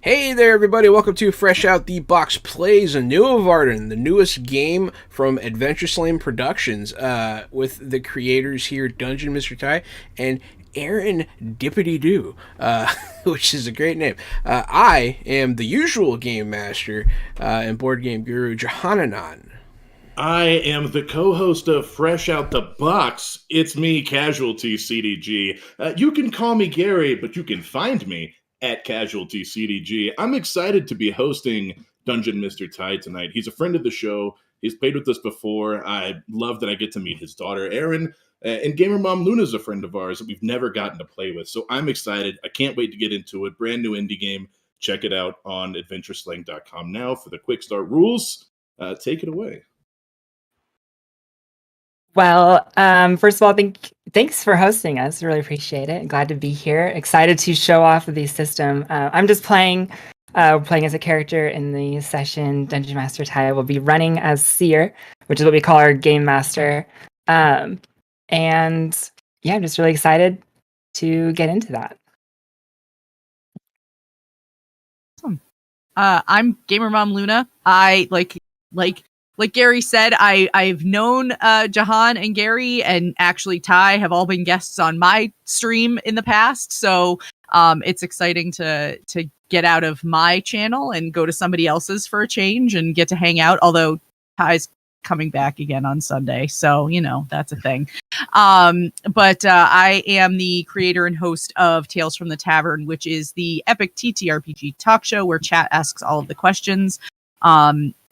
Hey there, everybody. Welcome to Fresh Out the Box Plays Nuorvarden, the newest game from Adventure Slam Productions, with the creators here, Dungeon Mr. Ty and Aaron Dippity Doo, which is a great name. I am the usual game master and board game guru, Johananan. I am the co-host of Fresh Out the Box. It's me, Casualty CDG. You can call me Gary, but you can find me at Casualty CDG. I'm excited to be hosting Dungeon Mr. Ty tonight. He's a friend of the show. He's played with us before. I love that I get to meet his daughter, Erin, and Gamer Mom Luna's a friend of ours that we've never gotten to play with. So I'm excited. I can't wait to get into it. Brand new indie game. Check it out on adventureslang.com now for the quick start rules. Take it away. Well, first of all, thanks for hosting us. Really appreciate it. Glad to be here. Excited to show off the system. I'm just playing as a character in the session. Dungeon Master Ty will be running as Seer, which is what we call our game master. And yeah, I'm just really excited to get into that. Awesome. I'm Gamer Mom Luna. I like Gary said, I've known Jahan and Gary, and actually Ty have all been guests on my stream in the past. So it's exciting to get out of my channel and go to somebody else's for a change and get to hang out. Although Ty's coming back again on Sunday, so you know that's a thing. But I am the creator and host of Tales from the Tavern, which is the epic TTRPG talk show where chat asks all of the questions.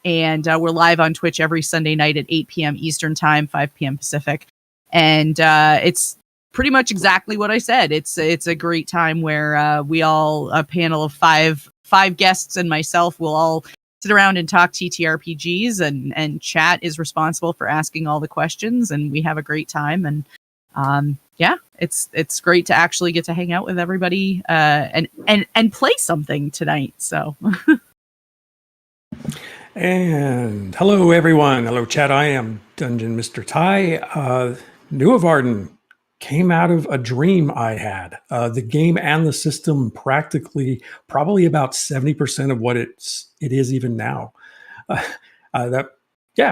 And we're live on Twitch every Sunday night at 8 p.m. Eastern Time, 5 p.m. Pacific. And it's pretty much exactly what I said. It's a great time where we all, a panel of five guests and myself, will all sit around and talk TTRPGs, and chat is responsible for asking all the questions, and we have a great time. And yeah, it's great to actually get to hang out with everybody and play something tonight. So. And hello, everyone. Hello, chat. I am Dungeon Mr. Ty. Nuorvarden came out of a dream I had. The game and the system probably about 70% of what it is even now. I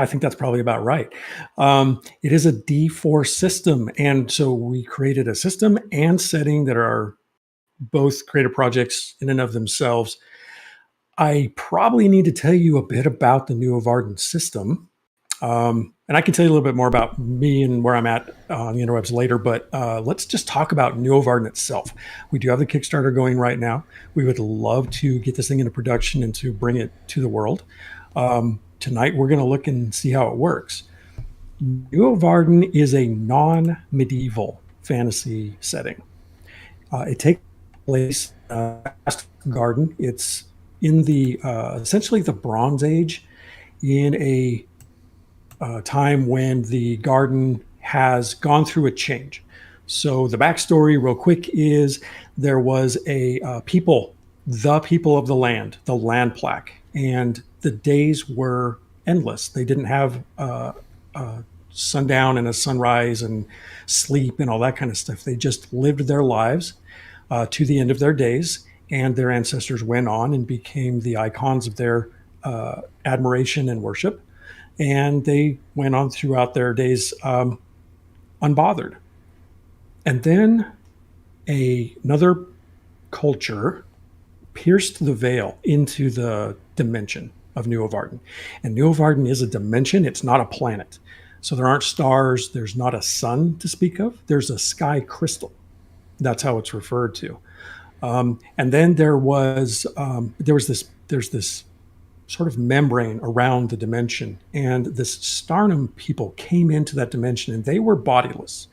think that's probably about right. It is a D4 system, and so we created a system and setting that are both creative projects in and of themselves. I probably need to tell you a bit about the Nuorvarden system. And I can tell you a little bit more about me and where I'm at on the interwebs later, but let's just talk about Nuorvarden itself. We do have the Kickstarter going right now. We would love to get this thing into production and to bring it to the world. Tonight, we're going to look and see how it works. Nuorvarden is a non-medieval fantasy setting. It takes place in Garden. It's in the essentially the Bronze Age, in a time when the garden has gone through a change. So the backstory real quick is there was a the people of the land plaque, and the days were endless. They didn't have a sundown and a sunrise and sleep and all that kind of stuff. They just lived their lives to the end of their days. And their ancestors went on and became the icons of their admiration and worship. And they went on throughout their days unbothered. And then another culture pierced the veil into the dimension of Nuorvarden. And Nuorvarden is a dimension. It's not a planet. So there aren't stars. There's not a sun to speak of. There's a sky crystal. That's how it's referred to. And then there's this sort of membrane around the dimension, and this Starnum people came into that dimension, and they were bodiless.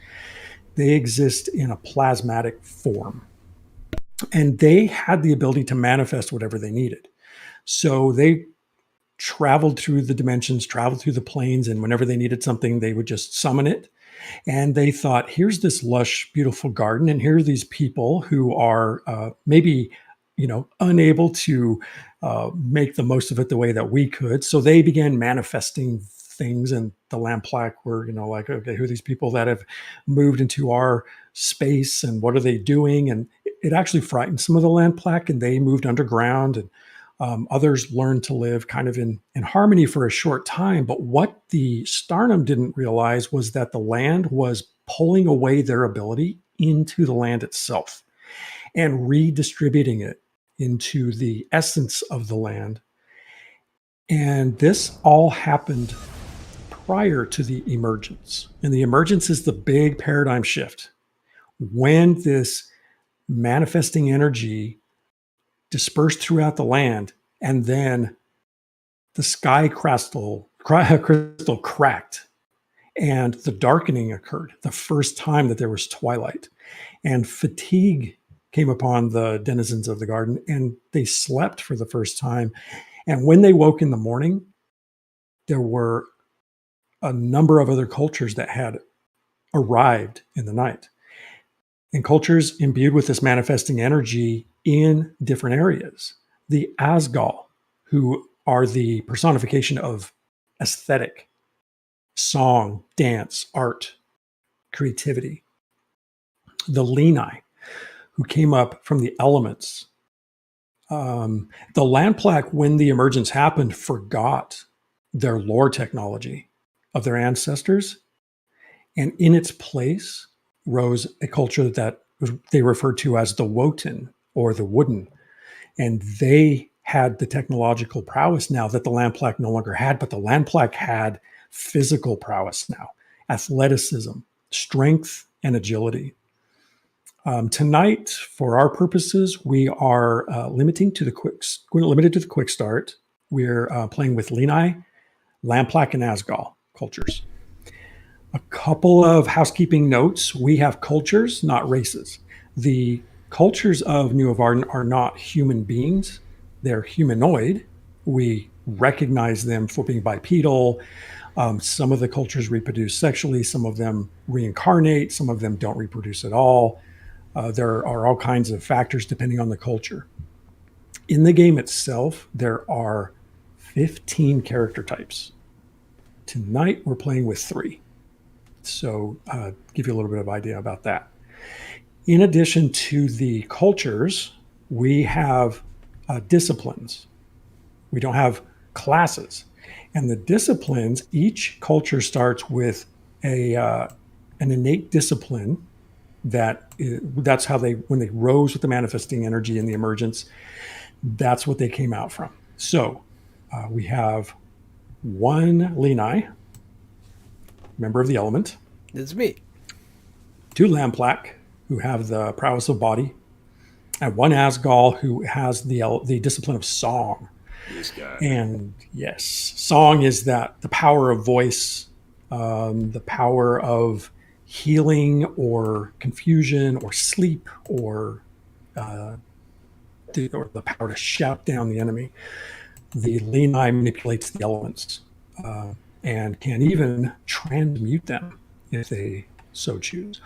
They exist in a plasmatic form. And they had the ability to manifest whatever they needed. So they traveled through the dimensions, traveled through the planes, and whenever they needed something, they would just summon it. And they thought, here's this lush, beautiful garden, and here are these people who are maybe, unable to make the most of it the way that we could. So they began manifesting things, and the Lamplack were, like, okay, who are these people that have moved into our space, and what are they doing? And it actually frightened some of the Lamplack, and they moved underground, and others learned to live kind of in harmony for a short time. But what the Starnum didn't realize was that the land was pulling away their ability into the land itself and redistributing it into the essence of the land. And this all happened prior to the emergence. And the emergence is the big paradigm shift. When this manifesting energy dispersed throughout the land, and then the sky crystal cracked, and the darkening occurred, the first time that there was twilight, and fatigue came upon the denizens of the garden, and they slept for the first time. And when they woke in the morning, there were a number of other cultures that had arrived in the night, and cultures imbued with this manifesting energy in different areas. The Asgal, who are the personification of aesthetic, song, dance, art, creativity. The Lenai, who came up from the elements. The Lamplack, when the emergence happened, forgot their lore technology of their ancestors, and in its place rose a culture that they referred to as the Wotan, or the Wooden. And they had the technological prowess now that the Lamplack no longer had, but the Lamplack had physical prowess now, athleticism, strength, and agility. Tonight, for our purposes, we are limited to the quick start. We're playing with Lenai, Lamplack, and Asgal cultures. A couple of housekeeping notes. We have cultures, not races. The cultures of Nuorvarden are not human beings. They're humanoid. We recognize them for being bipedal. Some of the cultures reproduce sexually. Some of them reincarnate. Some of them don't reproduce at all. There are all kinds of factors depending on the culture. In the game itself, there are 15 character types. Tonight, we're playing with 3. So give you a little bit of idea about that. In addition to the cultures, we have disciplines. We don't have classes. And the disciplines, each culture starts with an innate discipline that's how when they rose with the manifesting energy and the emergence, that's what they came out from. So we have 1 Lenai, member of the element. That's me. 2 Lamplack, who have the prowess of body, and 1 Asgal, who has the discipline of song. This guy. And yes, song is that the power of voice, the power of healing or confusion or sleep, or the power to shout down the enemy. The Lenai manipulates the elements and can even transmute them if they so choose.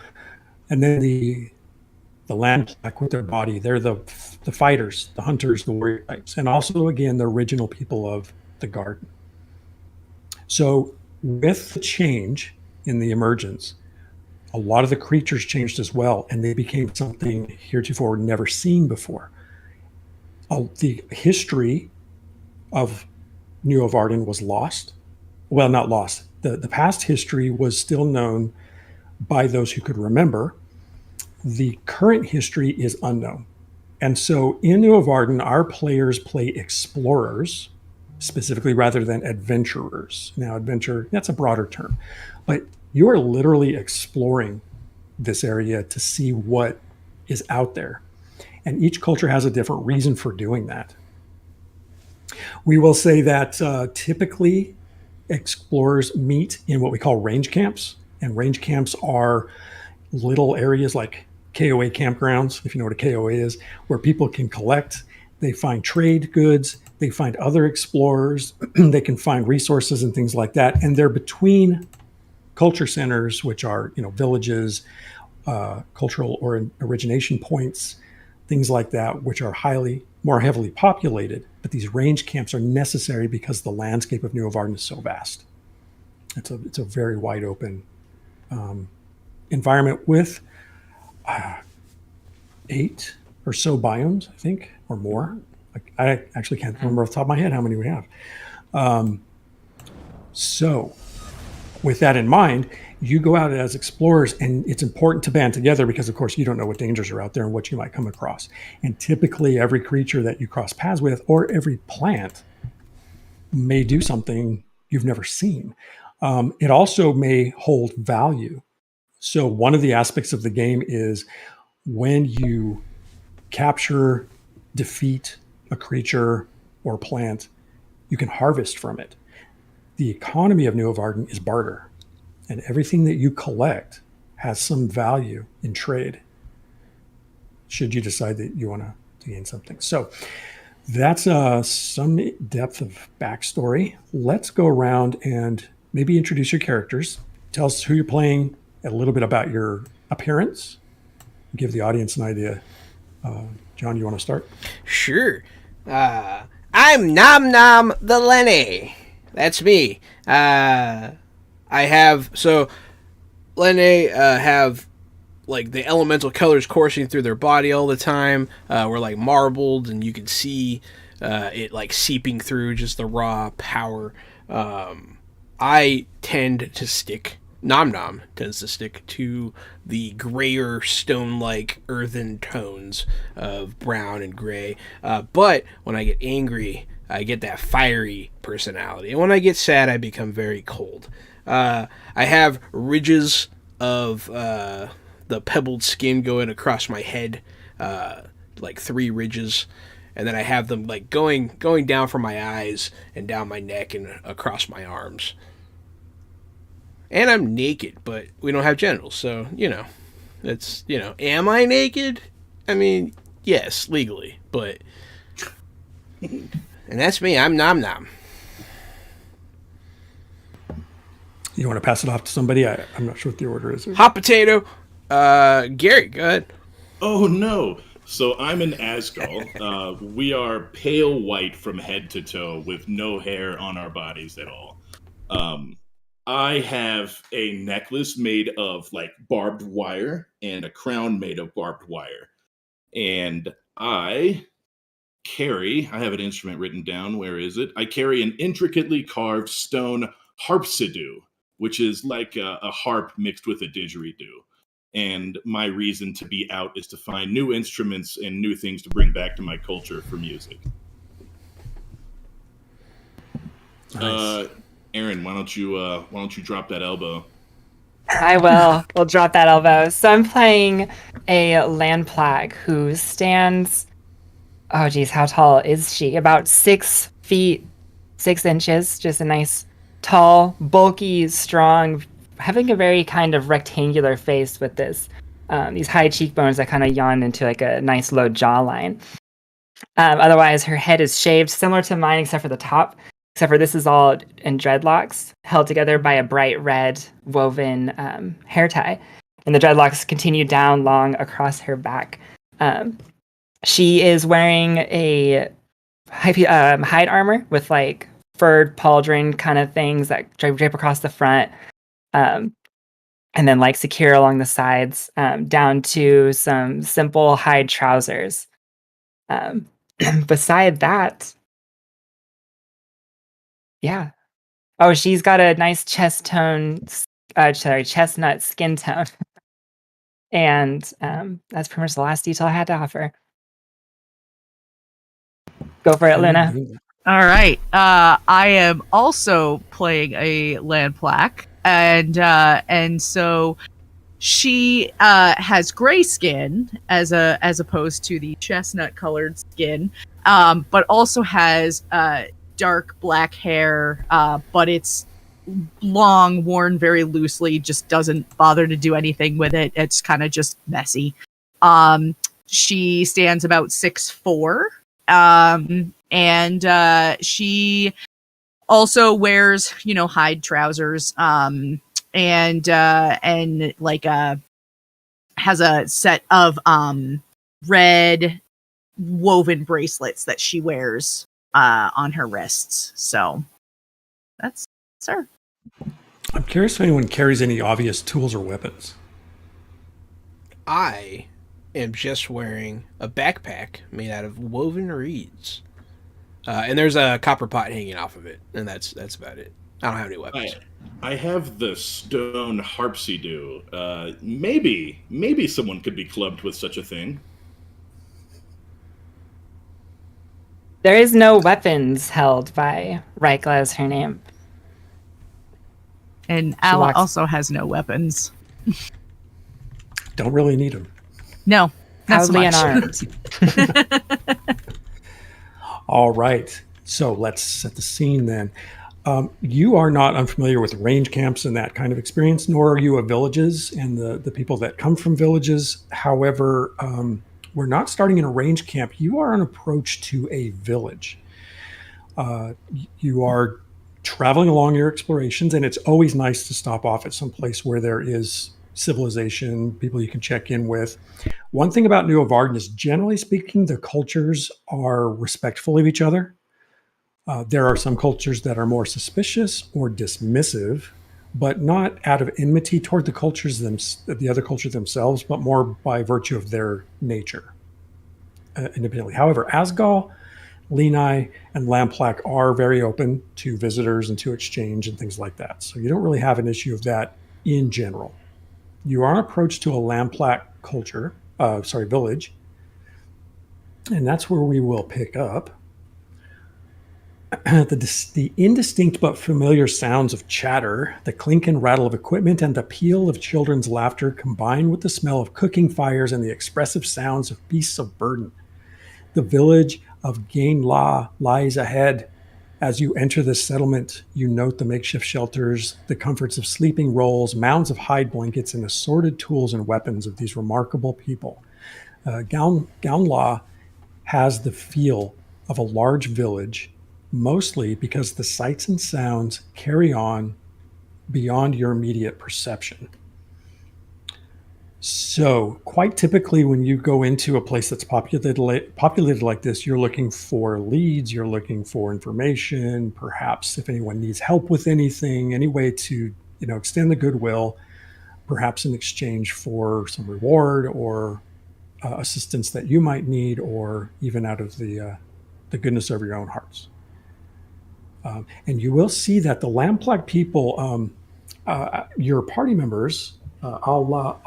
And then the Lamplack with their body, they're the fighters, the hunters, the warrior types, and also, again, the original people of the garden. So with the change in the emergence, a lot of the creatures changed as well, and they became something heretofore never seen before. The history of Nuorvarden was lost. Well, not lost. The past history was still known by those who could remember. The current history is unknown. And so in Nuorvarden, our players play explorers, specifically, rather than adventurers. Now, adventure, that's a broader term. But you are literally exploring this area to see what is out there. And each culture has a different reason for doing that. We will say that typically explorers meet in what we call range camps. And range camps are little areas like KOA campgrounds, if you know what a KOA is, where people can collect. They find trade goods. They find other explorers. They can find resources and things like that. And they're between culture centers, which are, villages, cultural or origination points, things like that, which are more heavily populated. But these range camps are necessary because the landscape of Nuorvarden is so vast. It's a very wide open environment with 8 or so biomes, I think, or more. I actually can't remember off the top of my head how many we have. So with that in mind, you go out as explorers, and it's important to band together because, of course, you don't know what dangers are out there and what you might come across. And typically every creature that you cross paths with, or every plant, may do something you've never seen. It also may hold value. So one of the aspects of the game is when you capture, defeat a creature or plant, you can harvest from it. The economy of Nuorvarden is barter, and everything that you collect has some value in trade, should you decide that you want to gain something. So that's some depth of backstory. Let's go around and maybe introduce your characters. Tell us who you're playing, a little bit about your appearance, give the audience an idea. John, you want to start? Sure. I'm Nom Nom the Lenny. That's me. Lenny have like the elemental colors coursing through their body all the time. We're like marbled, and you can see it like seeping through just the raw power. I tend to stick. Nom Nom tends to stick to the grayer, stone-like earthen tones of brown and gray. But when I get angry, I get that fiery personality. And when I get sad, I become very cold. I have ridges of the pebbled skin going across my head, like 3 ridges. And then I have them like going down from my eyes and down my neck and across my arms. And I'm naked, but we don't have genitals, so, it's, am I naked? I mean, yes, legally, but... And that's me, I'm Nom Nom. You want to pass it off to somebody? I'm not sure what the order is. Hot potato. Gary, go ahead. Oh, no. So I'm an Asgal. We are pale white from head to toe with no hair on our bodies at all. I have a necklace made of like barbed wire and a crown made of barbed wire. And I have an instrument written down. Where is it? I carry an intricately carved stone harpsichord, which is like a harp mixed with a didgeridoo. And my reason to be out is to find new instruments and new things to bring back to my culture for music. Nice. Aaron, why don't you drop that elbow? I will. We'll drop that elbow. So I'm playing a land plague who stands. Oh geez, how tall is she? About 6 feet 6 inches. Just a nice, tall, bulky, strong, having a very kind of rectangular face with these high cheekbones that kind of yawn into like a nice low jawline. Otherwise, her head is shaved, similar to mine, except for the top. Except for this is all in dreadlocks, held together by a bright red woven hair tie. And the dreadlocks continue down long across her back. She is wearing a hide armor with like furred pauldron kind of things that drape across the front. And then like secure along the sides, down to some simple hide trousers. Beside that, yeah. Oh, she's got a nice chestnut skin tone. And that's pretty much the last detail I had to offer. Go for it, Luna. All right. I am also playing a land plaque, and so she has gray skin as opposed to the chestnut colored skin, but also has dark black hair, but it's long, worn very loosely, just doesn't bother to do anything with it. It's kind of just messy. She stands about 6'4", and she also wears, hide trousers, and like has a set of red woven bracelets that she wears on her wrists. So that's her. I'm curious if anyone carries any obvious tools or weapons. I am just wearing a backpack made out of woven reeds. And there's a copper pot hanging off of it, and that's about it. I don't have any weapons. I have the stone harpsichord. Maybe someone could be clubbed with such a thing. There is no weapons held by Rykla as her name. And Ala also has no weapons. Don't really need them. No, not so much. Unarmed. All right. So let's set the scene then. You are not unfamiliar with range camps and that kind of experience, nor are you of villages and the people that come from villages. However, we're not starting in a range camp. You are on approach to a village. You are traveling along your explorations, and it's always nice to stop off at some place where there is civilization, people you can check in with. One thing about Nuorvarden is, generally speaking, the cultures are respectful of each other. There are some cultures that are more suspicious or dismissive, but not out of enmity toward the other cultures themselves, but more by virtue of their nature, independently. However, Asgal, Lenai, and Lamplack are very open to visitors and to exchange and things like that. So you don't really have an issue of that in general. You are on approach to a Lamplack village, and that's where we will pick up. The indistinct but familiar sounds of chatter, the clink and rattle of equipment, and the peal of children's laughter combine with the smell of cooking fires and the expressive sounds of beasts of burden. The village of Gain-La lies ahead. As you enter the settlement, you note the makeshift shelters, the comforts of sleeping rolls, mounds of hide blankets, and assorted tools and weapons of these remarkable people. Gain-La has the feel of a large village, mostly because the sights and sounds carry on beyond your immediate perception. So quite typically when you go into a place that's populated like this, you're looking for leads, you're looking for information, perhaps if anyone needs help with anything, any way to extend the goodwill, perhaps in exchange for some reward or assistance that you might need, or even out of the goodness of your own hearts. And you will see that the Lamplack people, your party members, Allah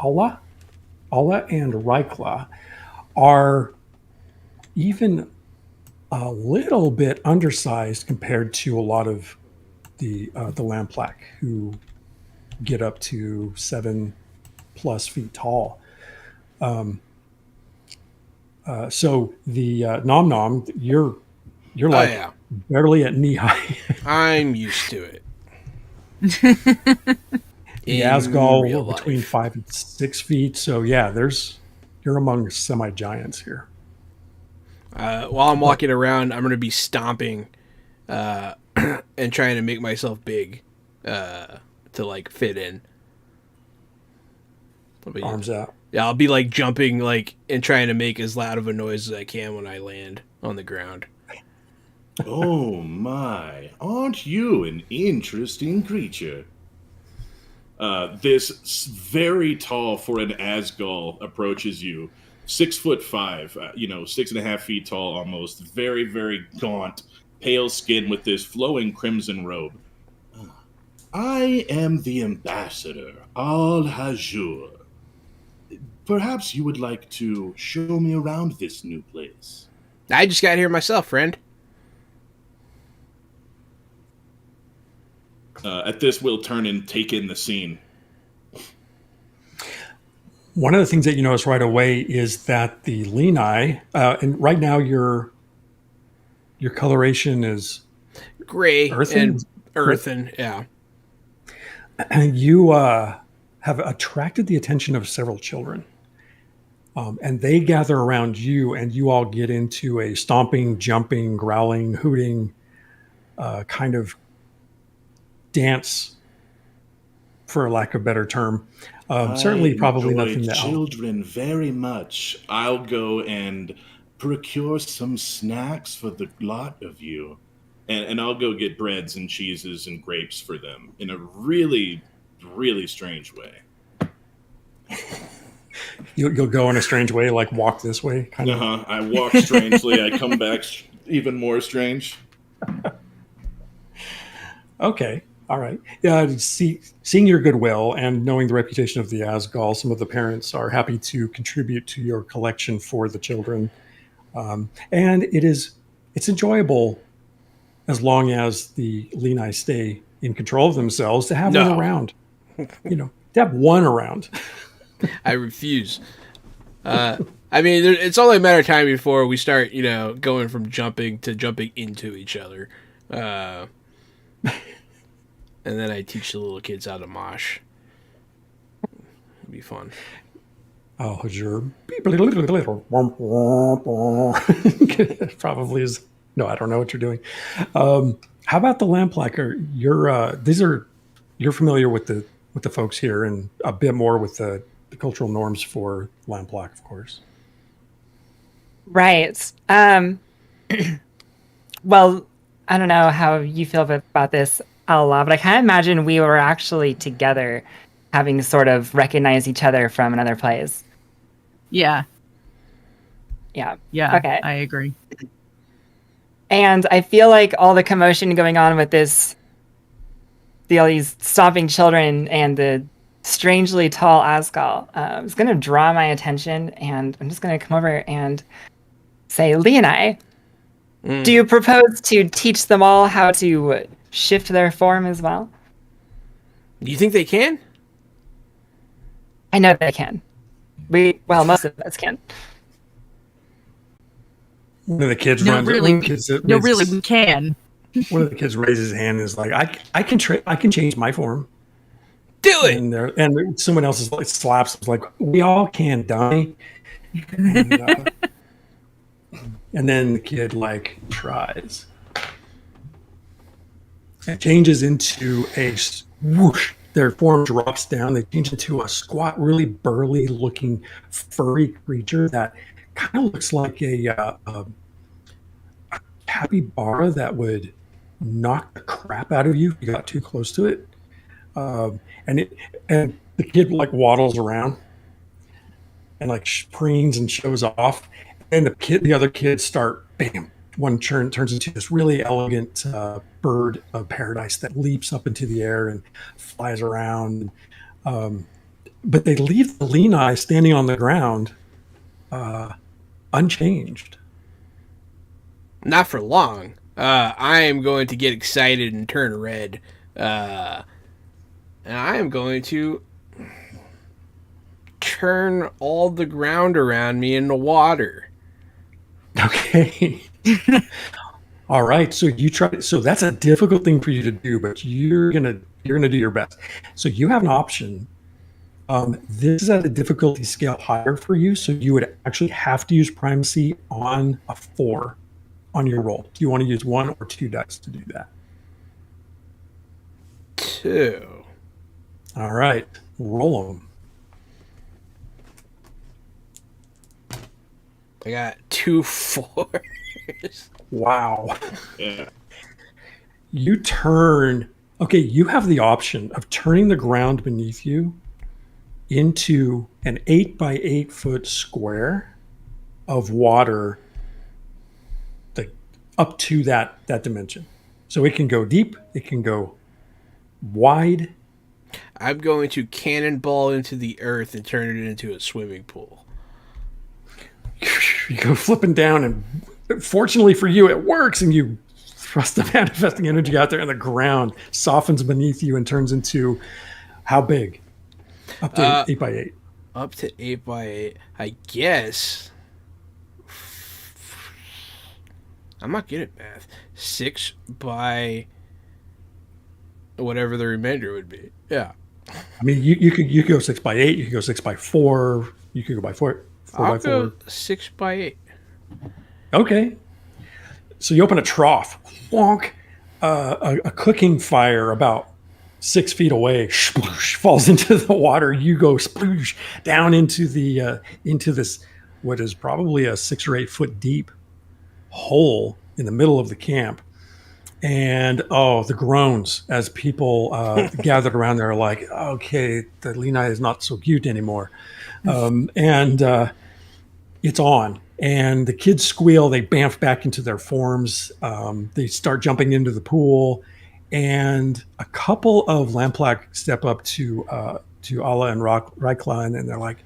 and Rykla, are even a little bit undersized compared to a lot of the Lamplack, who get up to 7+ feet tall. So the Nom Nom, you're like barely at knee high. I'm used to it. The Asgal between 5 and 6 feet. So yeah, you're among semi-giants here. While I'm walking around, I'm going to be stomping and trying to make myself big to like fit in. Arms out. Yeah, I'll be like jumping like and trying to make as loud of a noise as I can when I land on the ground. Oh my, aren't you an interesting creature? This very tall for an Asgal approaches you, 6'5", 6.5 feet tall almost, very, very gaunt, pale skin with this flowing crimson robe. I am the ambassador, Al-Hajur. Perhaps you would like to show me around this new place. I just got here myself, friend. At this, we'll turn and take in the scene. One of the things that you notice right away is that the Lenai, and right now your coloration is gray earthen? and earthen, yeah. You have attracted the attention of several children. And they gather around you, and you all get into a stomping, jumping, growling, hooting kind of dance, for lack of a better term. Certainly, probably enjoy nothing that children very much. I'll go and procure some snacks for the lot of you. And I'll go get breads and cheeses and grapes for them in a really, really strange way. you'll go in a strange way, like walk this way, kind of. Uh-huh. I walk strangely. I come back even more strange. Okay. All right. Yeah. Seeing your goodwill and knowing the reputation of the Asgal, some of the parents are happy to contribute to your collection for the children. And it's enjoyable as long as the Lenai stay in control of themselves to have No. one around. To have one around. I refuse. I mean, it's only a matter of time before we start, going from jumping to jumping into each other. And then I teach the little kids how to mosh. It'd be fun. Oh, your probably is. No, I don't know what you're doing. How about the lamplighter? You're familiar with the folks here, and a bit more with the cultural norms for lamplighter, of course. Right. Well, I don't know how you feel about this, Allah, but I kind of imagine we were actually together, having sort of recognized each other from another place. Yeah. Yeah. Yeah. Okay. I agree. And I feel like all the commotion going on with all these stomping children and the strangely tall Asgal is going to draw my attention, and I'm just going to come over and say, Leonai, do you propose to teach them all how to shift their form as well? Do you think they can? I know they can. Most of us can. One of the kids No, runs. really. We can. One of the kids raises his hand and is like, "I can change my form." Do it. And someone else is like slaps. It's like, we all can die. And then the kid tries. It changes into a whoosh. Their form drops down. They change into a squat, really burly looking furry creature that kind of looks like a capybara that would knock the crap out of you if you got too close to it. And the kid waddles around and preens and shows off. And the other kids start, bam, one turns into this really elegant bird of paradise that leaps up into the air and flies around. But they leave the Lenai standing on the ground unchanged. Not for long. I am going to get excited and turn red. And I am going to turn all the ground around me into water. Okay. All right. So you try. So that's a difficult thing for you to do, but you're gonna do your best. So you have an option. This is at a difficulty scale higher for you, so you would actually have to use primacy on a 4 on your roll. Do you want to use 1 or 2 dice to do that? 2. All right. Roll them. I got 2 4s. Wow. Yeah. You turn. Okay, you have the option of turning the ground beneath you into an 8 by 8 foot square of water, up to that dimension. So it can go deep, it can go wide. I'm going to cannonball into the earth and turn it into a swimming pool. You go flipping down, and fortunately for you, it works, and you thrust the manifesting energy out there, and the ground softens beneath you and turns into how big? Up to 8 by 8. Up to 8 by 8. I guess. I'm not good at math. 6 by whatever the remainder would be. Yeah. I mean, you could go 6x8, you could go 6x4, you could go by four I'll by go four. 6x8. Okay. So you open a trough, wonk, a cooking fire about 6 feet away sploosh, falls into the water. You go sploosh down into this what is probably a 6 or 8 foot deep hole in the middle of the camp. And oh, the groans as people gathered around there are like, okay, the Lena is not so cute anymore. And it's on. And the kids squeal, they bamf back into their forms. They start jumping into the pool. And a couple of Lamplack step up to Allah and Raiklan, and they're like,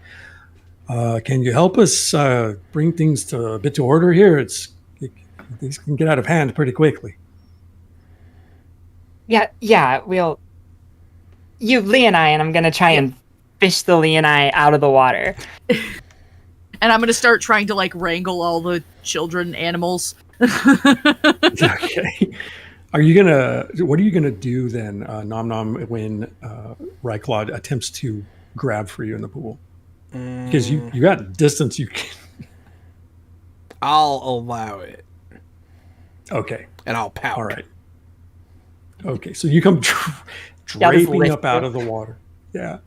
can you help us bring things to a bit to order here? These can get out of hand pretty quickly. Yeah, you Leonai, and I'm gonna try and fish the Leonai out of the water. And I'm gonna start trying to like wrangle all the children animals. Okay. What are you gonna do then, Nom Nom, when Ryclad attempts to grab for you in the pool? Because you got distance you can. I'll allow it. Okay. And I'll pout. All right. Okay, so you come draping up out of the water. Yeah.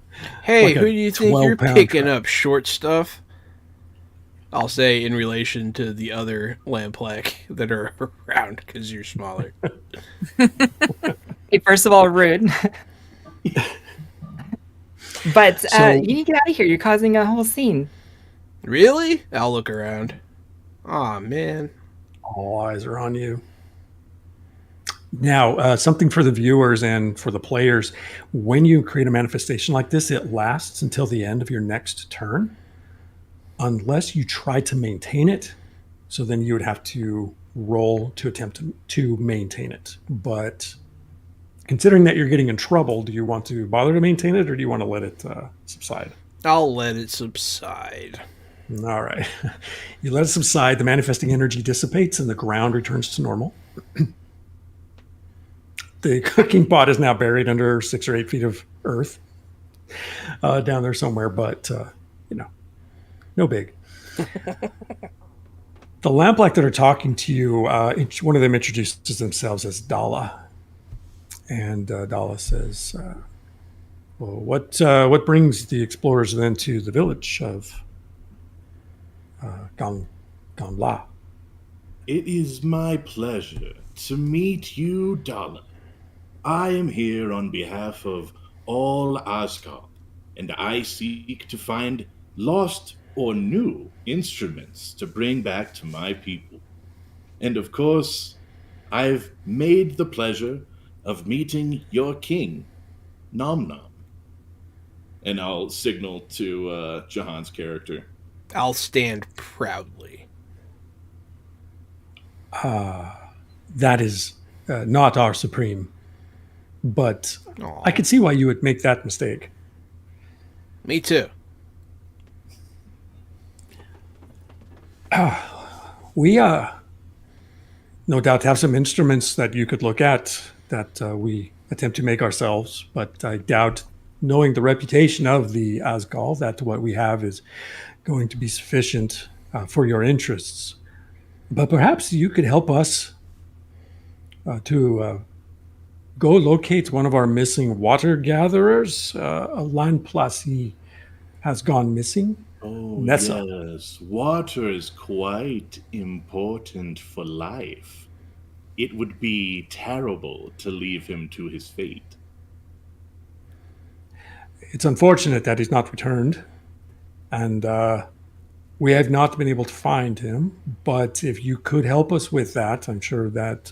Hey, Like a who do you think you're 12-pound picking trap. up short stuff? I'll say in relation to the other Lamplack that are around because you're smaller. Hey, first of all, rude. But So- you need to get out of here. You're causing a whole scene. Really? I'll look around. Aw, man. All eyes are on you. Now, something for the viewers and for the players. When you create a manifestation like this, it lasts until the end of your next turn, unless you try to maintain it. So then you would have to roll to attempt to maintain it. But considering that you're getting in trouble, do you want to bother to maintain it, or do you want to let it subside? I'll let it subside. All right. You let it subside, the manifesting energy dissipates, and the ground returns to normal. The cooking pot is now buried under 6 or 8 feet of earth down there somewhere, but, no big. The Lamplack that are talking to you, one of them introduces themselves as Dala. And Dala says, well, what brings the explorers then to the village of Gamla? It is my pleasure to meet you, Dala. I am here on behalf of all Asgard, and I seek to find lost or new instruments to bring back to my people. And of course, I've made the pleasure of meeting your king, Nom Nom. And I'll signal to Jahan's character. I'll stand proudly. That is not our supreme, but Aw. I could see why you would make that mistake. Me too. We, no doubt, have some instruments that you could look at that we attempt to make ourselves, but I doubt, knowing the reputation of the Asgal, that what we have is going to be sufficient for your interests. But perhaps you could help us to go locate one of our missing water gatherers. A Landplacy has gone missing. Oh, Nessa. yes. Water is quite important for life. It would be terrible to leave him to his fate. It's unfortunate that he's not returned, and we have not been able to find him. But if you could help us with that, I'm sure that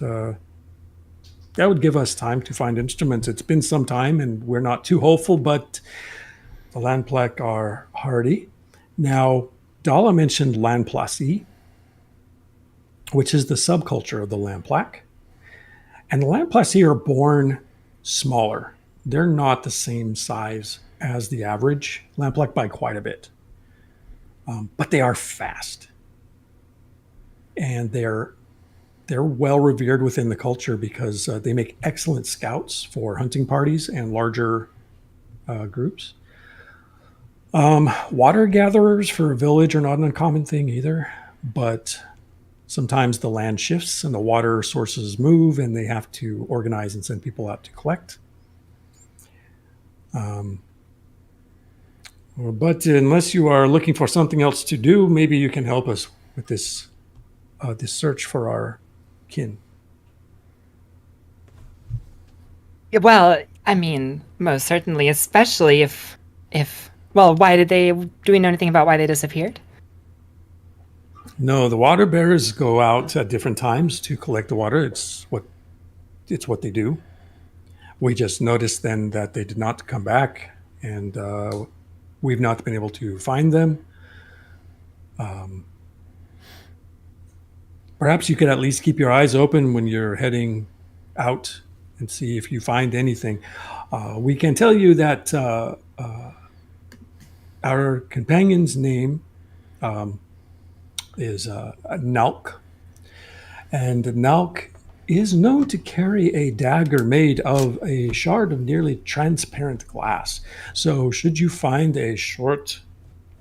that would give us time to find instruments. It's been some time, and we're not too hopeful, but the Landplack are hardy. Now, Dala mentioned Landplacy, which is the subculture of the Lamplack. And the Lamplacy are born smaller. They're not the same size as the average Lamplack by quite a bit. But they are fast. And they're well revered within the culture because they make excellent scouts for hunting parties and larger groups. Water gatherers for a village are not an uncommon thing either, but sometimes the land shifts and the water sources move and they have to organize and send people out to collect. But unless you are looking for something else to do, maybe you can help us with this search for our kin. Yeah, well, I mean, most certainly, especially if well, do we know anything about why they disappeared? No, the water bearers go out at different times to collect the water. It's what they do. We just noticed then that they did not come back, and we've not been able to find them. Perhaps you could at least keep your eyes open when you're heading out and see if you find anything. We can tell you that our companion's name is Nalk. And Nalk is known to carry a dagger made of a shard of nearly transparent glass. So should you find a short,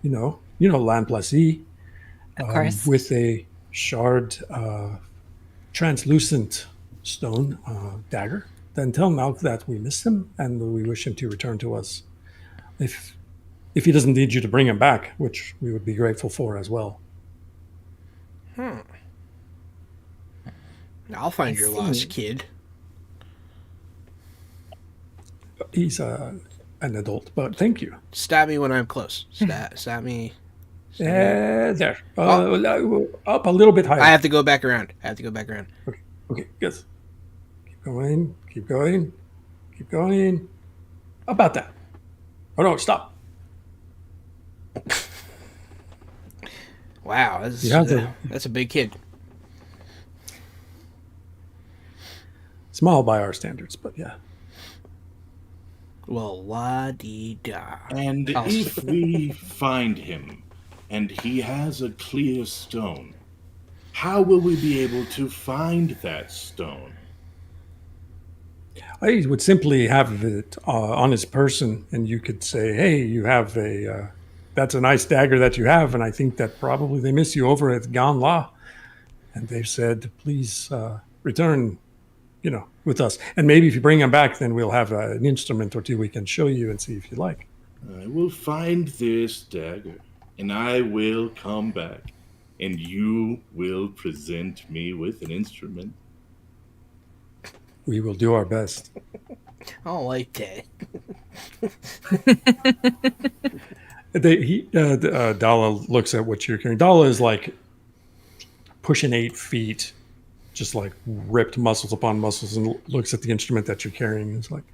Lamplacy Of course. with a shard translucent stone dagger, then tell Nalk that we miss him and we wish him to return to us. If he doesn't need you to bring him back, which we would be grateful for as well. I'll find I your see. lost kid. He's an adult, but thank you. Stab me when I'm close. Stab me. There. Up a little bit higher. I have to go back around. Okay, yes. Keep going. About that. Oh, no, stop. Wow, that's a big kid. Small by our standards, but yeah. Well, la-dee-da. And if we find him and he has a clear stone, how will we be able to find that stone? I would simply have it on his person, and you could say, hey, you have that's a nice dagger that you have, and I think that probably they miss you over at Ganla. And they've said, please return, with us. And maybe if you bring him back, then we'll have an instrument or two we can show you and see if you like. I will find this dagger, and I will come back, and you will present me with an instrument. We will do our best. I don't like that. Dala looks at what you're carrying. Dala is like pushing 8 feet, just like ripped muscles upon muscles, and looks at the instrument that you're carrying. And it's like,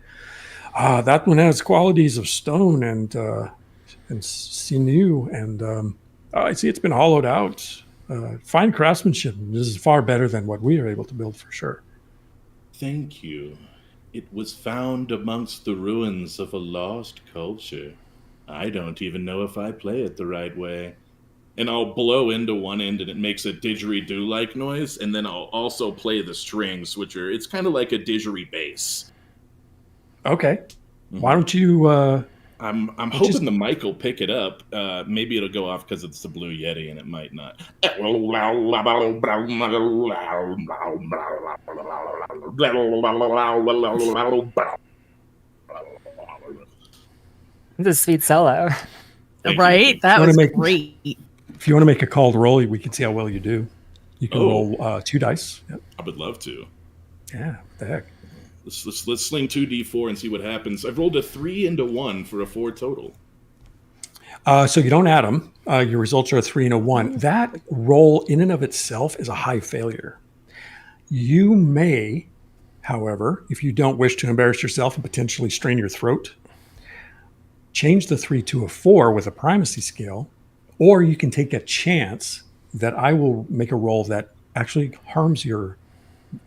that one has qualities of stone and sinew, and I see it's been hollowed out. Fine craftsmanship. This is far better than what we are able to build for sure. Thank you. It was found amongst the ruins of a lost culture. I don't even know if I play it the right way. And I'll blow into one end and it makes a didgeridoo-like noise, and then I'll also play the strings, it's kind of like a didgeridoo bass. Okay. Why don't you... I'm hoping the mic will pick it up. Maybe it'll go off because it's the Blue Yeti, and it might not. It's a sweet solo. Right? That was great. If you want to make a called roll, we can see how well you do. You can roll 2 dice. Yep. I would love to. Yeah, what the heck. Let's sling 2d4 and see what happens. I've rolled a 3 and a 1 for a 4 total. So you don't add them. Your results are a 3 and a 1. That roll in and of itself is a high failure. You may, however, if you don't wish to embarrass yourself and potentially strain your throat, change the 3 to a 4 with a primacy scale, or you can take a chance that I will make a roll that actually harms your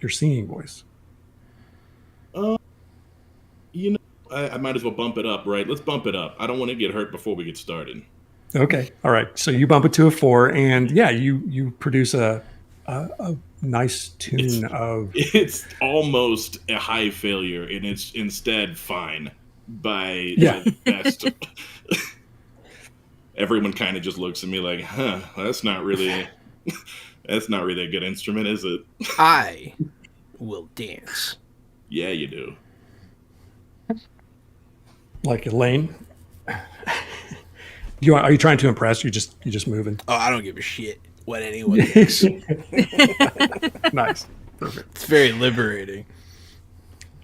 singing voice. I might as well bump it up, right? Let's bump it up. I don't want to get hurt before we get started. Okay. All right. So you bump it to a 4, and yeah, you produce a nice tune of... It's almost a high failure, and it's instead fine. by the best. Everyone kind of just looks at me like, huh, that's not really a good instrument, is it? I will dance. Yeah, you do. Like Elaine. Are you trying to impress? You just moving. Oh, I don't give a shit what anyone thinks. Nice. Perfect. It's very liberating.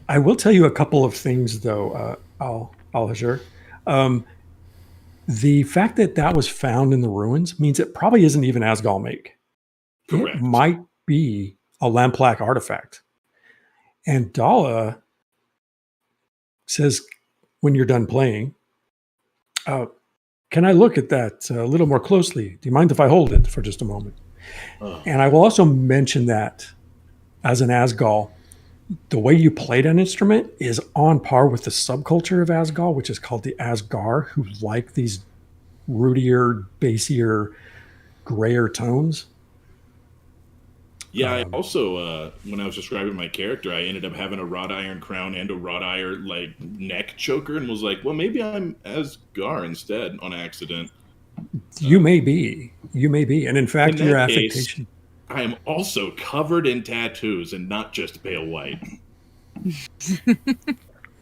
I will tell you a couple of things, though, Al-Hajir. The fact that was found in the ruins means it probably isn't even Asgal make. Correct. It might be a Lamplac artifact. And Dala says, when you're done playing, can I look at that a little more closely? Do you mind if I hold it for just a moment? Oh. And I will also mention that as an Asgal, the way you played an instrument is on par with the subculture of Asgal, which is called the Asgar, who like these rootier, bassier, grayer tones. Yeah, I also, when I was describing my character, I ended up having a wrought iron crown and a wrought iron neck choker, and was like, well, maybe I'm Asgar instead on accident. You may be, and in fact, your affectation. I am also covered in tattoos and not just pale white.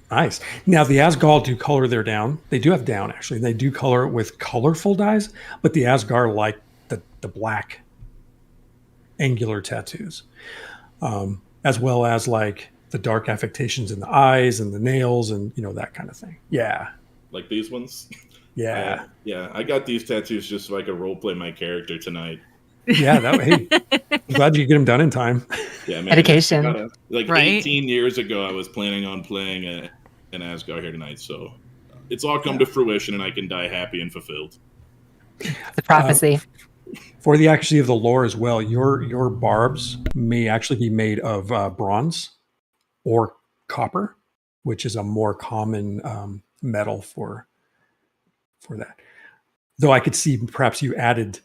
Nice. Now, the Asgal do color their down. They do have down, actually. They do color it with colorful dyes, but the Asgar like the black angular tattoos, as well as like the dark affectations in the eyes and the nails and, that kind of thing. Yeah. Like these ones? Yeah. I got these tattoos just so I could roleplay my character tonight. Yeah, I'm glad you get them done in time. Yeah, man. Dedication. Right? 18 years ago, I was planning on playing an Asgar here tonight, so it's all come to fruition, and I can die happy and fulfilled. The prophecy. For the accuracy of the lore as well, your barbs may actually be made of bronze or copper, which is a more common metal for that. Though I could see perhaps you added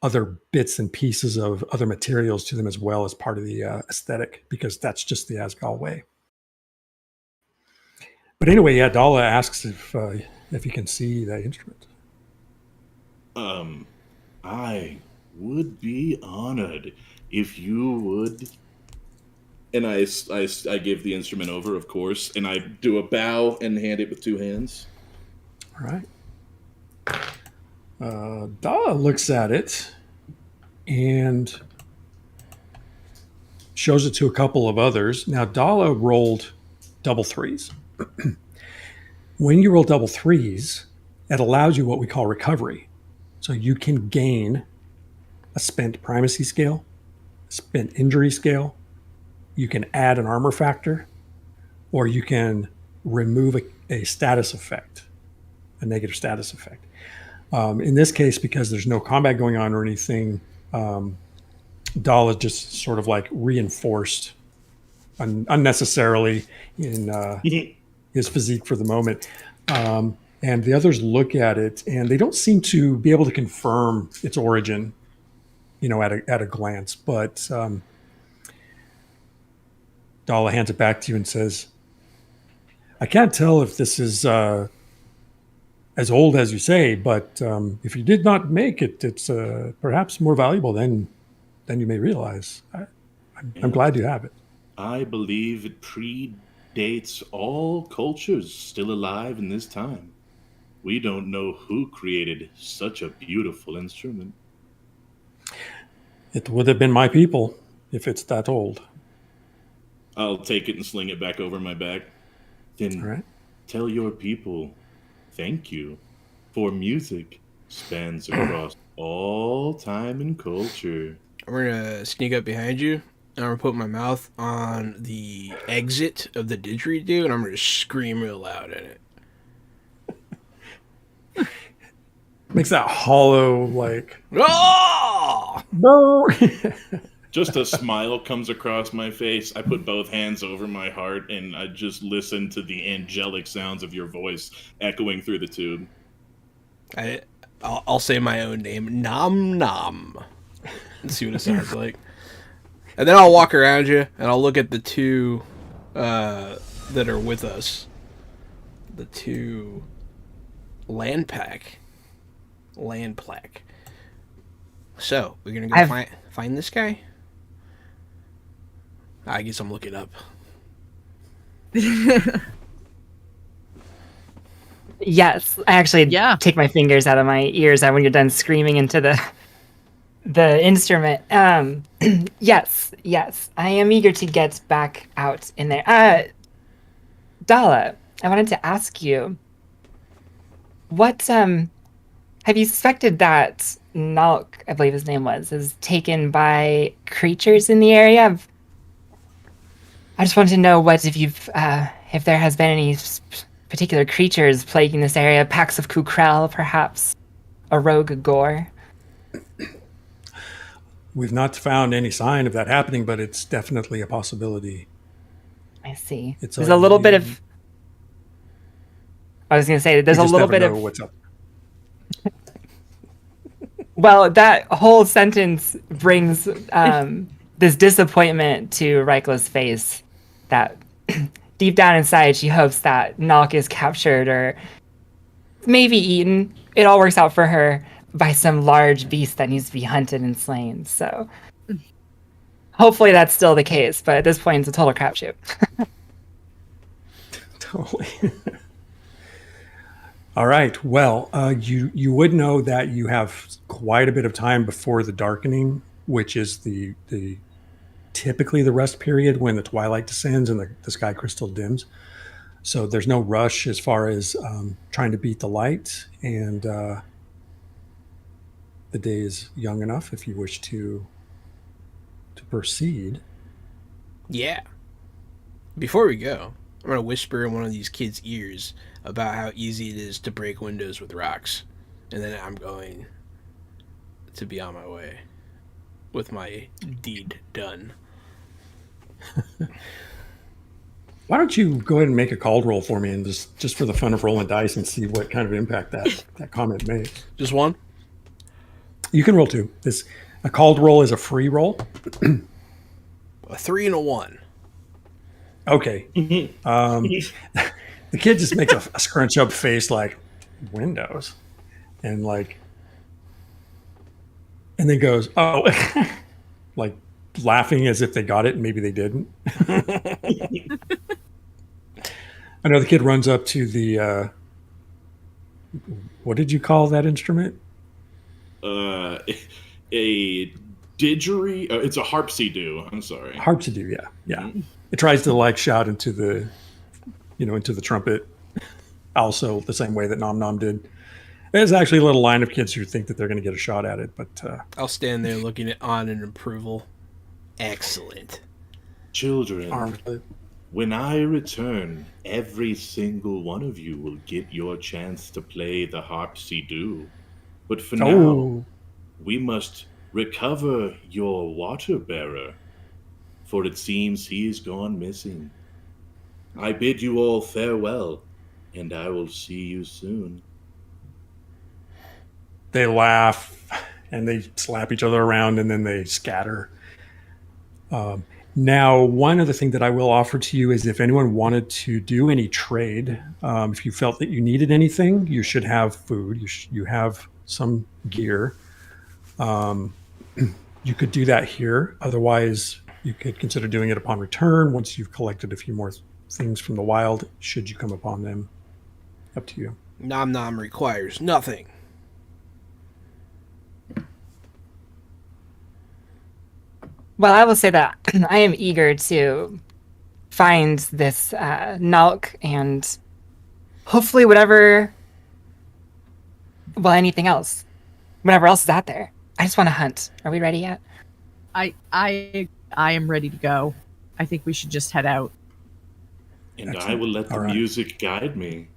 other bits and pieces of other materials to them as well as part of the aesthetic, because that's just the Asgal way. But anyway, yeah, Dala asks if you can see that instrument. I would be honored if you would. And I give the instrument over, of course, and I do a bow and hand it with two hands. All right. Dala looks at it and shows it to a couple of others. Now, Dala rolled double threes. When you roll double threes, it allows you what we call recovery. So you can gain a spent primacy scale, a spent injury scale. You can add an armor factor, or you can remove a status effect, a negative status effect. In this case, because there's no combat going on or anything, Dala just sort of like reinforced unnecessarily in his physique for the moment. And the others look at it, and they don't seem to be able to confirm its origin, at a glance. But Dala hands it back to you and says, I can't tell if this is as old as you say, but if you did not make it, it's perhaps more valuable than you may realize. I'm glad you have it. I believe it predates all cultures still alive in this time. We don't know who created such a beautiful instrument. It would have been my people if it's that old. I'll take it and sling it back over my back. Then All right. Tell your people thank you, for music spans across all time and culture. We're gonna sneak up behind you. And I'm gonna put my mouth on the exit of the didgeridoo, and I'm gonna scream real loud in it. Makes that hollow, like, Oh! no. Just a smile comes across my face. I put both hands over my heart, and I just listen to the angelic sounds of your voice echoing through the tube. I'll say my own name, Nom Nom, and see what it sounds like. And then I'll walk around you, and I'll look at the two that are with us. the 2 land plaque. So we're gonna go find this guy. I guess I'm looking up. Yes, I actually take my fingers out of my ears when you're done screaming into the instrument. Yes, I am eager to get back out in there. Dala, I wanted to ask you, what have you suspected that Nalk, I believe his name was, is taken by creatures in the area? I just wanted to know if there has been any particular creatures plaguing this area, packs of Kukrel, perhaps a rogue Gore. We've not found any sign of that happening, but it's definitely a possibility. I see. It's there's a little bit of. I was going to say there's a little bit of. What's up? Well, that whole sentence brings this disappointment to Reikla's face. That deep down inside, she hopes that Nalk is captured or maybe eaten. It all works out for her by some large beast that needs to be hunted and slain. So hopefully that's still the case. But at this point, it's a total crapshoot. Totally. All right. Well, you would know that you have quite a bit of time before the darkening, which is the typically the rest period when the twilight descends and the sky crystal dims. So there's no rush as far as trying to beat the light, and the day is young enough if you wish to proceed. Yeah. Before we go, I'm going to whisper in one of these kids' ears about how easy it is to break windows with rocks. And then I'm going to be on my way with my deed done. Why don't you go ahead and make a called roll for me, and just for the fun of rolling dice and see what kind of impact that comment makes. Just one? You can roll 2. A called roll is a free roll. A 3 and a 1. Okay. The kid just makes a scrunch up face like, windows, and then goes, oh, like laughing as if they got it and maybe they didn't. I know the kid runs up to the what did you call that instrument? A didgeridoo. It's a harpsichord. I'm sorry. Harpsichord. Yeah. Mm-hmm. It tries to shout into the trumpet, also the same way that Nom Nom did. There's actually a little line of kids who think that they're going to get a shot at it, but I'll stand there looking at on in approval. Excellent. Children, when I return, every single one of you will get your chance to play the harpsichord. But for now, we must recover your water bearer, for it seems he is gone missing. I bid you all farewell, and I will see you soon. They laugh and they slap each other around, and then they scatter. Now, one other thing that I will offer to you is if anyone wanted to do any trade, if you felt that you needed anything, you should have food. You have some gear. You could do that here. Otherwise, you could consider doing it upon return once you've collected a few more things from the wild, should you come upon them. Up to you. Nom Nom requires nothing. Well, I will say that I am eager to find this Nalk and hopefully anything else. Whatever else is out there. I just want to hunt. Are we ready yet? I am ready to go. I think we should just head out. And Excellent. I will let the music guide me.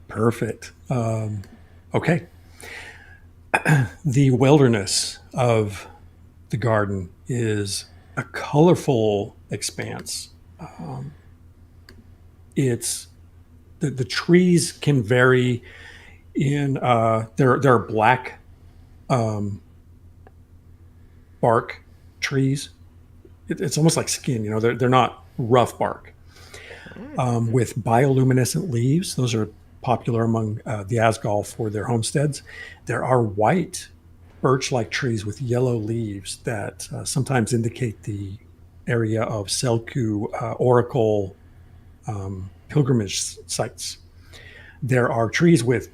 Perfect. Okay. The wilderness of the garden is a colorful expanse. It's the trees can vary in there are black bark trees. It's almost like skin, they're not rough bark. with bioluminescent leaves. Those are popular among the Asgal for their homesteads. There are white birch-like trees with yellow leaves that sometimes indicate the area of Selku oracle pilgrimage sites. There are trees with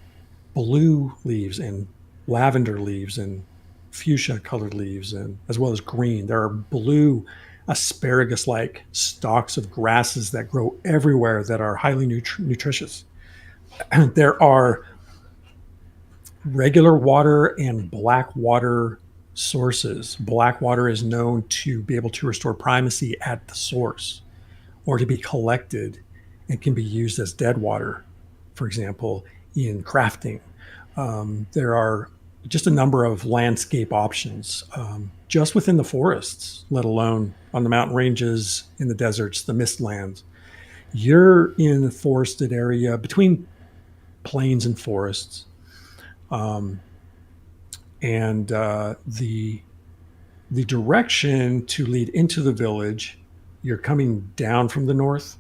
blue leaves and lavender leaves and fuchsia colored leaves, and as well as green. There are blue asparagus-like stalks of grasses that grow everywhere that are highly nutritious. There are regular water and black water sources. Black water is known to be able to restore primacy at the source or to be collected and can be used as dead water, for example, in crafting. There are just a number of landscape options just within the forests, let alone on the mountain ranges, in the deserts, the mistlands. You're in the forested area between plains and forests. The direction to lead into the village, you're coming down from the north,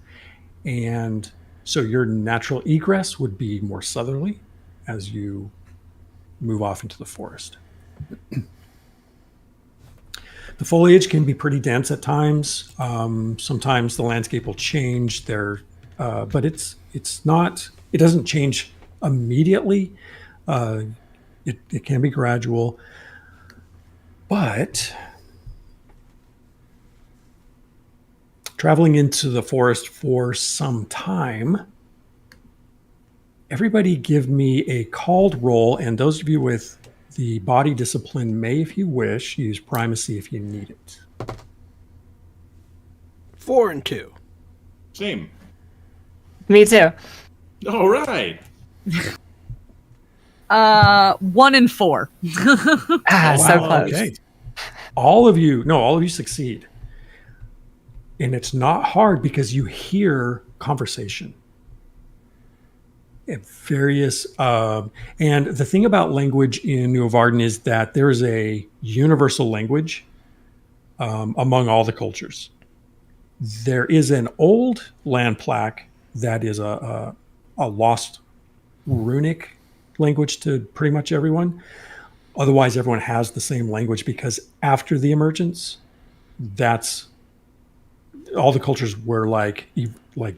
and so your natural egress would be more southerly as you move off into the forest. The foliage can be pretty dense at times. Sometimes the landscape will change there, but it's not. It doesn't change immediately. It can be gradual, but traveling into the forest for some time, everybody give me a called roll, and those of you with the body discipline may, if you wish, use primacy if you need it. 4 and 2. Same. Me too. All right. 1 and 4. So close. Okay. All of you succeed. And it's not hard because you hear conversation. Various and the thing about language in Nuorvarden is that there is a universal language among all the cultures. There is an old land plaque that is a lost runic language to pretty much everyone. Otherwise, everyone has the same language because after the emergence, that's all the cultures were like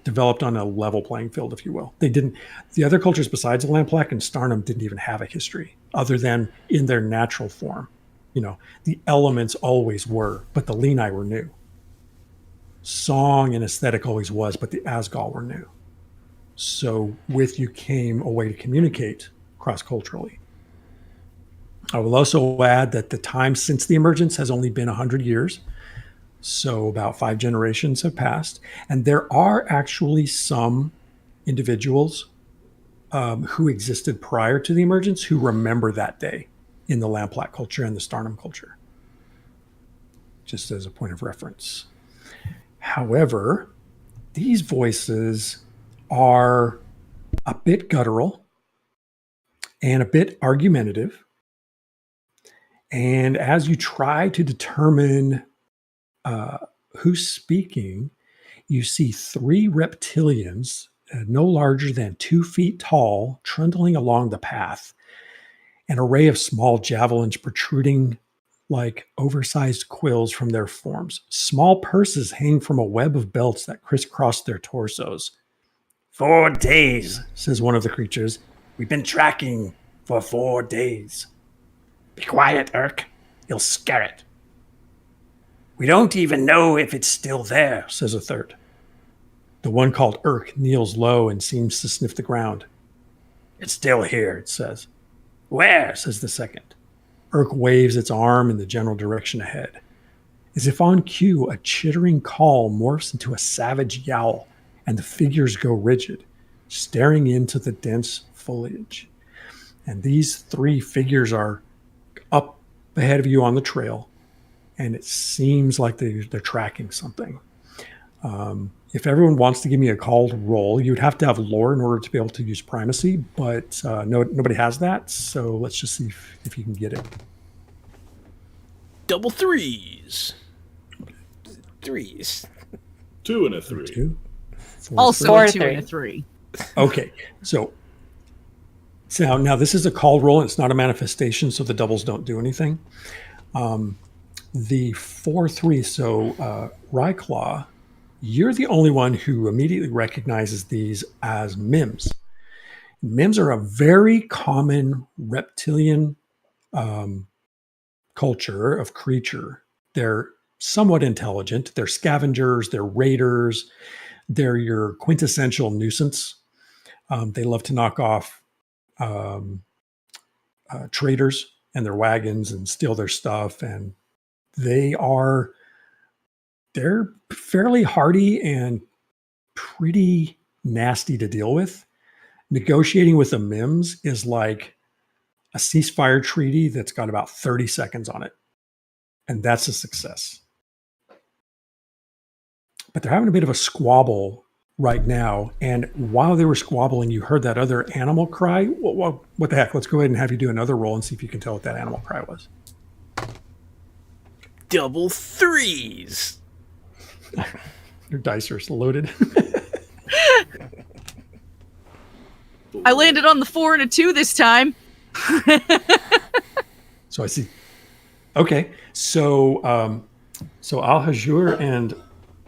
developed on a level playing field, if you will. They didn't. The other cultures besides the Lamplack and Starnum didn't even have a history other than in their natural form. The elements always were, but the Lenai were new. Song and aesthetic always was, but the Asgal were new. So with you came a way to communicate cross-culturally. I will also add that the time since the emergence has only been 100 years. So about 5 generations have passed. And there are actually some individuals who existed prior to the emergence who remember that day in the Lamplack culture and the Starnum culture, just as a point of reference. However, these voices are a bit guttural and a bit argumentative. And as you try to determine who's speaking, you see 3 reptilians, no larger than 2 feet tall, trundling along the path. An array of small javelins protruding like oversized quills from their forms. Small purses hang from a web of belts that crisscross their torsos. 4 days, says one of the creatures. We've been tracking for 4 days. Be quiet, Urk. You'll scare it. We don't even know if it's still there, says a third. The one called Urk kneels low and seems to sniff the ground. It's still here, it says. Where, says the second. Urk waves its arm in the general direction ahead. As if on cue, a chittering call morphs into a savage yowl, and the figures go rigid, staring into the dense foliage. And these 3 figures are up ahead of you on the trail, and it seems like they're tracking something. If everyone wants to give me a called roll, you'd have to have lore in order to be able to use primacy, but nobody has that, so let's just see if you can get it. Double 3s. 3s. 2 and a 3. 2, Also Four, a 2 three. and a 3. Okay, so now this is a call roll. And it's not a manifestation, so the doubles don't do anything. The 4-3. So Ryclaw, you're the only one who immediately recognizes these as mims. Mims are a very common reptilian culture of creature. They're somewhat intelligent. They're scavengers. They're raiders. They're your quintessential nuisance. They love to knock off traders and their wagons and steal their stuff. And they're fairly hardy and pretty nasty to deal with. Negotiating with the MIMS is like a ceasefire treaty that's got about 30 seconds on it. And that's a success. But they're having a bit of a squabble right now. And while they were squabbling, you heard that other animal cry. What the heck? Let's go ahead and have you do another roll and see if you can tell what that animal cry was. Double threes. Your dice are loaded. I landed on the 4 and a 2 this time. So I see. Okay. So Al-Hajur and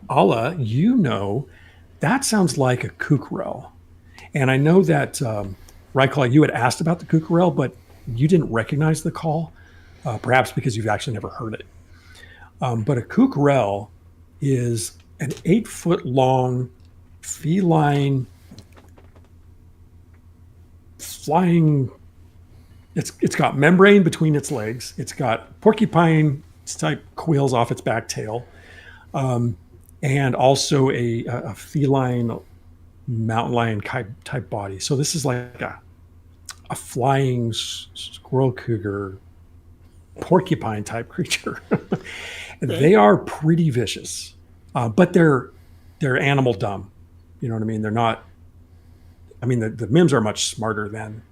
Allah, that sounds like a kukral. And I know that, Ryclaw, you had asked about the kukral, but you didn't recognize the call, perhaps because you've actually never heard it. But a kukral is an 8-foot-long feline flying. It's got membrane between its legs. It's got porcupine type quills off its back tail, and also a feline mountain lion type body. So this is like a flying squirrel cougar porcupine type creature. They are pretty vicious, but they're animal dumb. You know what I mean? They're not. I mean, the mims are much smarter than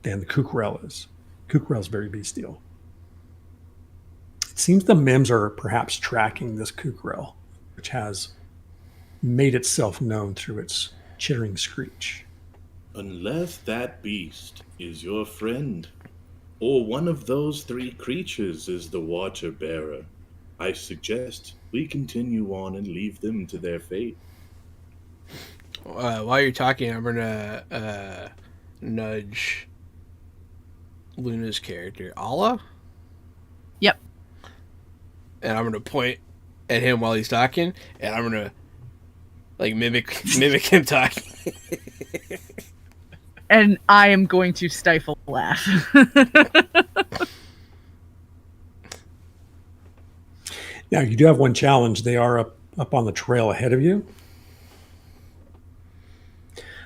the kukral is. Kukral is very bestial. It seems the mims are perhaps tracking this kukral, which has made itself known through its chittering screech. Unless that beast is your friend, or one of those 3 creatures is the water bearer, I suggest we continue on and leave them to their fate. While you're talking, I'm gonna nudge Luna's character, Allah. Yep. And I'm gonna point at him while he's talking, and I'm gonna like mimic him talking. And I am going to stifle a laugh. Now, you do have one challenge. They are up on the trail ahead of you.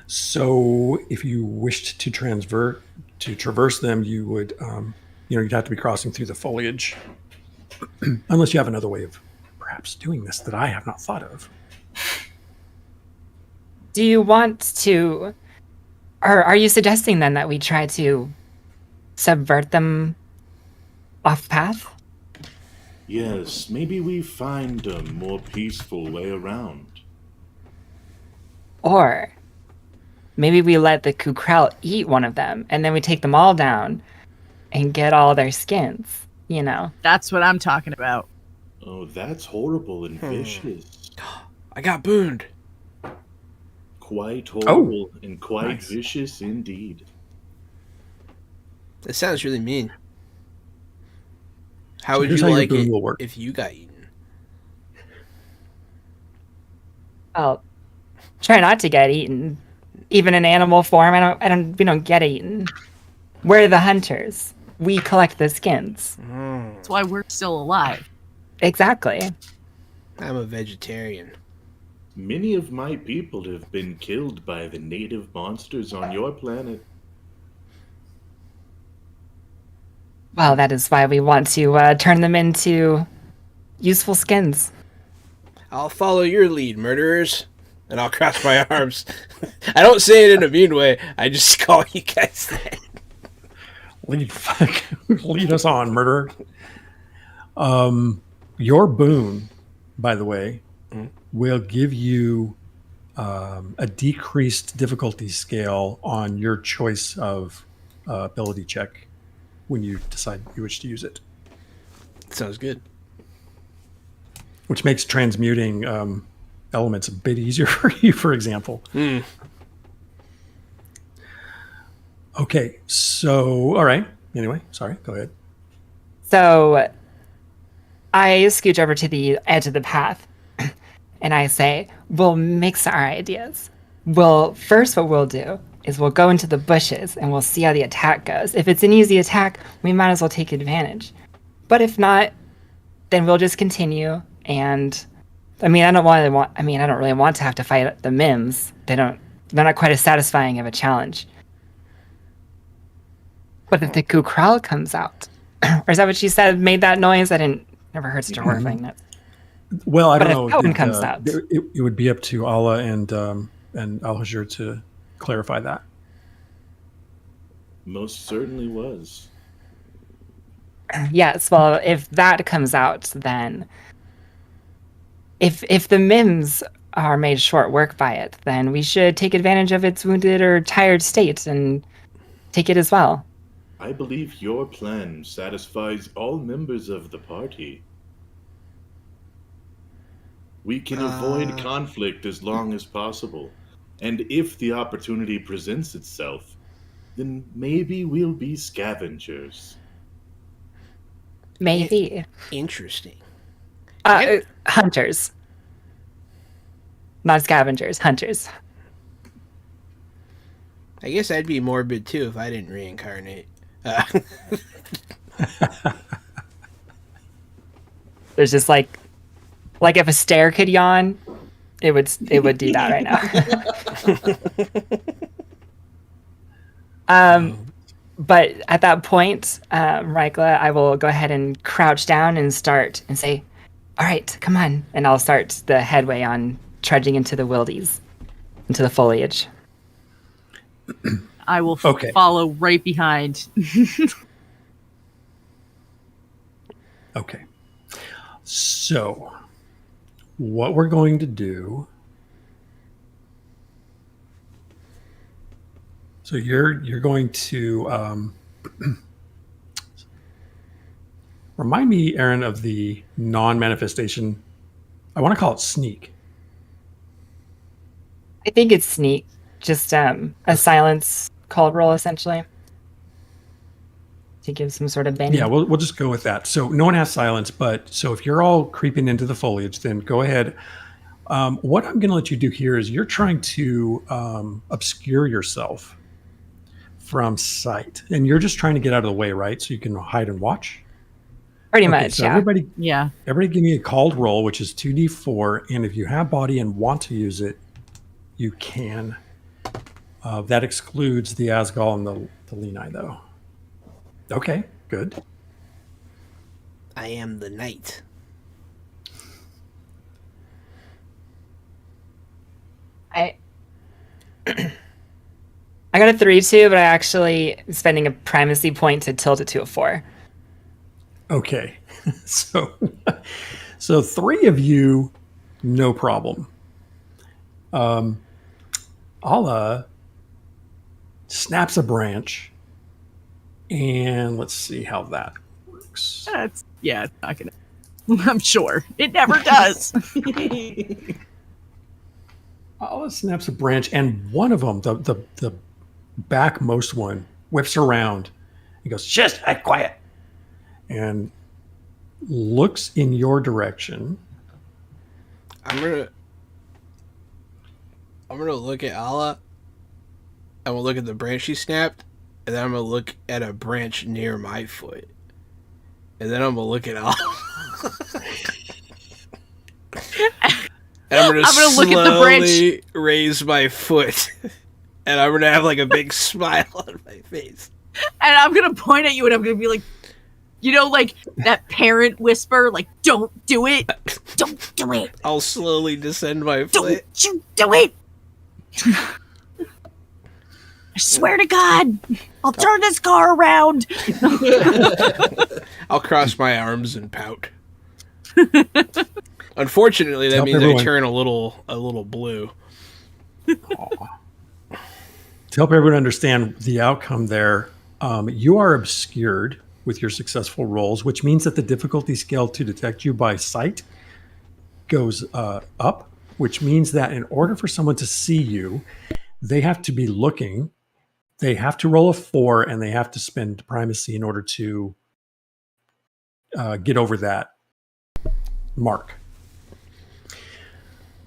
So if you wished to traverse them, you would, you'd have to be crossing through the foliage. Unless you have another way of perhaps doing this that I have not thought of. Do you want to, or are you suggesting then that we try to subvert them off path? Yes, maybe we find a more peaceful way around. Or maybe we let the kukral eat one of them, and then we take them all down and get all their skins, you know? That's what I'm talking about. Oh, that's horrible and vicious. I got booned. Quite horrible and quite nice. vicious indeed. That sounds really mean. How would here's you how your like boon it will work. if you got eaten? Well, try not to get eaten. Even in animal form, we don't get eaten. We're the hunters. We collect the skins. That's why we're still alive. Exactly. I'm a vegetarian. Many of my people have been killed by the native monsters on your planet. Well, that is why we want to turn them into useful skins. I'll follow your lead, murderers, and I'll cross my arms. I don't say it in a mean way. I just call you guys that. Lead us on, murderer. Your boon, by the way, will give you a decreased difficulty scale on your choice of ability check when you decide you wish to use it. Sounds good. Which makes transmuting elements a bit easier for you, for example. Okay, so, all right. Anyway, sorry, go ahead. So I scooch over to the edge of the path and I say, we'll mix our ideas. First what we'll do is we'll go into the bushes and we'll see how the attack goes. If it's an easy attack, we might as well take advantage. But if not, then we'll just continue. And I don't really want to have to fight the Mims. They're not quite as satisfying of a challenge. But if the Kukral comes out, or is that what she said? Made that noise? Never heard such a horrifying noise. Well, I don't know. If Cohen comes out, it would be up to Allah and Al-Hajr to clarify that. Most certainly was. Yes. Well, if that comes out, then if the Mims are made short work by it, then we should take advantage of its wounded or tired state and take it as well. I believe your plan satisfies all members of the party. We can avoid conflict as long as possible. And if the opportunity presents itself, then maybe we'll be scavengers. Maybe. Interesting. Hunters. Not scavengers, hunters. I guess I'd be morbid too if I didn't reincarnate. There's just like if a stair could yawn, it would do that right now. But at that point, Rykla, I will go ahead and crouch down and start and say, all right, come on. And I'll start the headway on trudging into the wildies, into the foliage. I will follow right behind. Okay. So, what we're going to do... So you're going to... remind me, Aaron, of the non-manifestation. I want to call it sneak. I think it's sneak. Just a silence called roll, essentially. To give some sort of bend. Yeah, we'll just go with that. So no one has silence, but so if you're all creeping into the foliage, then go ahead. What I'm going to let you do here is you're trying to obscure yourself from sight. And you're just trying to get out of the way, right? So you can hide and watch? Pretty much, so yeah. Everybody give me a called roll, which is 2d4. And if you have body and want to use it, you can. That excludes the Asgal and the Lenai, though. Okay, good. I am the knight. I got a 3-2, but I actually am spending a primacy point to tilt it to a 4. Okay, so 3 of you, no problem. Allah snaps a branch, and let's see how that works. It's not gonna. I'm sure it never does. Allah snaps a branch, and one of them, the backmost one, whips around. He goes, "Just quiet," and looks in your direction. I'm gonna look at Allah. I'm gonna look at the branch she snapped, and then I'm gonna look at a branch near my foot, and then I'm gonna look at Allah. And I'm gonna look at the branch, raise my foot, and I'm gonna have like a big smile on my face. And I'm gonna point at you, and I'm gonna be like, like that parent whisper, like, "Don't do it, don't do it." I'll slowly descend my foot. Don't you do it! I swear to God, I'll turn this car around. I'll cross my arms and pout. Unfortunately, that means everyone. I turn a little blue. To help everyone understand the outcome there, you are obscured with your successful rolls, which means that the difficulty scale to detect you by sight goes up, which means that in order for someone to see you, they have to be looking. They have to roll a 4, and they have to spend primacy in order to get over that mark,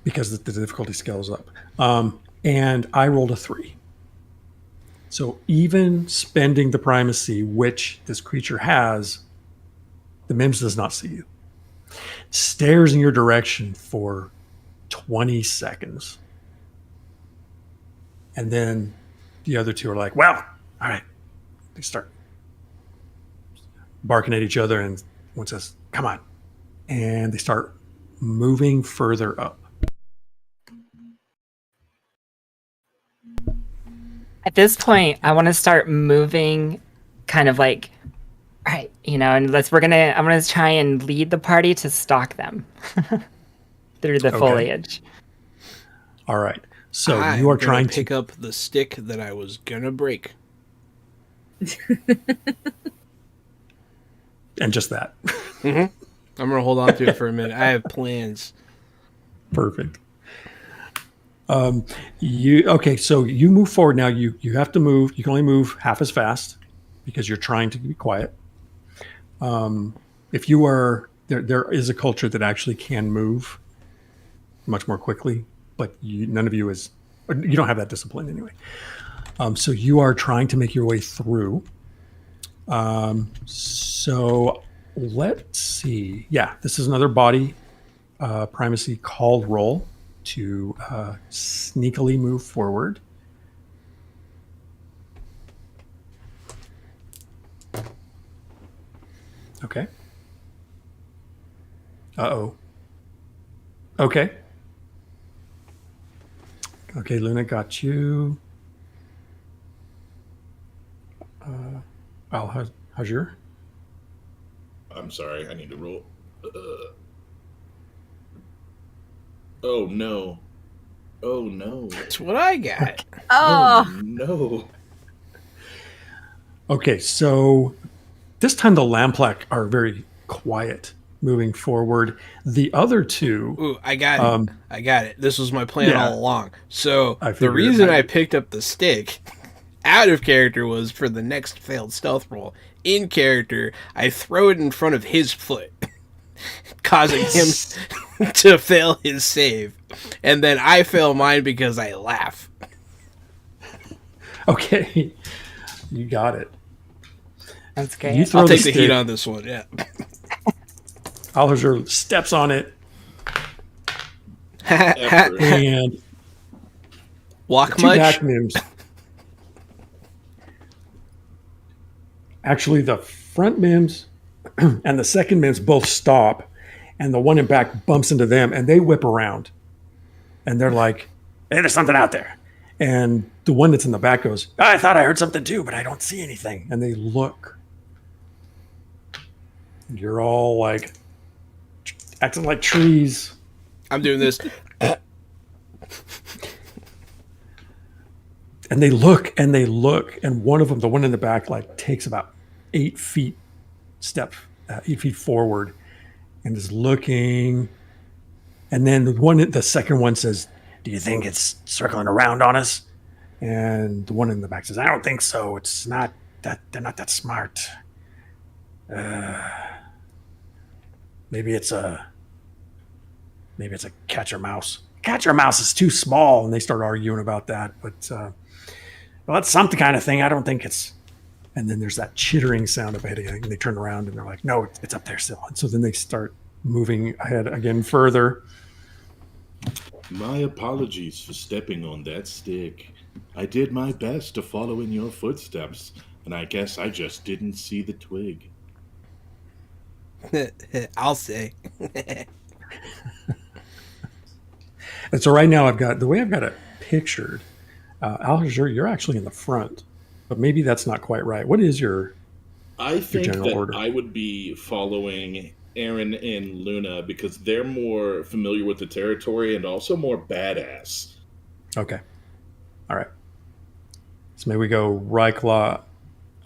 because the difficulty scale is up. And I rolled a 3. So even spending the primacy, which this creature has, the Mims does not see you. Stares in your direction for 20 seconds. And then the other two are like, well, all right. They start barking at each other, and one says, come on. And they start moving further up. At this point, I want to start moving, kind of like, all right, and I'm gonna try and lead the party to stalk them through the foliage. All right. So you are trying to pick up the stick that I was gonna break. And just that. Mm-hmm. I'm gonna hold on to it for a minute. I have plans. Perfect. So you move forward now. You have to move. You can only move half as fast because you're trying to be quiet. If you are there is a culture that actually can move much more quickly, but none of you you don't have that discipline anyway. So you are trying to make your way through. So let's see. Yeah, this is another body primacy called roll to sneakily move forward. Okay. Uh-oh. Okay. Okay, Luna got you. Al, how's your? I'm sorry, I need to roll. Oh no. Oh no. That's what I got. Oh, no. Okay, so this time the Lamplack are very quiet moving forward. The other two... Ooh, I got it. I got it. This was my plan all along. So the figured reason I picked up the stick out of character was for the next failed stealth roll. In character, I throw it in front of his foot, causing him to fail his save. And then I fail mine because I laugh. Okay, you got it. That's great. I'll take the heat on this one, yeah. Alhajar steps on it and walk two much? back Mims. Actually, the front Mims and the second Mims both stop, and the one in back bumps into them, and they whip around. And they're like, hey, there's something out there. And the one that's in the back goes, I thought I heard something too, but I don't see anything. And they look. You're all like acting like trees. I'm doing this. And they look, and one of them, the one in the back, like takes about 8 feet forward, and is looking. And then the second one says, "Do you think it's circling around on us?" And the one in the back says, "I don't think so. It's not that they're not that smart. Maybe it's a catcher mouse. Catcher mouse is too small." And they start arguing about that, but. Well, that's some kind of thing. I don't think it's... And then there's that chittering sound up ahead, and they turn around and they're like, no, it's up there still. And so then they start moving ahead again further. My apologies for stepping on that stick. I did my best to follow in your footsteps, and I guess I just didn't see the twig. I'll say. And so right now I've got it pictured. Alhajar, you're actually in the front, but maybe that's not quite right. What is your I think general that order? I would be following Aaron and Luna because they're more familiar with the territory and also more badass. Okay. All right. So maybe we go Ryclaw,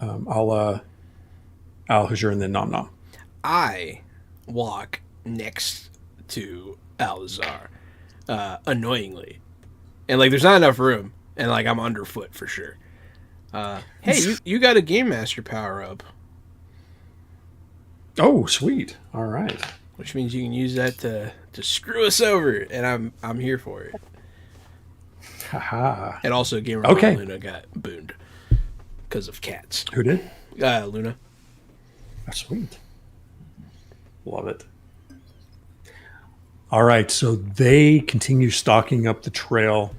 Alhajar, and then Nom Nom. I walk next to Alzar, annoyingly, and like there's not enough room, and like I'm underfoot for sure. Hey, you got a game master power up, Oh, sweet. All right. which means you can use that to screw us over, and I'm here for it. Haha. And also, Gamer Okay. Luna got booned because of cats. Who did? Luna. Oh, sweet. Love it. All right. So they continue stalking up the trail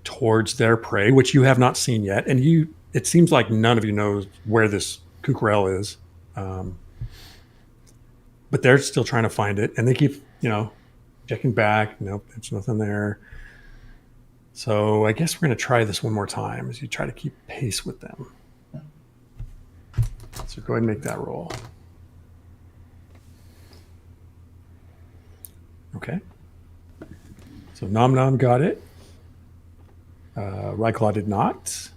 towards their prey, which you have not seen yet. And it seems like none of you knows where this Cucurell is. But they're still trying to find it. And they keep, checking back. Nope, there's nothing there. So I guess we're going to try this one more time as you try to keep pace with them. So go ahead and make that roll. Okay. So Nom Nom got it. Ryclaw did not.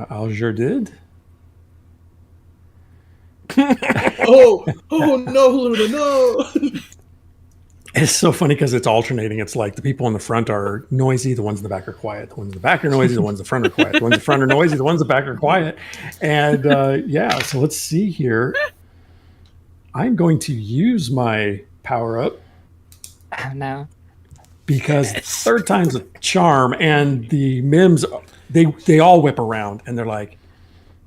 Alger did. Oh no, Luna, no! It's so funny because it's alternating. It's like the people in the front are noisy, the ones in the back are quiet. The ones in the back are noisy, the ones in the front are quiet. The ones in the front are noisy, the ones in the back are quiet. And so let's see here. I'm going to use my power up Oh, no. because third time's a charm, and the Mims, they all whip around and they're like,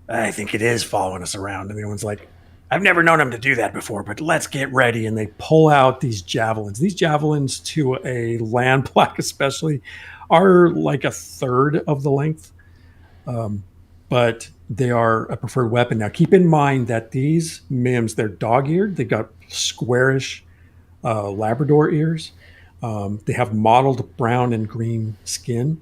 I think it is following us around. And the other one's like, I've never known him to do that before, but let's get ready. And they pull out these javelins. These javelins, to a land plaque especially, are like a third of the length, but they are a preferred weapon. Now, keep in mind that these Mims, they're dog-eared. They've got squarish Labrador ears. They have mottled brown and green skin.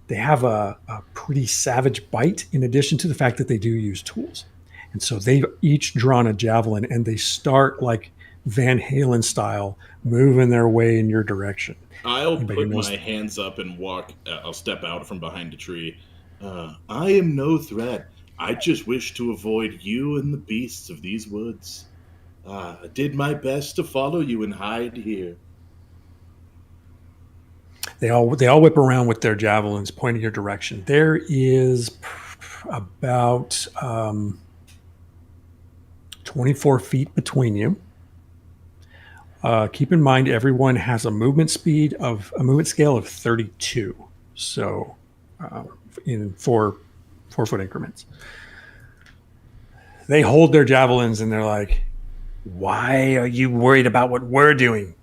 They have a pretty savage bite, in addition to the fact that they do use tools. And so they've each drawn a javelin, and they start like Van Halen style, moving their way in your direction. I'll Anybody put knows- my hands up and walk. I'll step out from behind a tree. I am no threat. I just wish to avoid you and the beasts of these woods. I did my best to follow you and hide here. They all whip around with their javelins, pointing your direction. There is about 24 feet between you. Keep in mind, everyone has a movement scale of 32. So, in 4-foot increments. They hold their javelins and they're like, "Why are you worried about what we're doing?"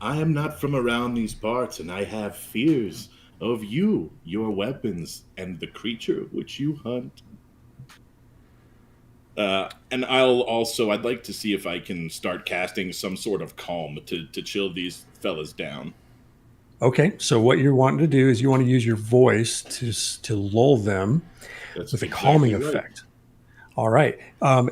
I am not from around these parts, and I have fears of you, your weapons, and the creature which you hunt. And I'd like to see if I can start casting some sort of calm to chill these fellas down. Okay, so what you're wanting to do is you want to use your voice to lull them That's with a exactly calming right. effect. All right.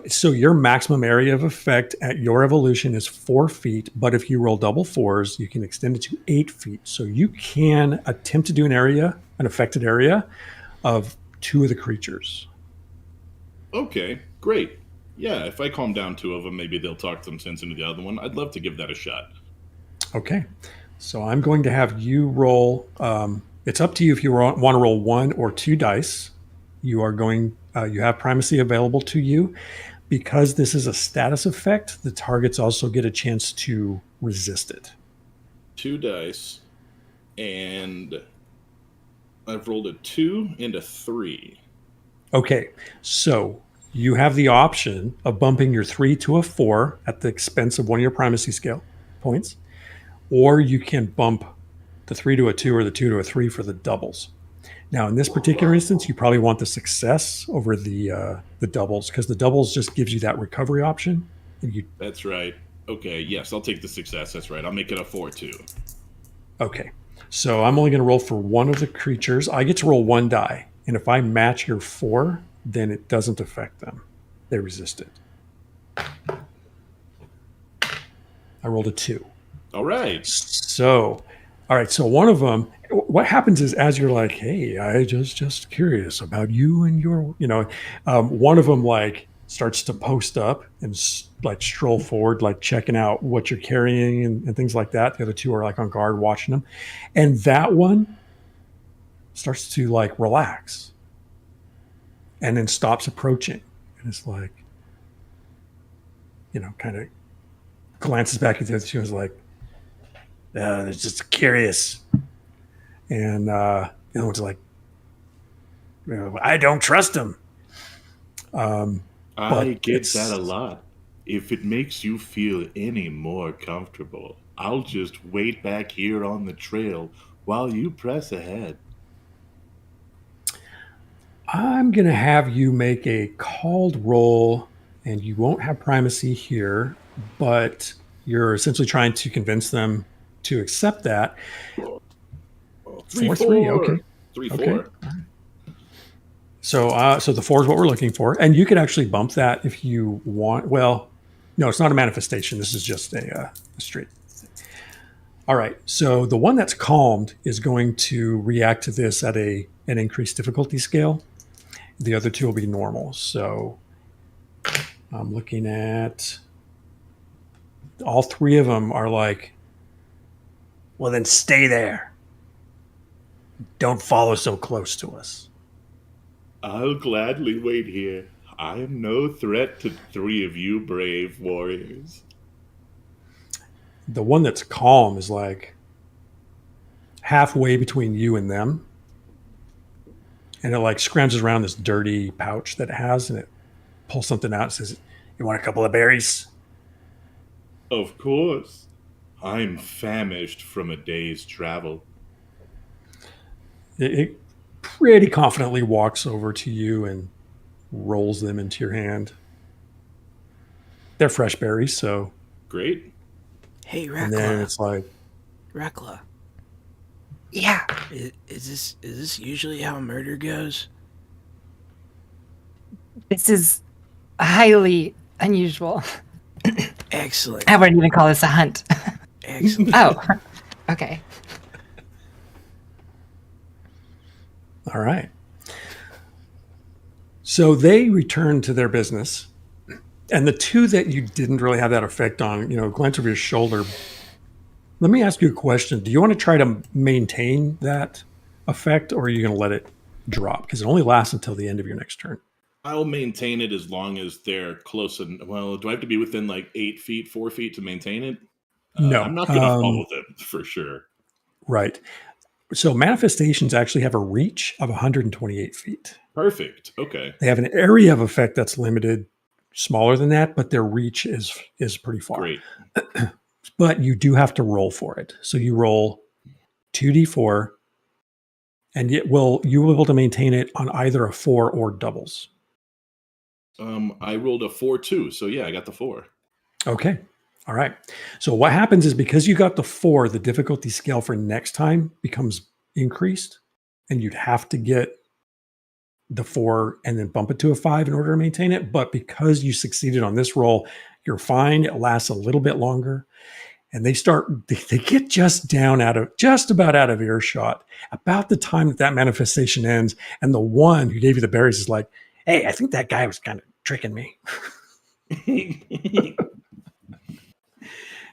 So your maximum area of effect at your evolution is 4 feet, but if you roll double fours, you can extend it to 8 feet. So you can attempt to do an affected area of 2 of the creatures. Okay, great. Yeah, if I calm down 2 of them, maybe they'll talk some sense into the other one. I'd love to give that a shot. Okay. So I'm going to have you roll. It's up to you if you want to roll 1 or 2 dice. You have primacy available to you. Because this is a status effect, the targets also get a chance to resist it. 2 dice, and I've rolled a 2 and a 3. Okay, so you have the option of bumping your 3 to a 4 at the expense of one of your primacy scale points, or you can bump the 3 to a 2 or the 2 to a 3 for the doubles. Now, in this particular instance, you probably want the success over the doubles, because the doubles just gives you that recovery option. And That's right. Okay, yes, I'll take the success. That's right. I'll make it a 4-2. Okay, so I'm only going to roll for one of the creatures. I get to roll 1 die, and if I match your 4, then it doesn't affect them. They resist it. I rolled a 2. All right. So, all right. So one of them, what happens is as you're like, hey, I just curious about you and your, one of them like starts to post up and like stroll forward, like checking out what you're carrying and things like that. The other two are like on guard watching them. And that one starts to like relax and then stops approaching. And it's like, kind of glances back at the other two and is like, it's just curious. And the other one's like, I don't trust him. I get that a lot. If it makes you feel any more comfortable, I'll just wait back here on the trail while you press ahead. I'm going to have you make a called roll, and you won't have primacy here, but you're essentially trying to convince them to accept that. 3, 4. Okay. 3, Okay. 4. So the 4 is what we're looking for, and you could actually bump that if you want. Well, no, it's not a manifestation. This is just a straight. All right. So the one that's calmed is going to react to this at an increased difficulty scale. The other two will be normal. So I'm looking at all 3 of them are like, well, then stay there. Don't follow so close to us. I'll gladly wait here. I am no threat to 3 of you brave warriors. The one that's calm is like halfway between you and them. And it like scrounges around this dirty pouch that it has, and it pulls something out and says, you want a couple of berries? Of course. I'm famished from a day's travel. It pretty confidently walks over to you and rolls them into your hand. They're fresh berries, so. Great. Hey, And then Rekla. it's like, Rekla, Yeah. is this usually how murder goes? This is highly unusual. Excellent. I wouldn't even call this a hunt. Excellent. Oh, okay. all right. So they return to their business. And the 2 that you didn't really have that effect on, glance over your shoulder. Let me ask you a question. Do you want to try to maintain that effect, or are you going to let it drop? Because it only lasts until the end of your next turn. I'll maintain it as long as they're close. Well, do I have to be within like 8 feet, 4 feet to maintain it? No. I'm not going to follow them for sure. Right. So manifestations actually have a reach of 128 feet. Perfect. Okay. They have an area of effect that's limited, smaller than that, but their reach is pretty far. Great. But you do have to roll for it. So you roll 2d4, and you will be able to maintain it on either a 4 or doubles. I rolled a 4 too, so yeah, I got the 4. Okay. All right. So what happens is because you got the 4, the difficulty scale for next time becomes increased, and you'd have to get the 4 and then bump it to a 5 in order to maintain it. But because you succeeded on this roll, you're fine. It lasts a little bit longer. And they get just about out of earshot about the time that manifestation ends. And the one who gave you the berries is like, hey, I think that guy was kind of tricking me.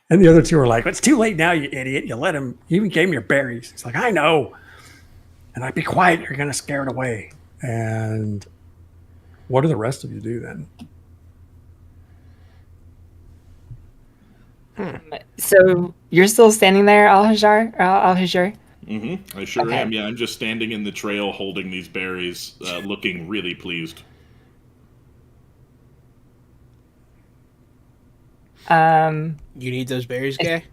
And the other 2 are like, it's too late now, you idiot. You even gave me your berries. He's like, I know. And I'd be quiet. You're going to scare it away. And what do the rest of you do then? So you're still standing there, Al-Hajar? Mm-hmm. I sure Okay. am. Yeah, I'm just standing in the trail holding these berries, looking really pleased. You need those berries, guy?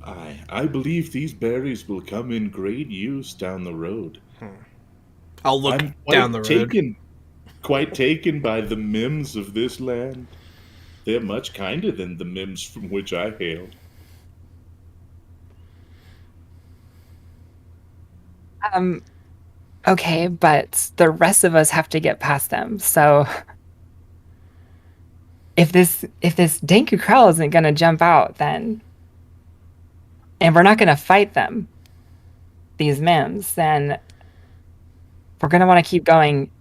I believe these berries will come in great use down the road. I'll look I'm down the road. Quite taken by the mims of this land. They're much kinder than the mims from which I hail. Okay, but the rest of us have to get past them. So if this Denku Krell isn't gonna jump out, then and we're not going to fight them, these mims, then we're going to want to keep going.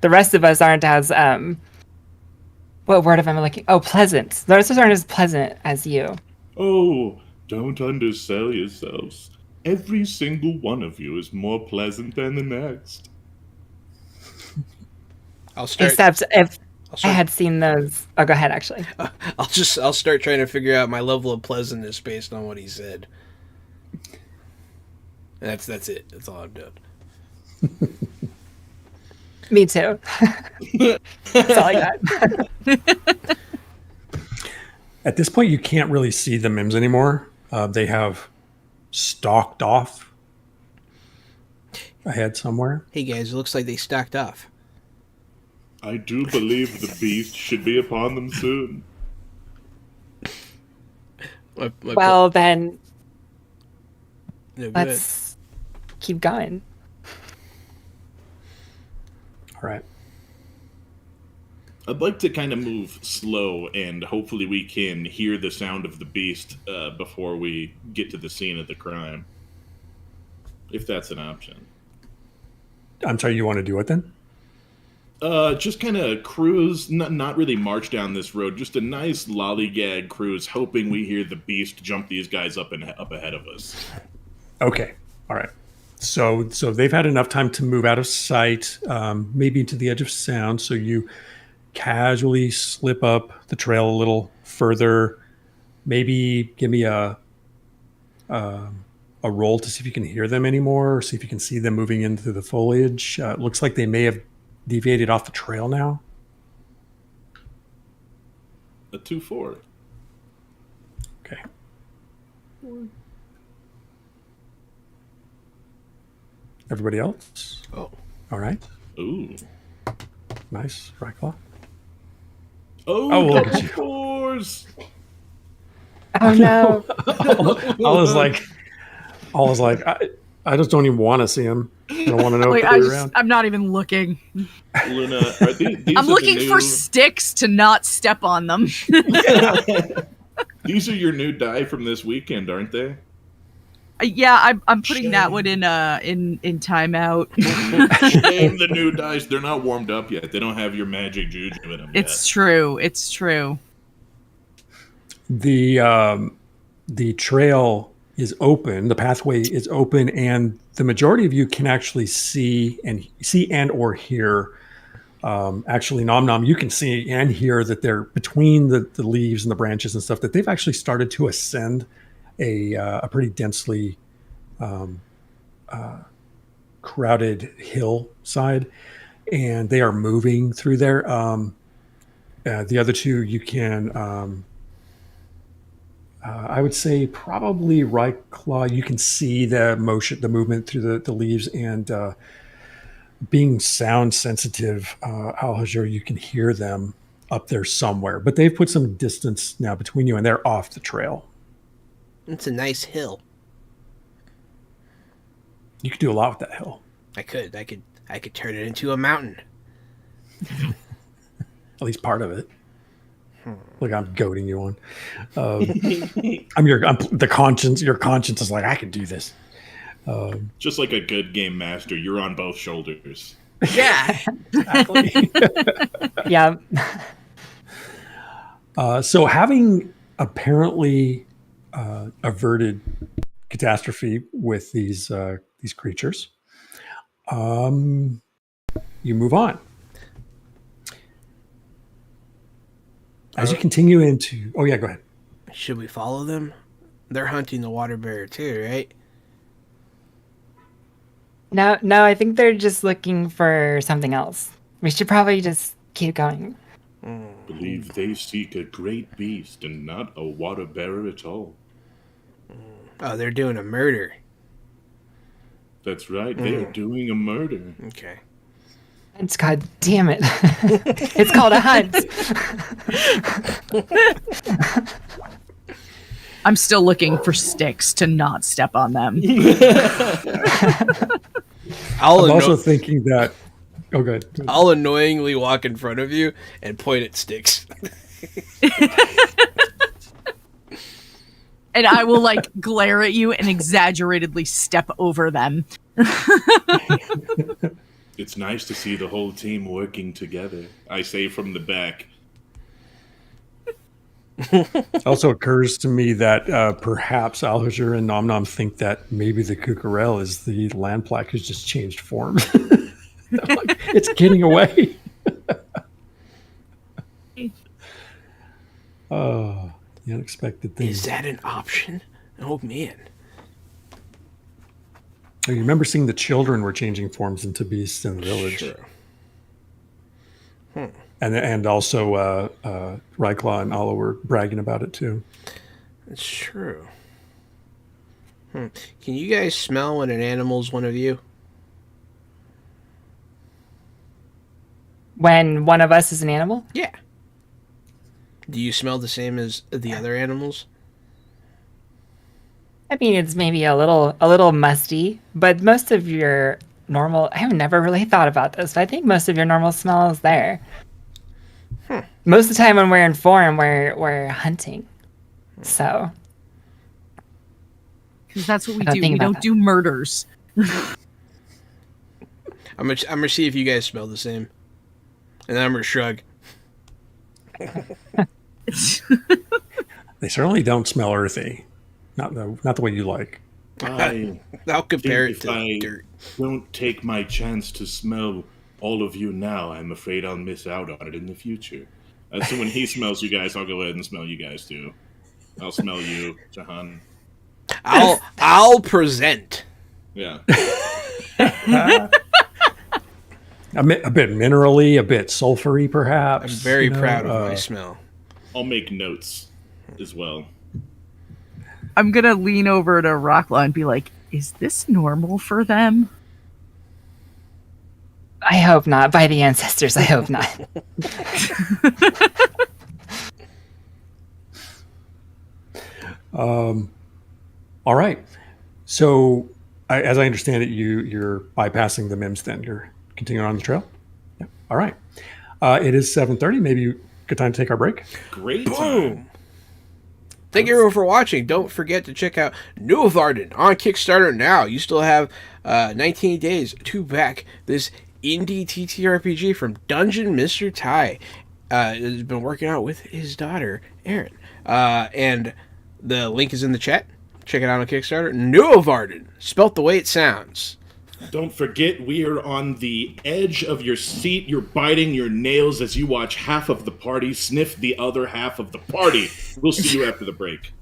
The rest of us aren't as what word am I looking? Oh, pleasant. The rest of us aren't as pleasant as you. Oh, don't undersell yourselves. Every single one of you is more pleasant than the next. I'll start. Except if I'll I start, had seen those. Oh, go ahead, actually. I'll start trying to figure out my level of pleasantness based on what he said. That's it. That's all I'm doing. Me too. That's all I got. At this point, you can't really see the mims anymore. They have stalked off ahead somewhere. Hey guys, it looks like they stacked off. I do believe the beast should be upon them soon. Well, then No, go ahead. let's keep going. All right. I'd like to kind of move slow, and hopefully we can hear the sound of the beast before we get to the scene of the crime. If that's an option. I'm sorry, you want to do it then? Just kind of cruise, not really march down this road, just a nice lollygag cruise, hoping we hear the beast jump these guys up ahead of us. Okay. All right. So they've had enough time to move out of sight, maybe to the edge of sound. So you casually slip up the trail a little further. Maybe give me a roll to see if you can hear them anymore, or see if you can see them moving into the foliage. It looks like they may have deviated off the trail now. A 2-4. Okay. Everybody else? Oh. All right. Ooh. Nice. Right claw. Oh, look at you. Fours. Oh no. I was like, I just don't even want to see him. I don't want to know Like, if they're around. I'm not even looking. Luna, are these I'm are looking the new, for sticks to not step on them. These are your new die from this weekend, aren't they? Yeah, I'm putting that one in timeout. Shame the new dice. They're not warmed up yet. They don't have your magic juju in them It's true. It's true. The trail is open. The pathway is open, and the majority of you can actually see and or hear. Actually, Nom Nom, you can see and hear that they're between the leaves and the branches and stuff. That they've actually started to ascend a pretty densely crowded hillside, and they are moving through there. The other two, you can, I would say, probably right claw. You can see the motion, the movement through the leaves, and being sound sensitive, Al-Hajir, you can hear them up there somewhere. But they've put some distance now between you, and they're off the trail. It's a nice hill. You could do a lot with that hill. I could turn it into a mountain. At least part of it. Look, I'm goading you on. I'm the conscience. Your conscience is like, I can do this. Just like a good game master, you're on both shoulders. Yeah. Exactly. Yeah. So having apparently averted catastrophe with these creatures, you move on. As you continue into... Oh, yeah, go ahead. Should we follow them? They're hunting the water bear too, right? No, I think they're just looking for something else. We should probably just keep going. Believe they seek a great beast and not a water bearer at all. Oh, they're doing a murder. That's right, they are doing a murder. Okay. It's God damn it. It's called a hunt. I'm still looking for sticks to not step on them. I'm also thinking that... Oh, good. I'll annoyingly walk in front of you and point at sticks. and I will like glare at you and exaggeratedly step over them. It's nice to see the whole team working together, I say from the back. Also occurs to me that perhaps Alhajar and Nom Nom think that maybe the Cucurell is the land plaque who's just changed form. Like, it's getting away. Oh, the unexpected thing. Is that an option? Oh, man. Oh, you remember seeing the children were changing forms into beasts in the village. Sure. And also Ryclaw and Alla were bragging about it too. That's true. Can you guys smell when an animal's one of you? When one of us is an animal? Yeah. Do you smell the same as the other animals? I mean, it's maybe a little musty, but most of your normal, I have never really thought about this, but I think most of your normal smell is there. Most of the time when we're in form, we're hunting. So. Because that's what we I don't do. think We about don't that. do murders. I'm gonna see if you guys smell the same. And then I'm gonna shrug. They certainly don't smell earthy. Not the way you like. I'll compare it If to I dirt. don't take my chance to smell all of you now, I'm afraid I'll miss out on it in the future. So when he smells you guys, I'll go ahead and smell you guys too. I'll smell you, Jahan. I'll present. Yeah. A bit minerally, a bit sulfury, perhaps. I'm very proud of my smell. I'll make notes as well. I'm gonna lean over to Rockla and be like, "Is this normal for them?" I hope not. By the ancestors, I hope not. All right. So, as I understand it, you're bypassing the MIMS. Then you're continuing on the trail. Yeah. All right. It is 7:30. Maybe good time to take our break. Great time. Boom. Thank you everyone for watching. Don't forget to check out Nuorvarden on Kickstarter now. You still have 19 days to back this indie TTRPG from Dungeon Mr. Ty. Has been working out with his daughter, Erin. And the link is in the chat. Check it out on Kickstarter. Nuorvarden, spelt the way it sounds. Don't forget, we are on the edge of your seat. You're biting your nails as you watch half of the party sniff the other half of the party. We'll see you after the break.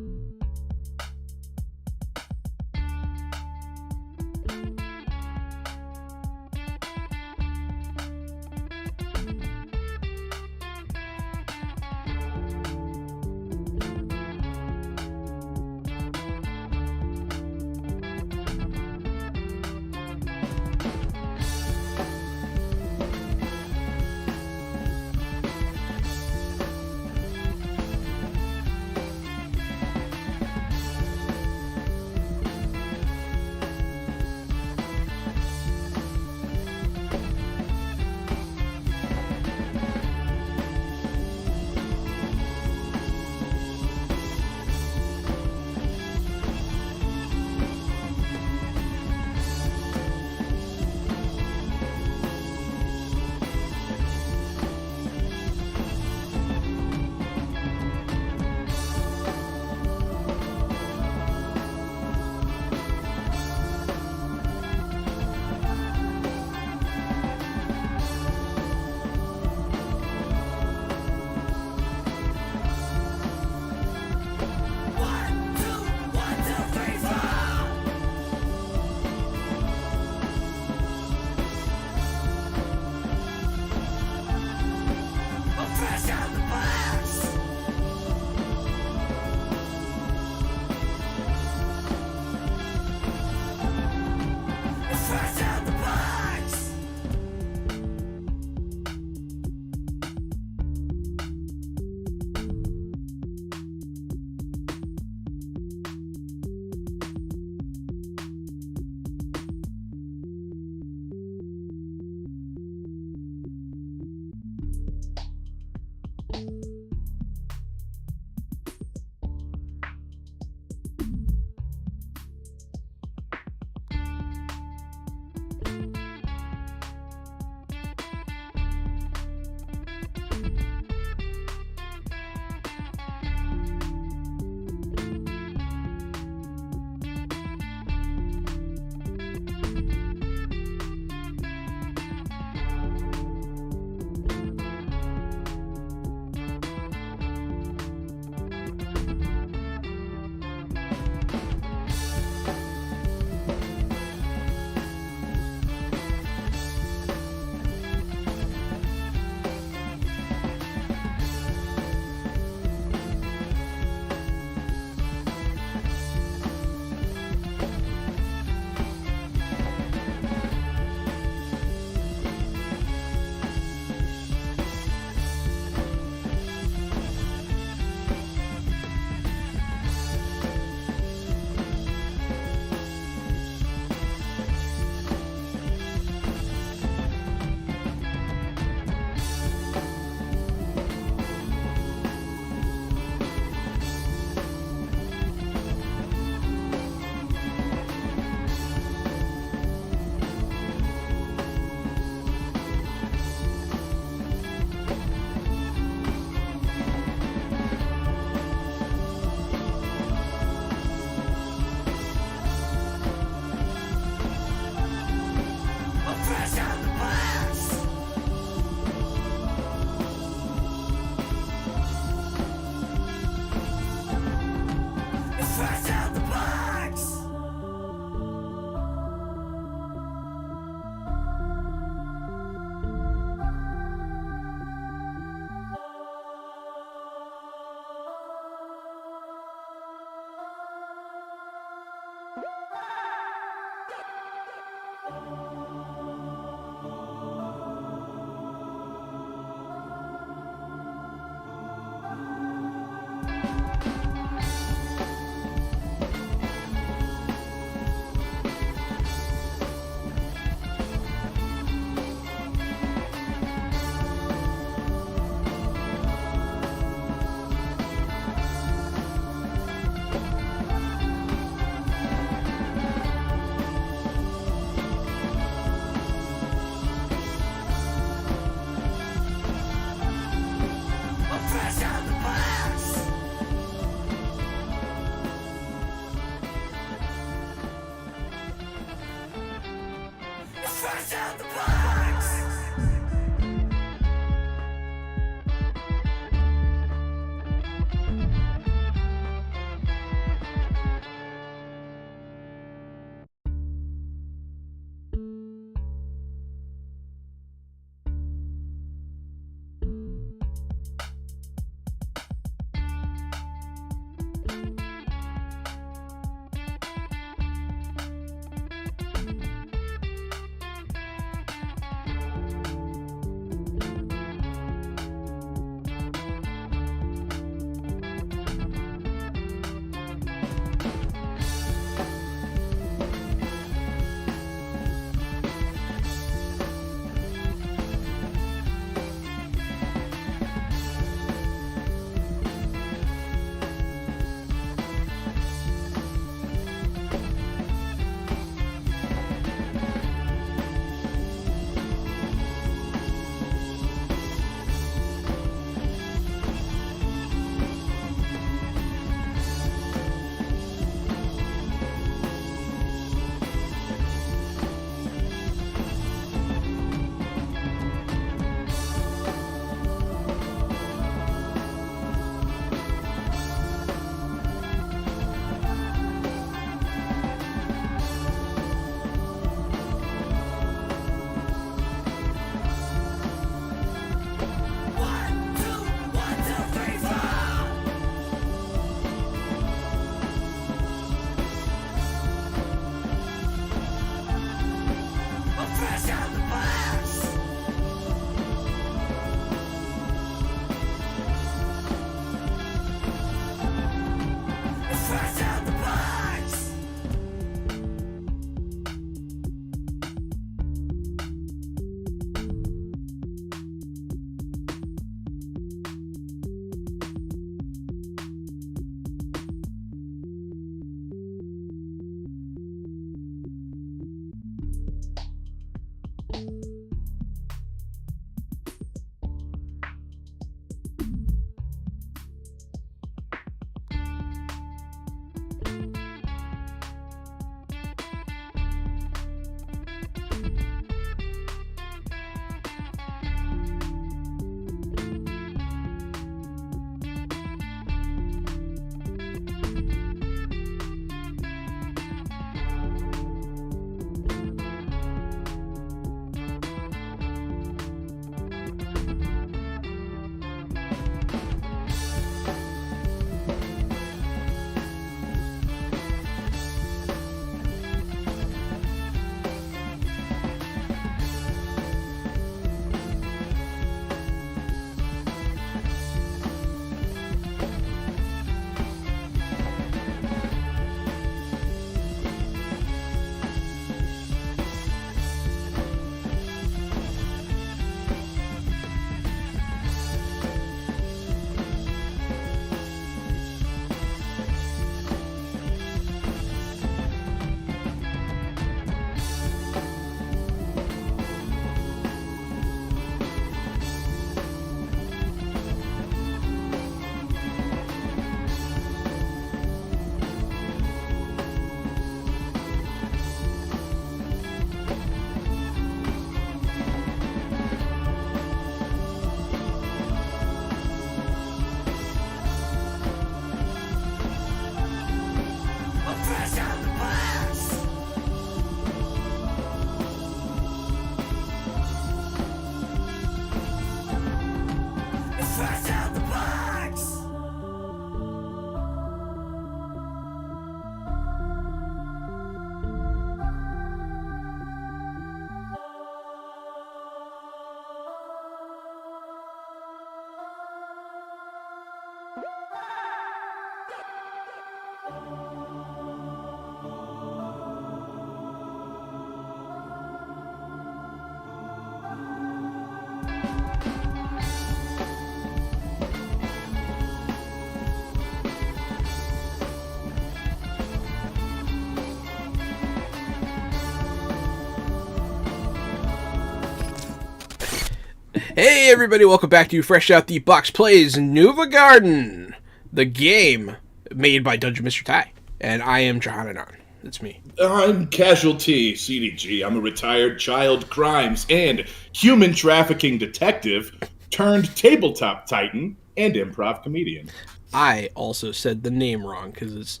Hey everybody, welcome back to Fresh Out the Box Plays Nuorvarden, the game made by Dungeon Mr. Ty. And I am Johannanon. That's me. I'm Casualty CDG. I'm a retired child crimes and human trafficking detective turned tabletop titan and improv comedian. I also said the name wrong because it's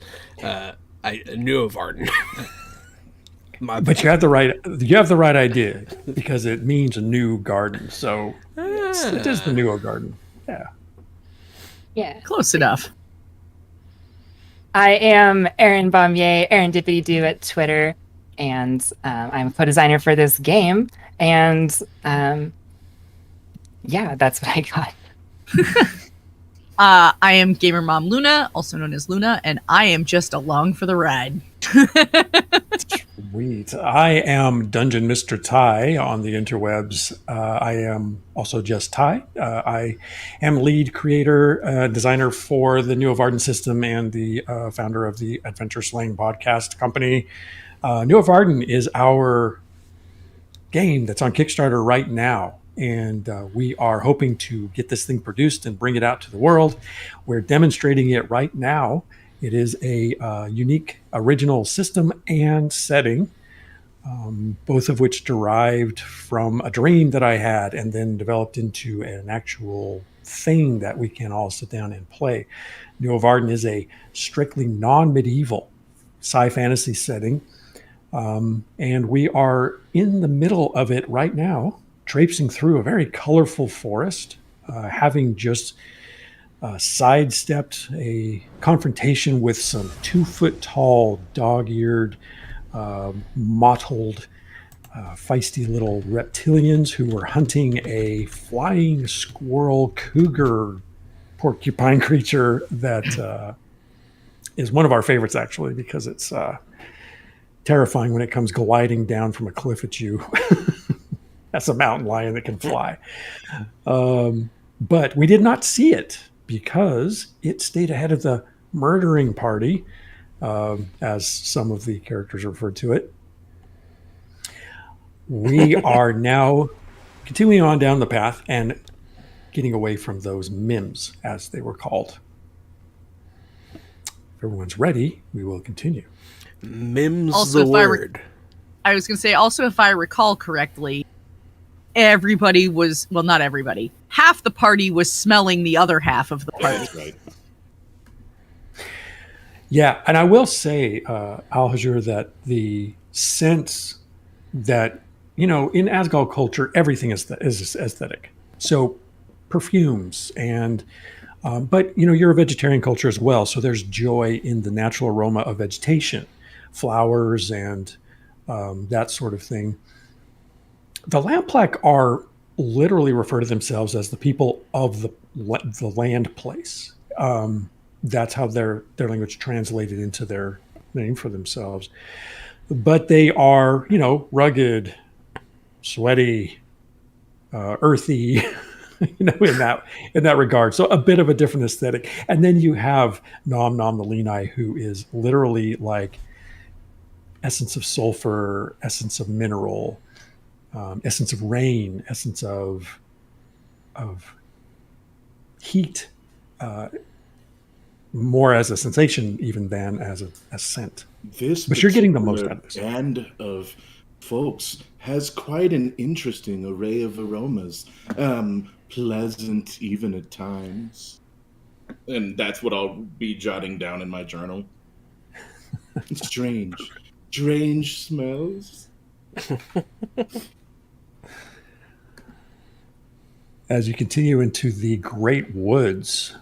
Nuorvarden. But you have the right idea because it means a new garden. So it is the newer garden. Yeah. Yeah. Close enough. I am Erin Baumier, Erin Dippity Doo at Twitter, and I'm a co-designer for this game. And yeah, that's what I got. I am Gamer Mom Luna, also known as Luna, and I am just along for the ride. Sweet. I am Dungeon Mr. Ty on the interwebs. I am also just Ty. I am lead creator, designer for the Nuorvarden system and the founder of the Adventure Slaying podcast company. Nuorvarden is our game that's on Kickstarter right now. And we are hoping to get this thing produced and bring it out to the world. We're demonstrating it right now. It is a unique original system and setting, both of which derived from a dream that I had and then developed into an actual thing that we can all sit down and play. Nuorvarden is a strictly non-medieval sci-fantasy setting, and we are in the middle of it right now, traipsing through a very colorful forest, having just sidestepped a confrontation with some 2-foot-tall, dog-eared, mottled, feisty little reptilians who were hunting a flying squirrel cougar porcupine creature that is one of our favorites, actually, because it's terrifying when it comes gliding down from a cliff at you. That's a mountain lion that can fly. But we did not see it because it stayed ahead of the murdering party, as some of the characters referred to it. We are now continuing on down the path and getting away from those MIMs, as they were called. If everyone's ready, we will continue. Mim's Also, the if I word. I was going to say, also, if I recall correctly, everybody was, well, not everybody, half the party was smelling the other half of the party. That's right. Yeah, and I will say, Al-Hajur, that the sense that, in Asgard culture, everything is aesthetic. So perfumes and, but, you're a vegetarian culture as well. So there's joy in the natural aroma of vegetation, flowers and that sort of thing. The Lamplack are literally refer to themselves as the people of the land place. That's how their language translated into their name for themselves. But they are, rugged, sweaty, earthy, in that regard. So a bit of a different aesthetic. And then you have Nom Nom the Lenai, who is literally like essence of sulfur, essence of mineral, essence of rain, essence of heat, more as a sensation even than as a scent. But you're getting the most out of this. Band of folks has quite an interesting array of aromas, pleasant even at times, and that's what I'll be jotting down in my journal. Strange smells. As you continue into the great woods,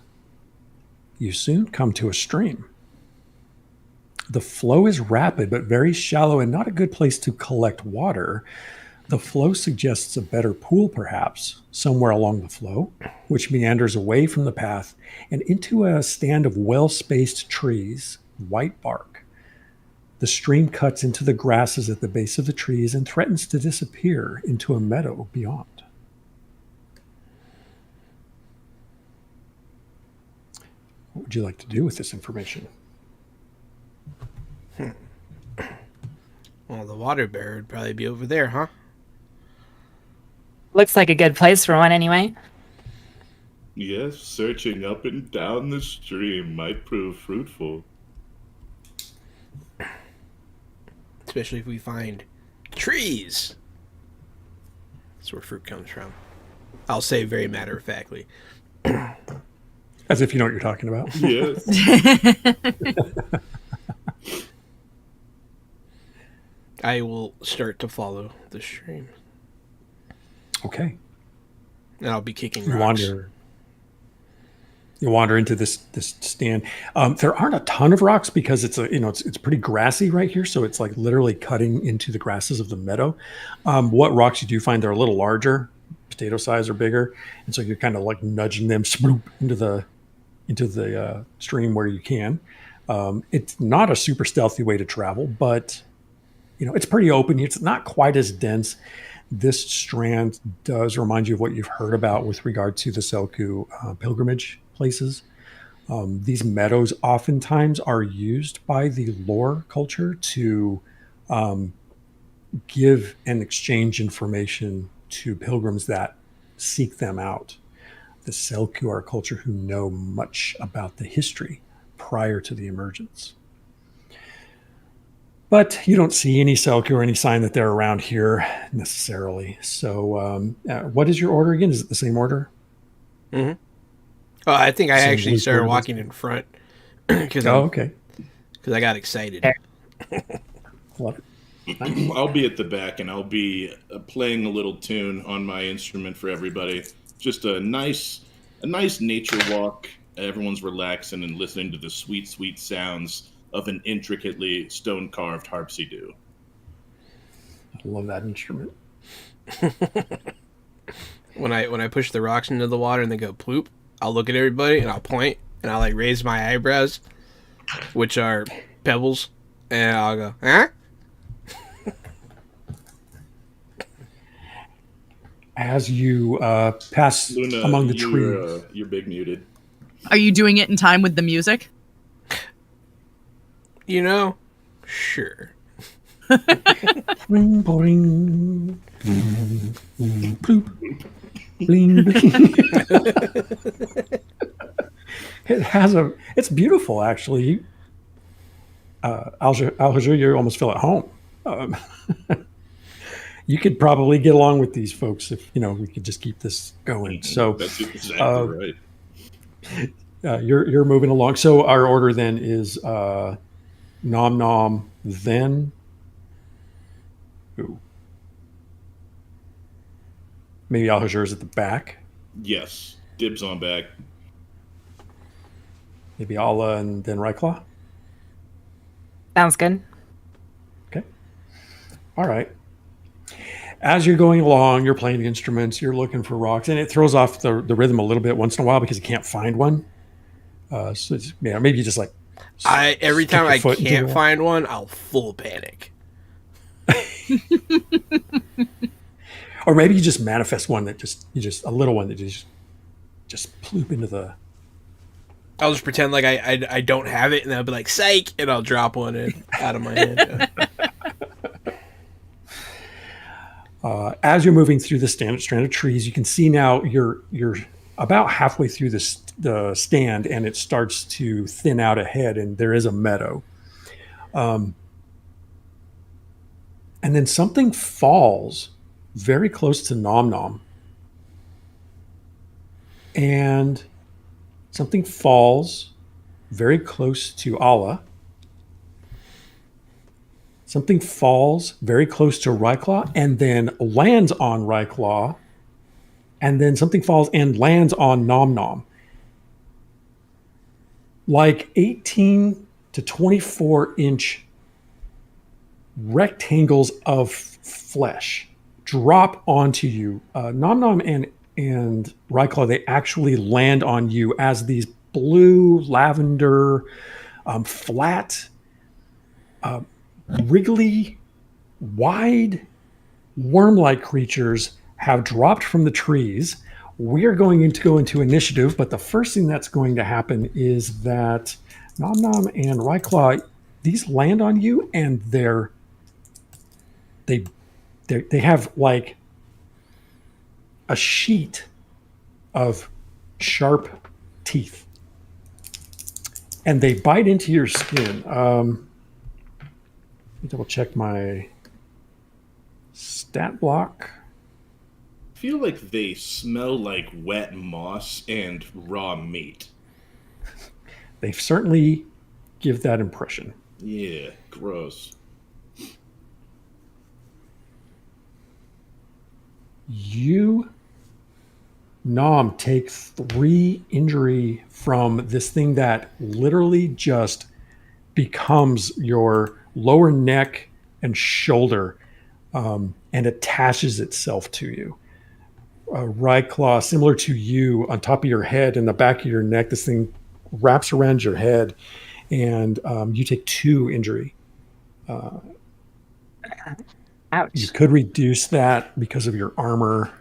you soon come to a stream. The flow is rapid but very shallow and not a good place to collect water. The flow suggests a better pool, perhaps, somewhere along the flow, which meanders away from the path and into a stand of well-spaced trees, white bark. The stream cuts into the grasses at the base of the trees and threatens to disappear into a meadow beyond. What would you like to do with this information? Well, the water bear would probably be over there, huh? Looks like a good place for one anyway. Yes, searching up and down the stream might prove fruitful. Especially if we find trees. That's where fruit comes from. I'll say very matter-of-factly. As if you know what you're talking about. Yes. I will start to follow the stream. Okay. And I'll be kicking You rocks. wander into this stand. There aren't a ton of rocks because it's pretty grassy right here, so it's like literally cutting into the grasses of the meadow. What rocks you do find, they're a little larger, potato size or bigger, and so you're kind of like nudging them into the stream where you can. It's not a super stealthy way to travel, but it's pretty open. It's not quite as dense. This strand does remind you of what you've heard about with regard to the Selku pilgrimage places. These meadows oftentimes are used by the lore culture to give and exchange information to pilgrims that seek them out. The Selku are a culture who know much about the history prior to the emergence. But you don't see any Selku or any sign that they're around here necessarily. So what is your order again? Is it the same order? Mm-hmm. Oh, I think I Same actually loose started order. walking in front because Okay. I got excited. Love it. I'll be at the back, and I'll be playing a little tune on my instrument for everybody. Just a nice nature walk. Everyone's relaxing and listening to the sweet, sweet sounds of an intricately stone-carved harpsichord. I love that instrument. When I push the rocks into the water and they go ploop, I'll look at everybody and I'll point and I'll like raise my eyebrows, which are pebbles, and I'll go, huh? As you pass Luna, among the trees. You're big muted. Are you doing it in time with the music? Sure. Bling, boing, bloop, bling, bling. It's beautiful, actually. Al-Hajur, you almost feel at home. You could probably get along with these folks if, we could just keep this going. So That's exactly right. you're moving along. So our order then is Nom Nom, then who? Maybe Al-Hajur is at the back. Yes. Dibs on back. Maybe Allah and then Ryclaw. Sounds good. Okay. All right. As you're going along, you're playing the instruments, you're looking for rocks, and it throws off the rhythm a little bit once in a while because you can't find one. So maybe you just like Every time I foot into can't the- find one, I'll full panic. Or maybe you just manifest one that just a little one that just ploop into the. I'll just pretend like I don't have it, and I'll be like, psych, and I'll drop one out of my hand. As you're moving through the strand of trees, you can see now you're about halfway through the stand, and it starts to thin out ahead, and there is a meadow. And then something falls very close to Nom Nom. And something falls very close to Allah. Something falls very close to Ryclaw and then lands on Ryclaw. And then something falls and lands on Nom Nom. Like 18 to 24 inch rectangles of flesh drop onto you. Nom Nom and Ryclaw, they actually land on you as these blue, lavender, flat, wriggly, wide, worm-like creatures have dropped from the trees. We're going to go into initiative, but the first thing that's going to happen is that Nom Nom and Ryclaw, these land on you, and they have like a sheet of sharp teeth, and they bite into your skin. Let me double check my stat block. I feel like they smell like wet moss and raw meat. They certainly give that impression. Yeah, gross. You, Nom, take 3 injury from this thing that literally just becomes your lower neck and shoulder, and attaches itself to you. Right claw, similar to you, on top of your head and the back of your neck. This thing wraps around your head, and you take 2 injury. Ouch. You could reduce that because of your armor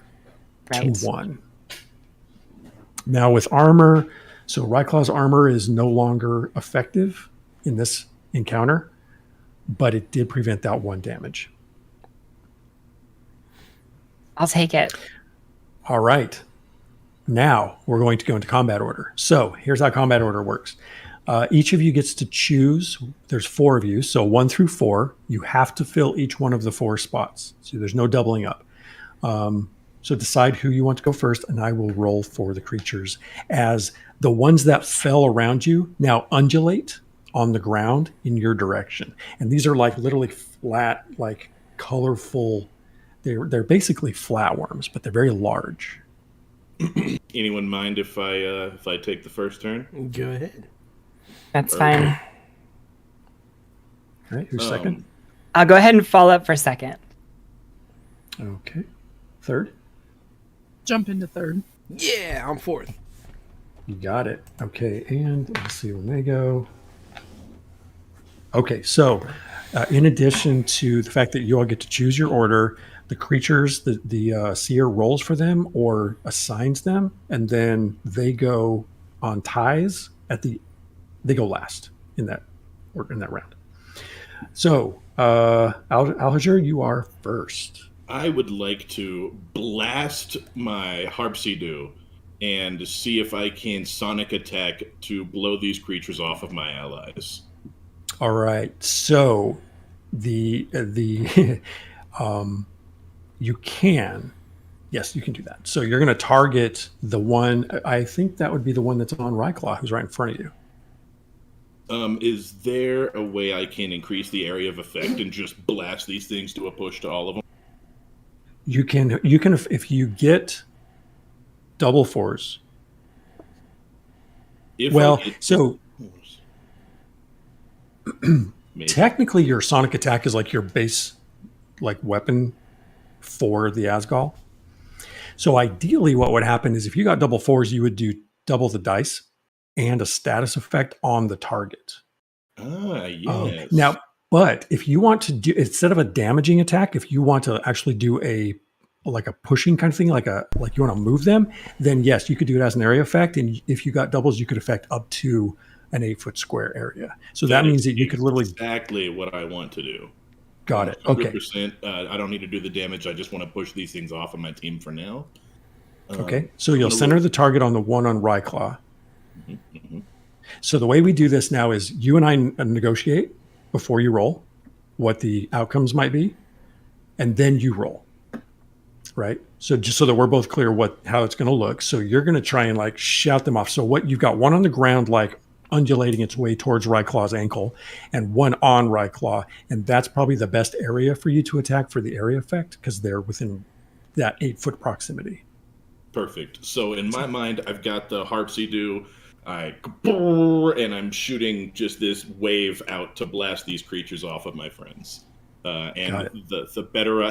Right. to 1. Now with armor, so Ryclaw's armor is no longer effective in this encounter, but it did prevent that 1 damage. I'll take it. All right. Now we're going to go into combat order. So here's how combat order works. Each of you gets to choose. There's 4 of you, so 1 through 4. You have to fill each one of the 4 spots. So there's no doubling up. So decide who you want to go first, and I will roll for the creatures. As the ones that fell around you now undulate on the ground in your direction. And these are like literally flat, like colorful. They're basically flatworms, but they're very large. Anyone mind if I take the first turn? Go ahead. That's fine. All right, who's second? I'll go ahead and follow up for second. Okay. Third? Jump into third. Yeah, I'm fourth. You got it. Okay, and let's see when they go. Okay, so in addition to the fact that you all get to choose your order, the creatures, the seer rolls for them or assigns them, and then they go on ties they go last in that round. So, Alhajar, you are first. I would like to blast my Harpsido and see if I can sonic attack to blow these creatures off of my allies. All right. So the you can, yes, you can do that. So you're going to target the one. I think that would be the one that's on Ryclaw, who's right in front of you. Is there a way I can increase the area of effect and just blast these things to a push to all of them? You can if you get double 4s. Technically your sonic attack is like your base like weapon for the Asgal. So ideally what would happen is if you got double 4s, you would do double the dice and a status effect on the target. Yes. Now, but if you want to do, instead of a damaging attack, if you want to actually do a pushing kind of thing, like you want to move them, then yes, you could do it as an area effect. And if you got doubles, you could affect up to an 8-foot square area. So that means that you could literally exactly what I want to do. Got it. Okay. 100%. I don't need to do the damage. I just want to push these things off of my team for now. Okay. So you'll center the target on the one on Ryclaw. Mm-hmm. So the way we do this now is you and I negotiate before you roll what the outcomes might be, and then you roll. Right? So just so that we're both clear how it's going to look. So you're going to try and like shout them off. So what you've got one on the ground, like undulating its way towards Ryclaw's ankle, and one on Ryclaw. And that's probably the best area for you to attack for the area effect because they're within that 8-foot proximity. Perfect. So in my mind, I've got the Harpsido, and I'm shooting just this wave out to blast these creatures off of my friends. And the better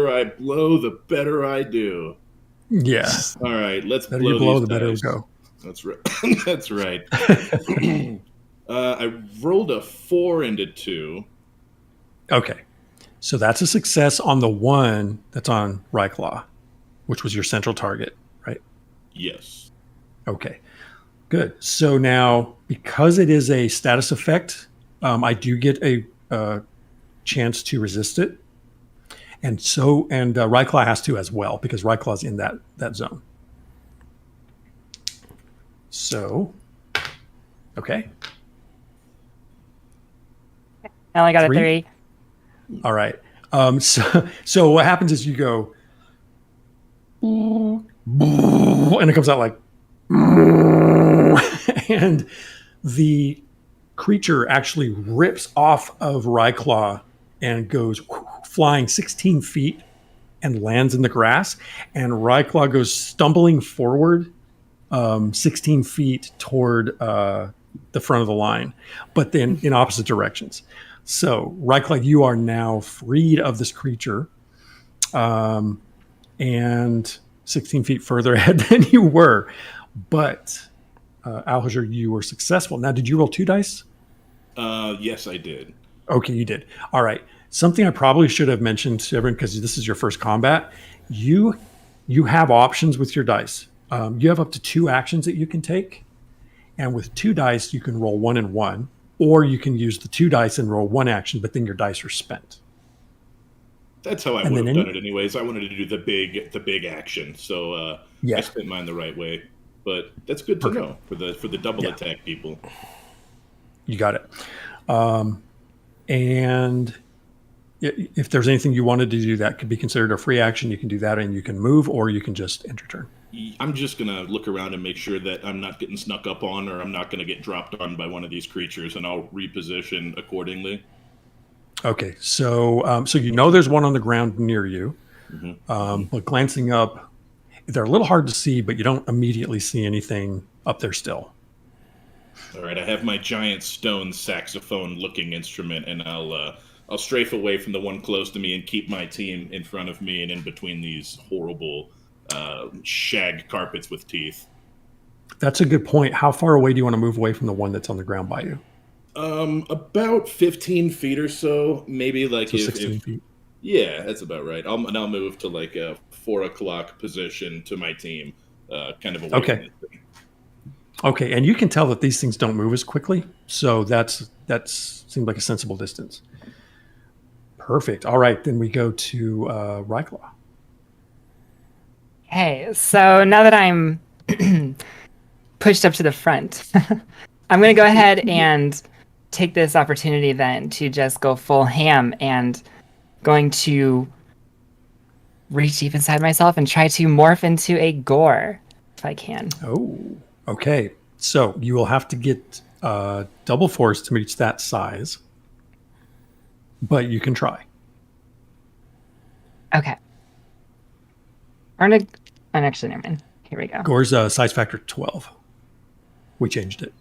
I blow, the better I do. Yeah. All right, let's blow. Better you blow, these the better dice. it go. That's right. That's right. I rolled a 4 into 2. Okay. So that's a success on the one that's on Ryclaw, which was your central target, right? Yes. Okay. Good. So now, because it is a status effect, I do get a chance to resist it. And Ryclaw has to as well, because Ryclaw's in that zone. So, okay. I only got a 3. 3. All right. So what happens is you go, and it comes out like, and the creature actually rips off of Ryclaw and goes flying 16 feet and lands in the grass. And Ryclaw goes stumbling forward 16 feet toward the front of the line, but then in opposite directions. So, Ryclaw, you are now freed of this creature, and 16 feet further ahead than you were. But, Alhajar, you were successful. Now, did you roll 2 dice? Yes, I did. Okay, you did. All right. Something I probably should have mentioned to everyone, because this is your first combat. You have options with your dice. You have up to 2 actions that you can take. And with 2 dice, you can roll 1 and 1. Or you can use the 2 dice and roll 1 action, but then your dice are spent. That's how I would have done it anyways. I wanted to do the big action, so I spent mine the right way. But that's good to know for the double attack people. You got it. And if there's anything you wanted to do that could be considered a free action, you can do that, and you can move, or you can just end your turn. I'm just going to look around and make sure that I'm not getting snuck up on, or I'm not going to get dropped on by one of these creatures, and I'll reposition accordingly. Okay, so you know there's one on the ground near you, but glancing up, they're a little hard to see, but you don't immediately see anything up there still. All right, I have my giant stone saxophone-looking instrument, and I'll strafe away from the one close to me and keep my team in front of me and in between these horrible shag carpets with teeth. That's a good point. How far away do you want to move away from the one that's on the ground by you? About 15 feet or so. Maybe like so 16 feet. Yeah, that's about right. I'll move to like a 4 o'clock position to my team, kind of away from this thing. Okay, and you can tell that these things don't move as quickly, so that seems like a sensible distance. Perfect. All right, then we go to Ryclaw. Hey, so now that I'm pushed up to the front, I'm going to go ahead and take this opportunity then to just go full ham and going to reach deep inside myself and try to morph into a gore if I can. Oh, okay. So you will have to get double force to reach that size, but you can try. Okay. Actually, never mind. Here we go. Gore's size factor 12. We changed it.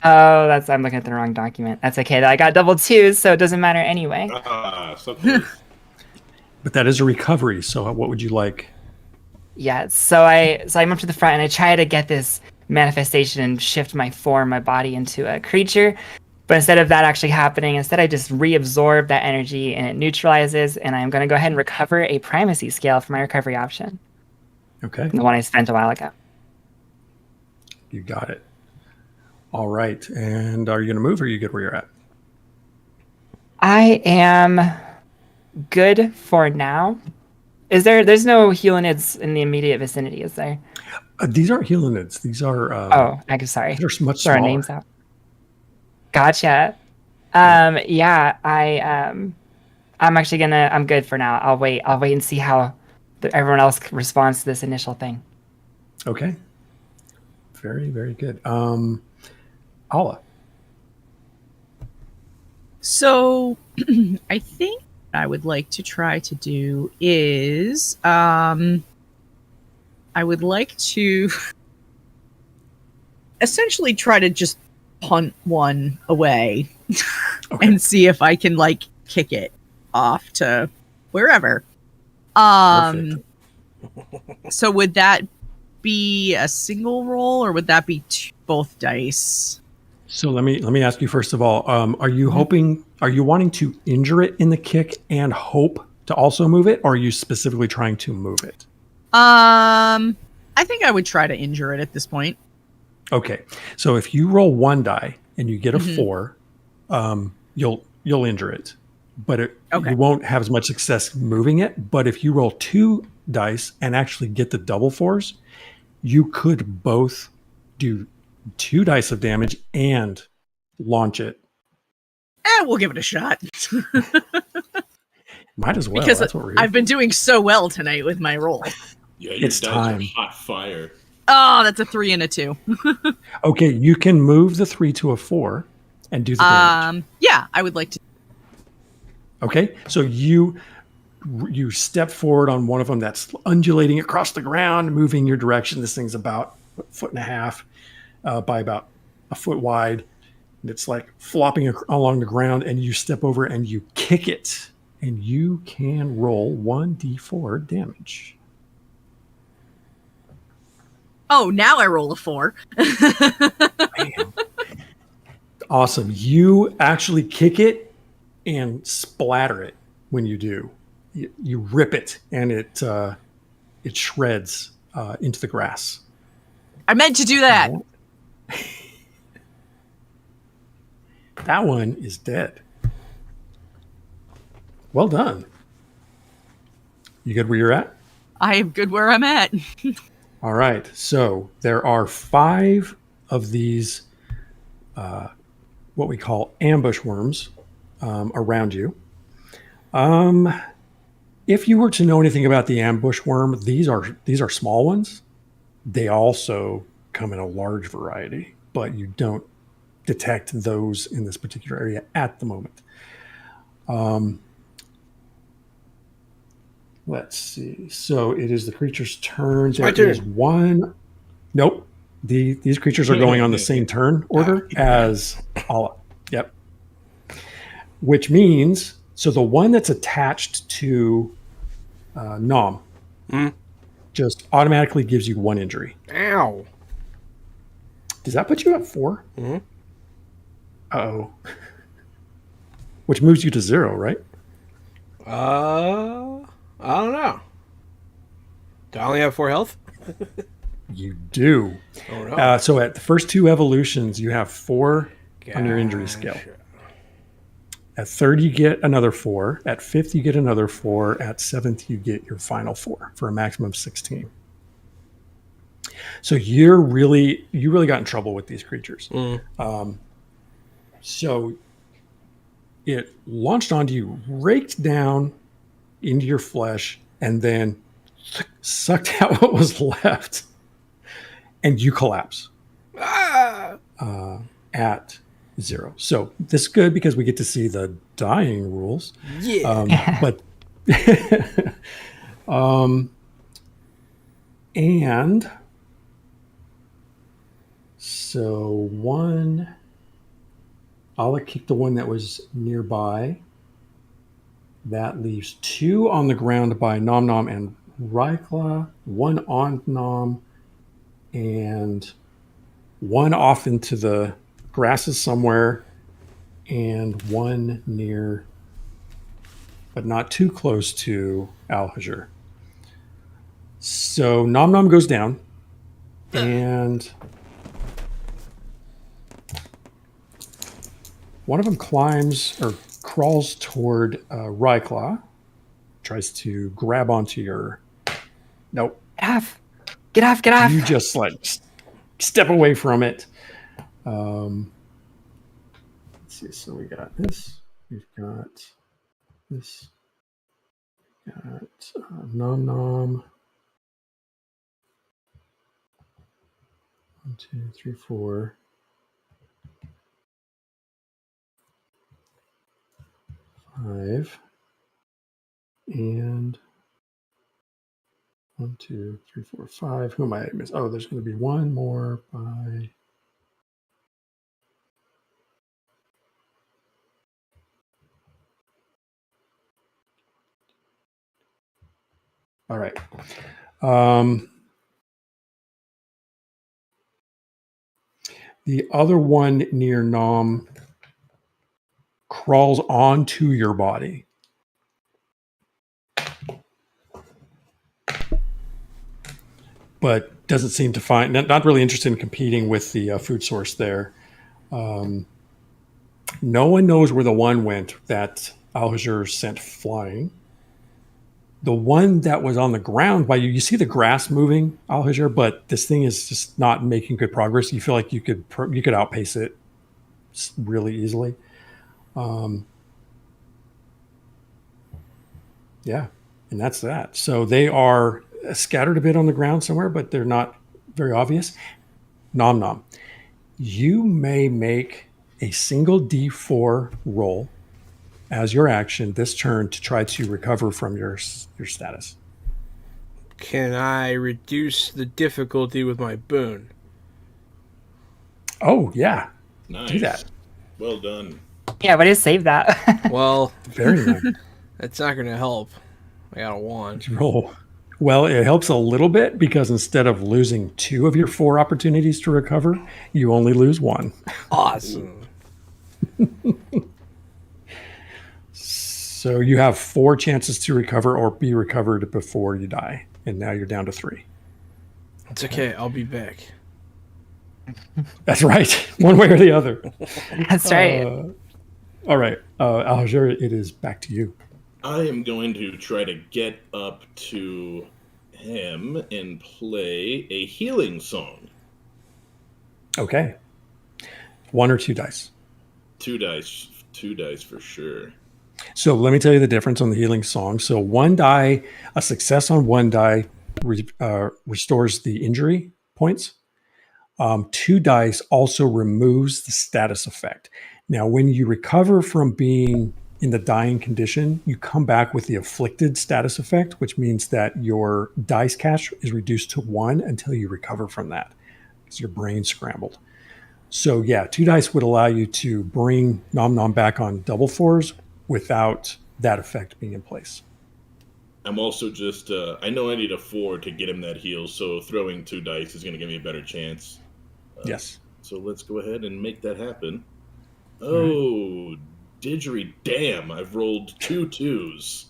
Oh, I'm looking at the wrong document. That's okay. I got double 2s, so it doesn't matter anyway. So close. But that is a recovery. So what would you like? Yeah. So I'm up to the front and I try to get this manifestation and shift my body into a creature. But instead of that actually happening, I just reabsorb that energy and it neutralizes. And I'm going to go ahead and recover a primacy scale for my recovery option. Okay. The one I spent a while ago. You got it. All right. And are you going to move, or are you good where you're at? I am good for now. There's no helinids in the immediate vicinity, is there? These aren't helinids. These are... I'm sorry. They're much Throw our smaller. names out. Gotcha. Yeah, I'm actually I'm good for now. I'll wait and see how everyone else responds to this initial thing. Okay. Very, very good. Ala. So I think what I would like to try to do is I would like to essentially try to just punt one away and see if I can like kick it off to wherever. So would that be a single roll, or would that be both dice? So let me ask you first of all, are you wanting to injure it in the kick and hope to also move it, or are you specifically trying to move it? I think I would try to injure it at this point. Okay. So if you roll 1 die and you get a 4, you'll injure it. but you won't have as much success moving it. But if you roll 2 dice and actually get the double 4s, you could both do 2 dice of damage and launch it. We'll give it a shot. Might as well. Because that's what we're I've been doing so well tonight with my roll. Yeah, your it's dice time. are hot fire. Oh, that's a 3 and a 2. Okay, you can move the 3 to a 4 and do the damage. Yeah, I would like to. Okay, so you step forward on one of them that's undulating across the ground, moving your direction. This thing's about a 1.5 feet by about a foot wide. And it's like flopping along the ground, and you step over and you kick it, and you can roll 1d4 damage. Oh, now I roll a 4. Man. Awesome. You actually kick it and splatter it when you do. You rip it, and it shreds into the grass. I meant to do that. That one is dead. Well done. You good where you're at? I am good where I'm at. All right. So there are 5 of these, what we call ambush worms, around you. If you were to know anything about the ambush worm, these are small ones. They also come in a large variety, but you don't detect those in this particular area at the moment. Let's see. So it is the creature's turn. There is one. Nope. These creatures are going on the same turn order as Allah. Yep. Which means, so the one that's attached to Nom just automatically gives you 1 injury. Ow. Does that put you at 4? Mm-hmm. Uh-oh. Which moves you to 0, right? I don't know. Do I only have 4 health? You do. Oh, no. So at the first 2 evolutions, you have 4 on your injury scale. At 3rd, you get another 4. At 5th, you get another 4. At 7th, you get your final 4 for a maximum of 16. So you really got in trouble with these creatures. So it launched onto you, raked down into your flesh, and then sucked out what was left, and you collapse at 0. So this is good because we get to see the dying rules. Yeah. But and so I'll kick the one that was nearby. That leaves 2 on the ground by Nom Nom and Rykla, 1 on Nom, and 1 off into the grasses somewhere, and 1 near, but not too close to Al-Hajr. So Nom Nom goes down, and one of them climbs or crawls toward Rykla, tries to grab onto your... Nope. Get off. You just like step away from it. Let's see. So we got this. We've got this. Got Nom Nom. 1, 2, 3, 4. 5. And 1, 2, 3, 4, 5. Who am I missing? Oh, there's going to be 1 more by... All right. The other one near Nom crawls onto your body. But doesn't seem to find, not really interested in competing with the food source there. No one knows where the one went that Alger sent flying. The one that was on the ground by you, you see the grass moving, Alger, but this thing is just not making good progress. You feel like you could outpace it really easily. Yeah, and that's that. So they are scattered a bit on the ground somewhere, but they're not very obvious. Nom nom. You may make a single D4 roll as your action this turn to try to recover from your status. Can I reduce the difficulty with my boon? Oh, yeah. Nice. Do that. Well done. Yeah, but just save that. Well, Very nice. that's not going to help. I got a 1. Roll. Well, it helps a little bit because instead of losing 2 of your 4 opportunities to recover, you only lose 1. Awesome. So you have 4 chances to recover or be recovered before you die. And now you're down to 3. It's okay. I'll be back. That's right. One way or the other. That's right. All right. Alger, it is back to you. I am going to try to get up to him and play a healing song. Okay. 1 or 2 dice. 2 dice. 2 dice for sure. So let me tell you the difference on the healing song. So 1 die, a success on 1 die restores the injury points. 2 dice also removes the status effect. Now, when you recover from being in the dying condition, you come back with the afflicted status effect, which means that your dice cache is reduced to 1 until you recover from that because your brain's scrambled. So yeah, 2 dice would allow you to bring Nom Nom back on double 4s without that effect being in place. I'm also just, I know I need a 4 to get him that heal, so throwing 2 dice is going to give me a better chance. Yes. So let's go ahead and make that happen. Oh, didgery damn, I've rolled 2 2s.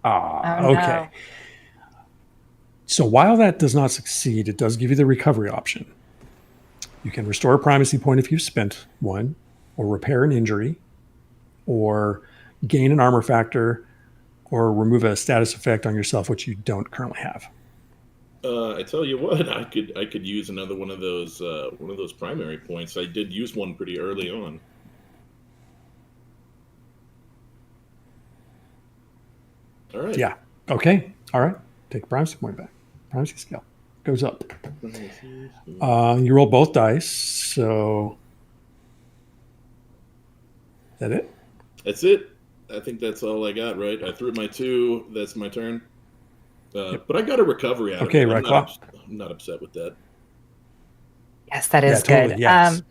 Oh, Okay. no. So while that does not succeed, it does give you the recovery option. You can restore a primacy point if you've spent 1, or repair an injury, or gain an armor factor, or remove a status effect on yourself, which you don't currently have. I tell you what, I could use another one of those primary points. I did use one pretty early on. All right. Yeah. Okay. All right. Take a primacy point back. Primacy scale goes up. You roll both dice. So is that it? That's it. I think that's all I got, right? I threw my 2. That's my turn. But I got a recovery out Okay, of it. right, Claw. I'm not upset with that. Yes, that is Yeah, totally, good. yes.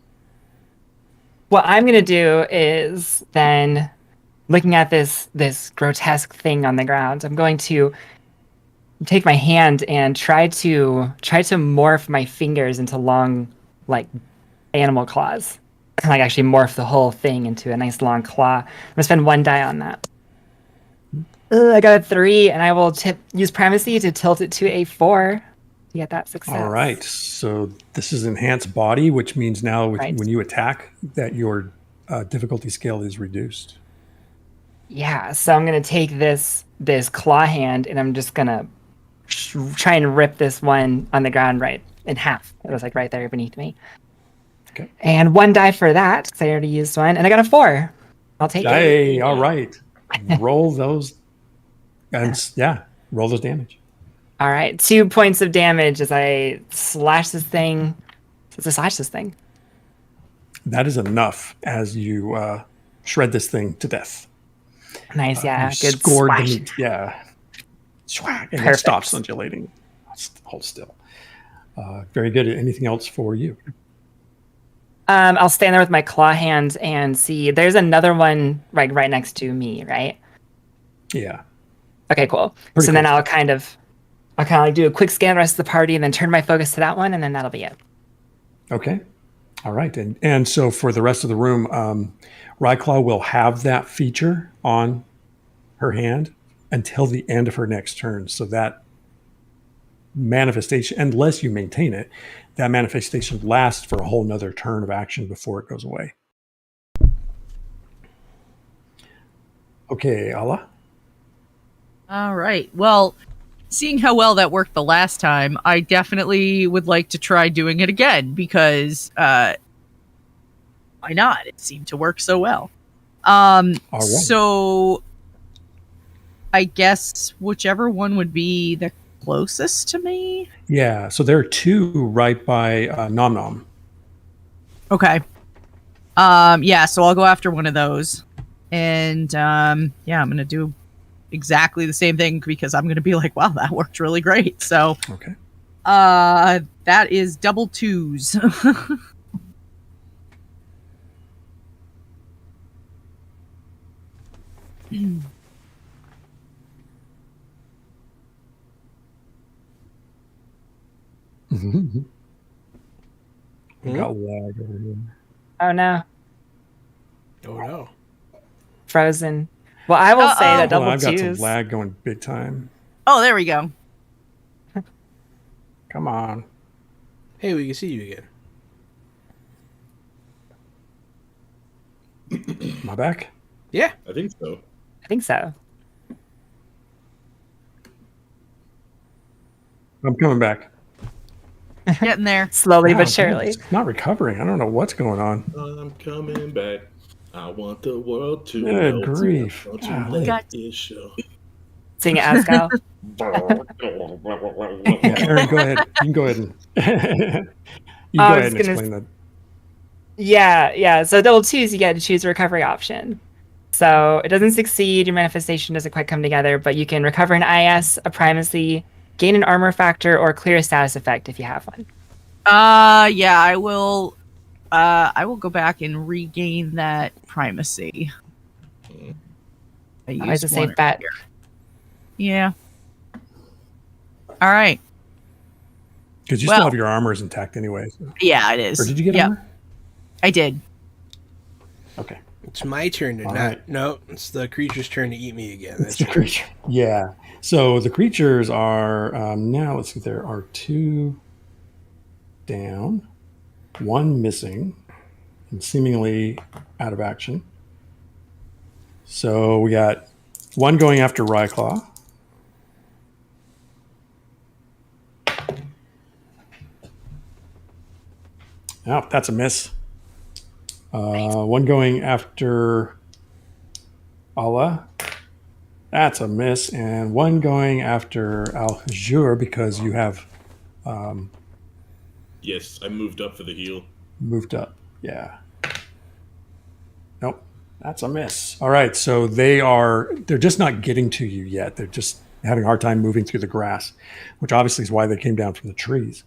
What I'm going to do is then, looking at this grotesque thing on the ground, I'm going to take my hand and try to morph my fingers into long, like, animal claws. Like actually morph the whole thing into a nice long claw. I'm gonna spend 1 die on that. I got a 3, and I will use primacy to tilt it to a 4 to get that success. All right. So this is enhanced body, which means now Right. when you attack, that your difficulty scale is reduced. Yeah, so I'm gonna take this claw hand, and I'm just gonna try and rip this one on the ground right in half. It was like right there beneath me. Okay. And 1 die for that, because I already used 1, and I got a 4. I'll take it. Hey, all right. Roll those, and roll those damage. All right, 2 points of damage as I slash this thing. That is enough as you shred this thing to death. Nice, yeah, You good scored the slash. meat. Yeah. And it Perfect. stops undulating. Hold still. Very good. Anything else for you? I'll stand there with my claw hand and see. There's another one right next to me, right? Yeah. Okay, cool. Pretty So then close. I'll kind of like do a quick scan of the rest of the party and then turn my focus to that one, and then that'll be it. Okay. All right. And so for the rest of the room, Ryclaw will have that feature on her hand until the end of her next turn. So that manifestation, unless you maintain it, that manifestation lasts for a whole nother turn of action before it goes away. Okay, Allah. All right. Well, seeing how well that worked the last time, I definitely would like to try doing it again because why not? It seemed to work so well. All right. So I guess whichever one would be the closest to me. Yeah, so there are two right by Nom Nom. Okay. Yeah, so I'll go after one of those. And yeah, I'm gonna do exactly the same thing because I'm gonna be like, wow, that worked really great. So Okay. that is double twos. We got lag over here. Oh no, Oh no. frozen. Well, I will say that Hold double on, I've got some twos. lag going big time. Oh, there we go. Come on. Hey, we can see you again. Am I back? Yeah. I think so. I think so. I'm coming back. Getting there. Slowly Wow, but dude, surely. it's not recovering. I don't know what's going on. I'm coming back. I want the world to Good know. grief. Don't you Golly. let this show. Sing it, Ascal. Yeah, Aaron, go ahead. You can go ahead and you I go was ahead and gonna explain that. Yeah. So double twos, you get to choose a recovery option. So it doesn't succeed, your manifestation doesn't quite come together, but you can recover an IS, a primacy, gain an armor factor, or clear a status effect if you have one. Yeah, I will go back and regain that primacy. I Always a used safe one bet. earlier. Yeah. All right. Because you Well- still have your armors intact anyway. So. Yeah, it is. Or did you get Yep, armor? I did. Okay. It's my turn to All not. right. No, it's the creature's turn to eat me again. It's the creature. Yeah. So the creatures are now, let's see, there are 2 down, 1 missing, and seemingly out of action. So we got 1 going after Ryclaw. Oh, that's a miss. 1 going after Allah. That's a miss. And 1 going after Al-Hajur because you have Yes, I moved up for the heal. moved up. Yeah. Nope. That's a miss. All right. So they're just not getting to you yet. They're just having a hard time moving through the grass, which obviously is why they came down from the trees.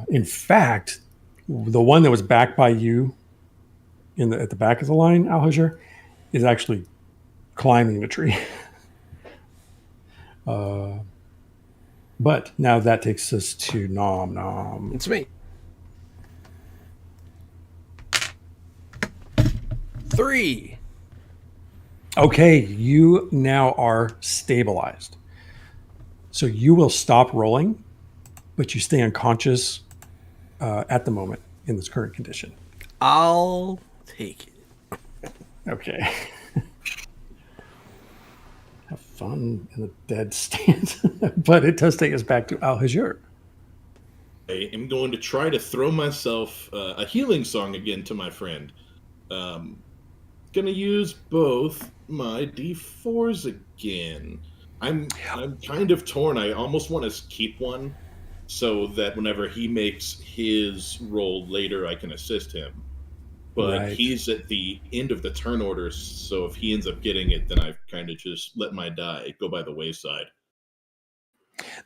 In fact, the one that was back by you at the back of the line, Al-Hajur, is actually climbing the tree. But now that takes us to Nom Nom. It's me. 3. Okay, you now are stabilized. So you will stop rolling, but you stay unconscious at the moment in this current condition. I'll take it. Okay. Have fun in the dead stand. But it does take us back to Al-Hajur. I am going to try to throw myself a healing song again to my friend. Gonna use both my D4s again. I'm kind of torn. I almost want to keep one so that whenever he makes his roll later, I can assist him. But Right. he's at the end of the turn order, so if he ends up getting it, then I've kind of just let my die go by the wayside.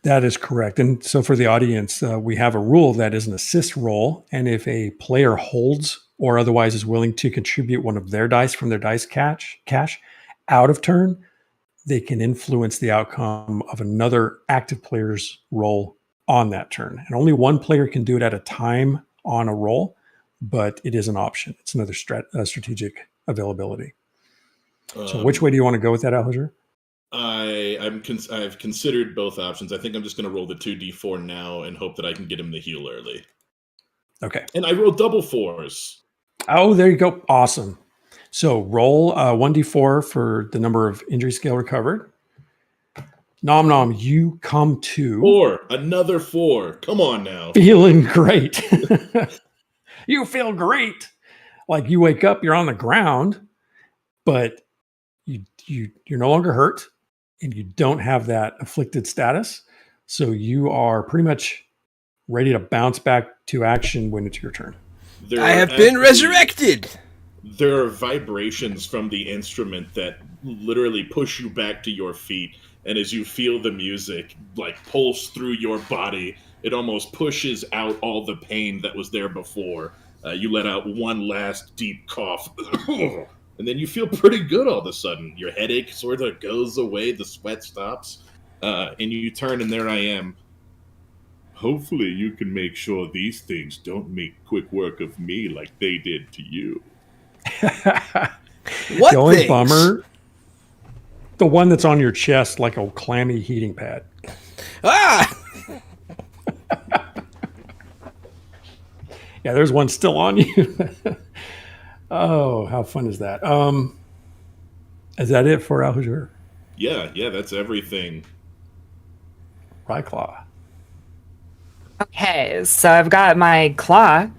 That is correct. And so for the audience, we have a rule that is an assist roll. And if a player holds or otherwise is willing to contribute one of their dice from their dice cache out of turn, they can influence the outcome of another active player's roll on that turn. And only one player can do it at a time on a roll, but it is an option. It's another strategic availability. So which way do you want to go with that, Al-Hajur? I've considered both options. I think I'm just going to roll the 2d4 now and hope that I can get him the heal early. Okay. And I rolled double 4s. Oh, there you go. Awesome. So roll 1d4 for the number of injury scale recovered. Nom nom, you come to 4. Another 4. Come on now. feeling great. You feel great. Like you wake up, you're on the ground, but you're no longer hurt and you don't have that afflicted status. So you are pretty much ready to bounce back to action when it's your turn. I have been resurrected. There are vibrations from the instrument that literally push you back to your feet. And as you feel the music like pulse through your body, it almost pushes out all the pain that was there before. You let out one last deep cough. And then you feel pretty good all of a sudden. Your headache sort of goes away, the sweat stops, and you turn, and there I am. Hopefully you can make sure these things don't make quick work of me like they did to you. What the only things? bummer, the one that's on your chest like a clammy heating pad. Ah! Yeah, there's one still on you. Oh, how fun is that? Is that it for Alhujur? Yeah, that's everything. Ryclaw. Okay, so I've got my claw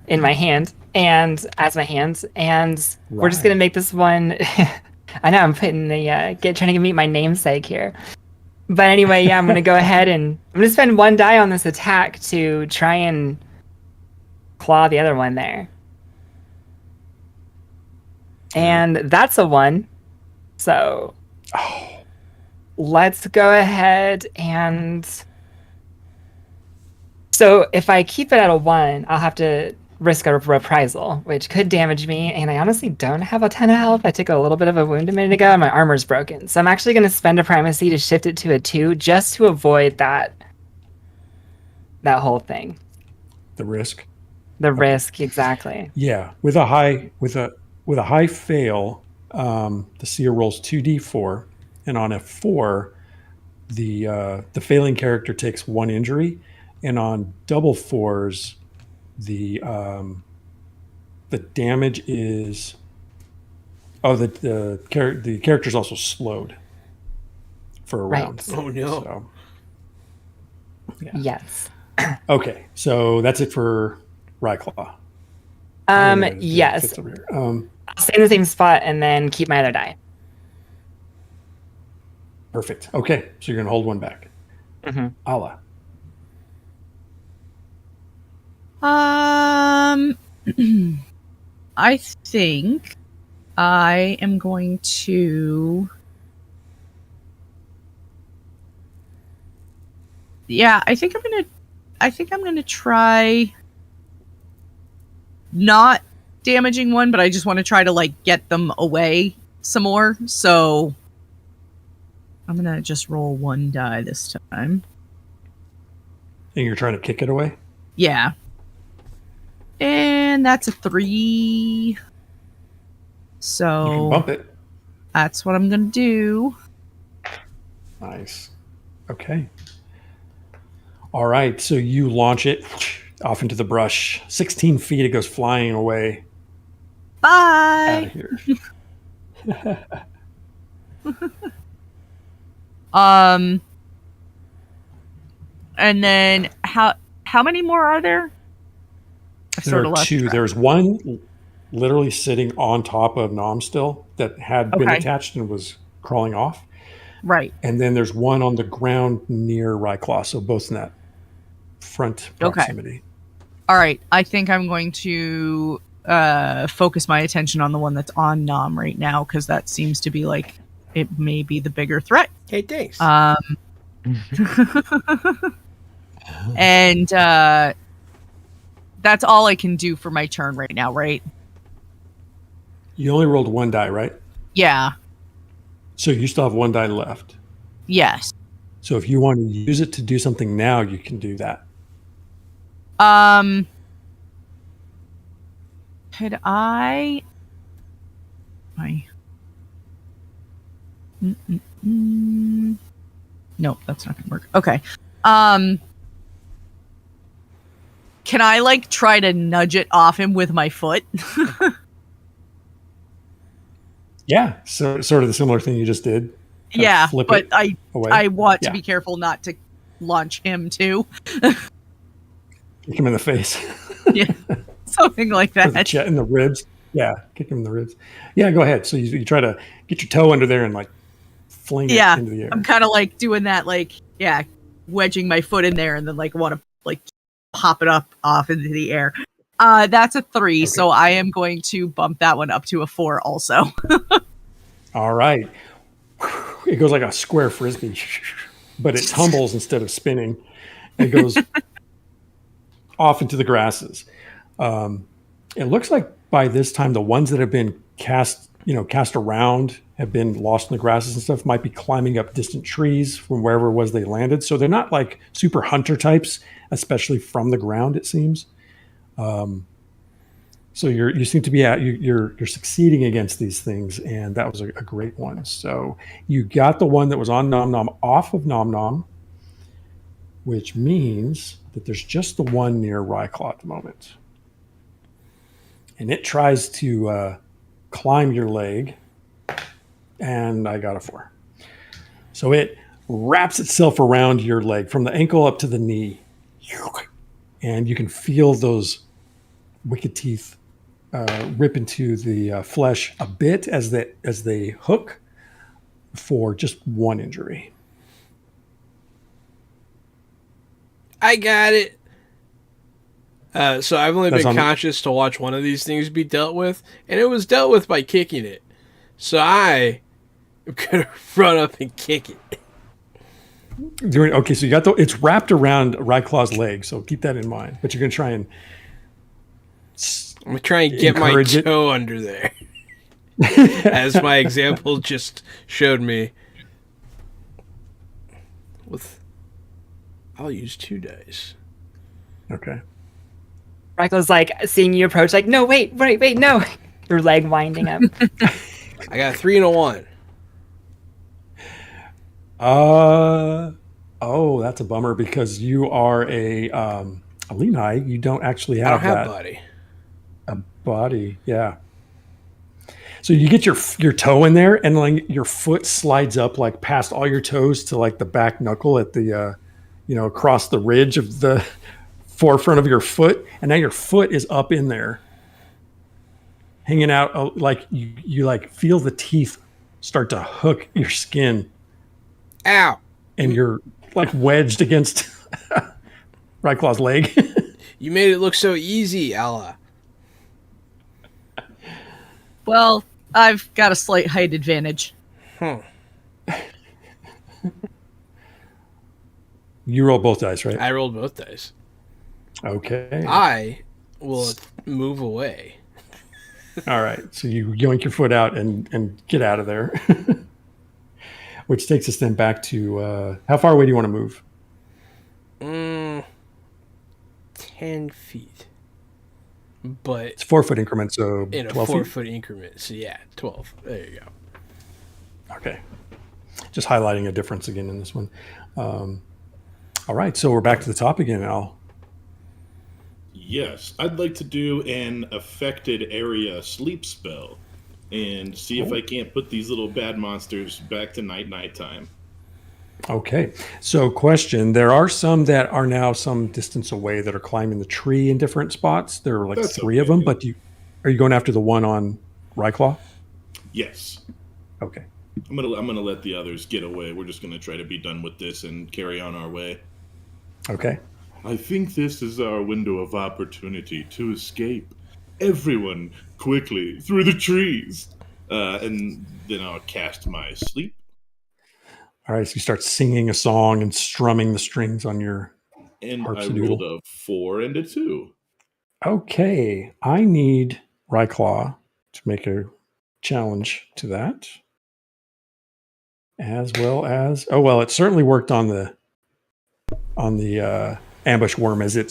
in my hand and we're just gonna make this one. I know I'm putting the trying to meet my namesake here, but anyway, yeah, I'm gonna go ahead and I'm gonna spend 1 die on this attack to try and claw the other one there, and that's a 1. So let's go ahead and. So if I keep it at a 1, I'll have to risk a reprisal, which could damage me. And I honestly don't have a ton of health. I took a little bit of a wound a minute ago and my armor's broken. So I'm actually going to spend a primacy to shift it to a 2 just to avoid that whole thing. The risk. The risk, exactly. Yeah, with a high fail, the seer rolls 2d4, and on a 4, the failing character takes 1 injury. And on double 4s, the damage is the character's also slowed for a round. Oh no! So, yeah. Yes. Okay, so that's it for Ryclaw. Yes. I'll I'll stay in the same spot and then keep my other die. Perfect. Okay, so you're gonna hold 1 back. Mm-hmm. Allah. I think I am going to. Yeah, I think I'm gonna try not damaging one, but I just want to try to like get them away some more. So I'm gonna just roll 1 die this time. And you're trying to kick it away? Yeah. And that's a 3. So You can bump it. that's what I'm gonna do. Nice. Okay. All right. So you launch it off into the brush. 16 feet, it goes flying away. Out Bye. of here. And then how many more are there? I There sort are of lost 2. track. There's one literally sitting on top of Nom still that had been Okay. attached and was crawling off. Right. And then there's one on the ground near Ryclaw. So both in that front proximity. All right. I think I'm going to focus my attention on the one that's on Nom right now because that seems to be like it may be the bigger threat. Hey, thanks. And that's all I can do for my turn right now, right? You only rolled 1 die, right? Yeah. So you still have 1 die left. Yes. So if you want to use it to do something now, you can do that. Could I? Nope, that's not gonna work. Okay. Can I like try to nudge it off him with my foot? Yeah, so sort of the similar thing you just did. Kind of Yeah, flip but it I away. want to Yeah. be careful not to launch him too. Kick him in the face. Yeah, something like Or the that. chest in the ribs. Yeah, kick him in the ribs. Yeah, go ahead. So you try to get your toe under there and like fling it Yeah, into the air. I'm kind of like doing that, like wedging my foot in there and then like want to like pop it up off into the air. That's a 3, Okay. so I am going to bump that one up to a 4 also. All right. It goes like a square frisbee, but it tumbles instead of spinning. It goes off into the grasses. It looks like by this time the ones that have been cast around have been lost in the grasses and stuff might be climbing up distant trees from wherever it was they landed. So they're not like super hunter types, especially from the ground, it seems. So you seem to be you're succeeding against these things, and that was a great one. So you got the one that was on Nom Nom off of Nom Nom, which means that there's just the one near Ryclaw at the moment. And it tries to climb your leg, and I got a 4. So it wraps itself around your leg from the ankle up to the knee, and you can feel those wicked teeth rip into the flesh a bit as they hook for just 1 injury. I got it. So I've only That's been on- conscious to watch one of these things be dealt with, and it was dealt with by kicking it. So I am gonna run up and kick it. Okay, so you got it's wrapped around Ryclaw's leg, so keep that in mind. But you're gonna try and I'm gonna try and get my encourage it. toe under there, as my example just showed me. I'll use 2 dice. Okay. Ryko's like seeing you approach, like, no, wait, no. Your leg winding up. I got a 3 and a 1. Oh, that's a bummer because you are a Lenai. You don't actually I have don't have that body. a body. Yeah. So you get your toe in there, and like your foot slides up like past all your toes to like the back knuckle at the across the ridge of the forefront of your foot, and now your foot is up in there, hanging out like you like feel the teeth start to hook your skin. Ow! And you're like wedged against Ryclaw's leg. You made it look so easy, Ella. Well, I've got a slight height advantage. You roll both dice, right? I rolled both dice. Okay. I will move away. All right. So you yoink your foot out and get out of there. Which takes us then back to how far away do you want to move? 10 feet. But It's 4-foot increments, so in a 12 feet. 4-foot increment. So yeah, 12. There you go. Okay. Just highlighting a difference again in this one. All right. So we're back to the top again, Al. Yes, I'd like to do an affected area sleep spell and see if I can't put these little bad monsters back to nighttime. Okay. So question, there are some that are now some distance away that are climbing the tree in different spots. There are like That's 3 of them, but are you going after the one on Ryclaw? Yes. Okay. I'm gonna let the others get away. We're just gonna try to be done with this and carry on our way. Okay. I think this is our window of opportunity to escape. Everyone, quickly, through the trees. And then I'll cast my sleep. All right. So you start singing a song and strumming the strings on your And I harpsichord. rolled a 4 and a 2. Okay. I need Ryclaw to make a challenge to that. As well as, it certainly worked on the ambush worm as it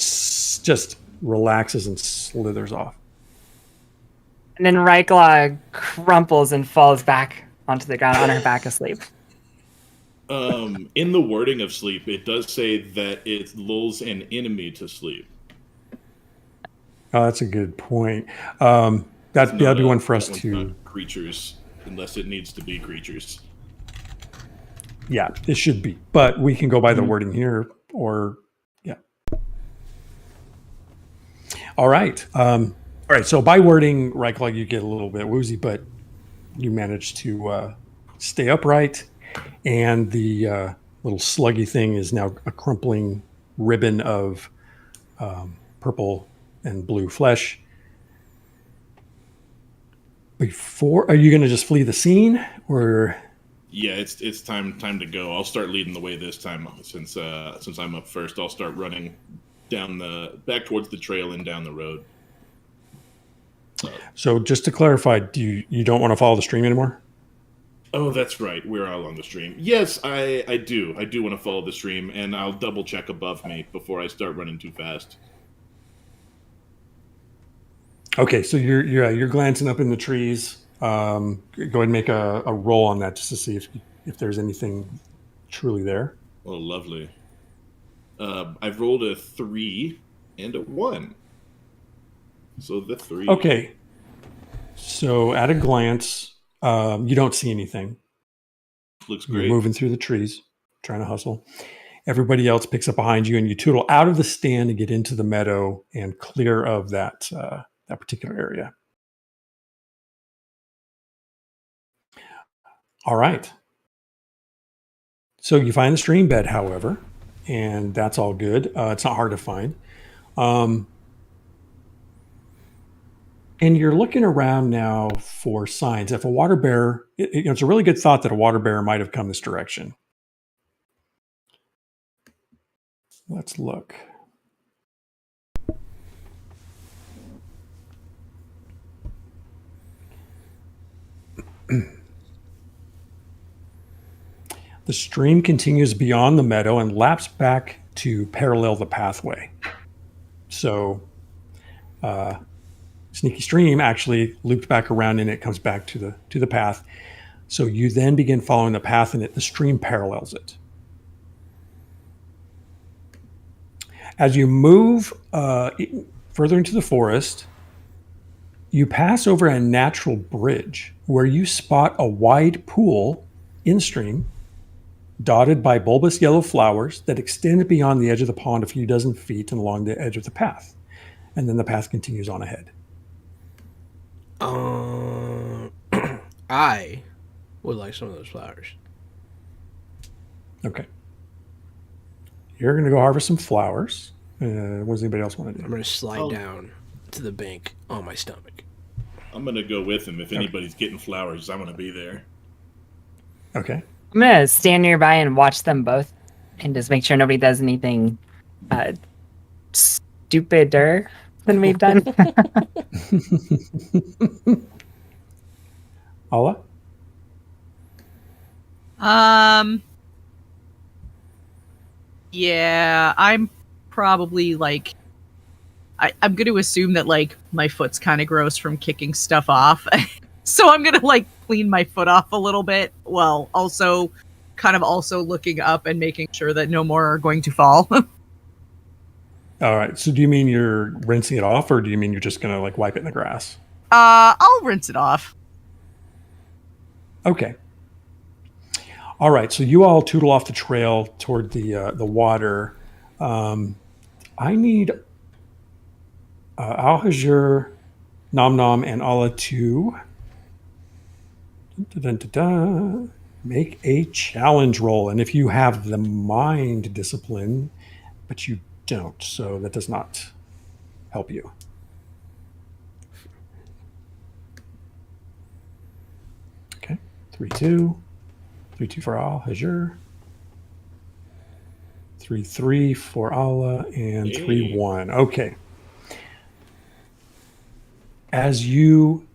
just relaxes and slithers off. And then Ryklaw crumples and falls back onto the ground on her back asleep. In the wording of sleep, it does say that it lulls an enemy to sleep. Oh, that's a good point. That'd be one for us to creatures. unless it needs to be creatures. Yeah, it should be. But we can go by the wording here, or yeah. All right. All right. So by wording, right click, you get a little bit woozy, but you manage to stay upright, and the little sluggy thing is now a crumpling ribbon of purple and blue flesh. Are you going to just flee the scene, or? Yeah, it's time to go. I'll start leading the way this time since I'm up first. I'll start running back towards the trail and down the road. So just to clarify, you don't want to follow the stream anymore? Oh, that's right. We're all on the stream. Yes, I do. I do want to follow the stream, and I'll double check above me before I start running too fast. Okay, so you're glancing up in the trees. Go ahead and make a roll on that just to see if there's anything truly there. Oh, lovely. I've rolled a 3 and a 1. So the 3. Okay. So at a glance, you don't see anything. Looks great. You're moving through the trees, trying to hustle. Everybody else picks up behind you, and you tootle out of the stand and get into the meadow and clear of that particular area. All right. So you find the stream bed, however, and that's all good. It's not hard to find. And you're looking around now for signs. If a water bear, it's a really good thought that a water bear might have come this direction. Let's look. The stream continues beyond the meadow and laps back to parallel the pathway. So Sneaky Stream actually looped back around and it comes back to the path. So you then begin following the path and the stream parallels it. As you move further into the forest, you pass over a natural bridge where you spot a wide pool in stream, dotted by bulbous yellow flowers that extend beyond the edge of the pond a few dozen feet and along the edge of the path. And then the path continues on ahead. I would like some of those flowers. Okay. You're going to go harvest some flowers. What does anybody else want to do? I'm going to slide down to the bank on my stomach. I'm going to go with him. If anybody's getting flowers, I'm going to be there. Okay. I'm going to stand nearby and watch them both and just make sure nobody does anything stupider than we've done. Alla? Yeah, I'm probably like, I'm going to assume that like my foot's kind of gross from kicking stuff off. So I'm going to like clean my foot off a little bit while also looking up and making sure that no more are going to fall. All right. So do you mean you're rinsing it off, or do you mean you're just going to like wipe it in the grass? I'll rinse it off. Okay. All right. So you all tootle off the trail toward the water. I need Al-Hajir, Nom Nom, and Alla to make a challenge roll. And if you have the mind discipline, but you don't, so that does not help you. Okay. 3-2. 3-2 for Al-Hajir. 3-3 for Allah, and 3-1. Okay. As you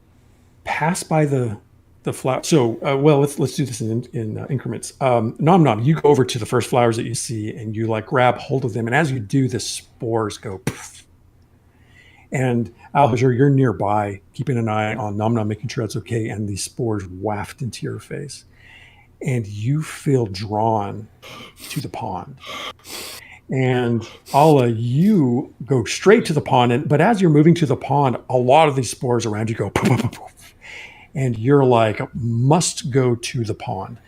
pass by the flower, so let's do this in increments. Nom Nom, you go over to the first flowers that you see, and you like grab hold of them, and as you do, the spores go poof. And Al-Hajir, you're nearby, keeping an eye on Nom Nom, making sure that's okay, and these spores waft into your face, and you feel drawn to the pond. And Alla, you go straight to the pond, but as you're moving to the pond, a lot of these spores around you go poof, poof, poof. and you're like, must go to the pond.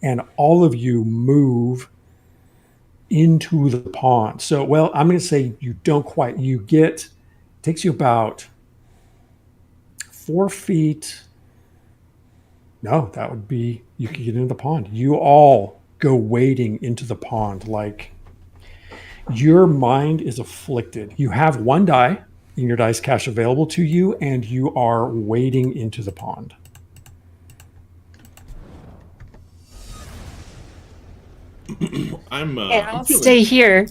And all of you move into the pond. So, well, I'm going to say you don't quite, it takes you about 4 feet. No, that would be, you can get into the pond. You all go wading into the pond like your mind is afflicted. You have 1 die in your dice cache available to you, and you are wading into the pond. I'll stay here.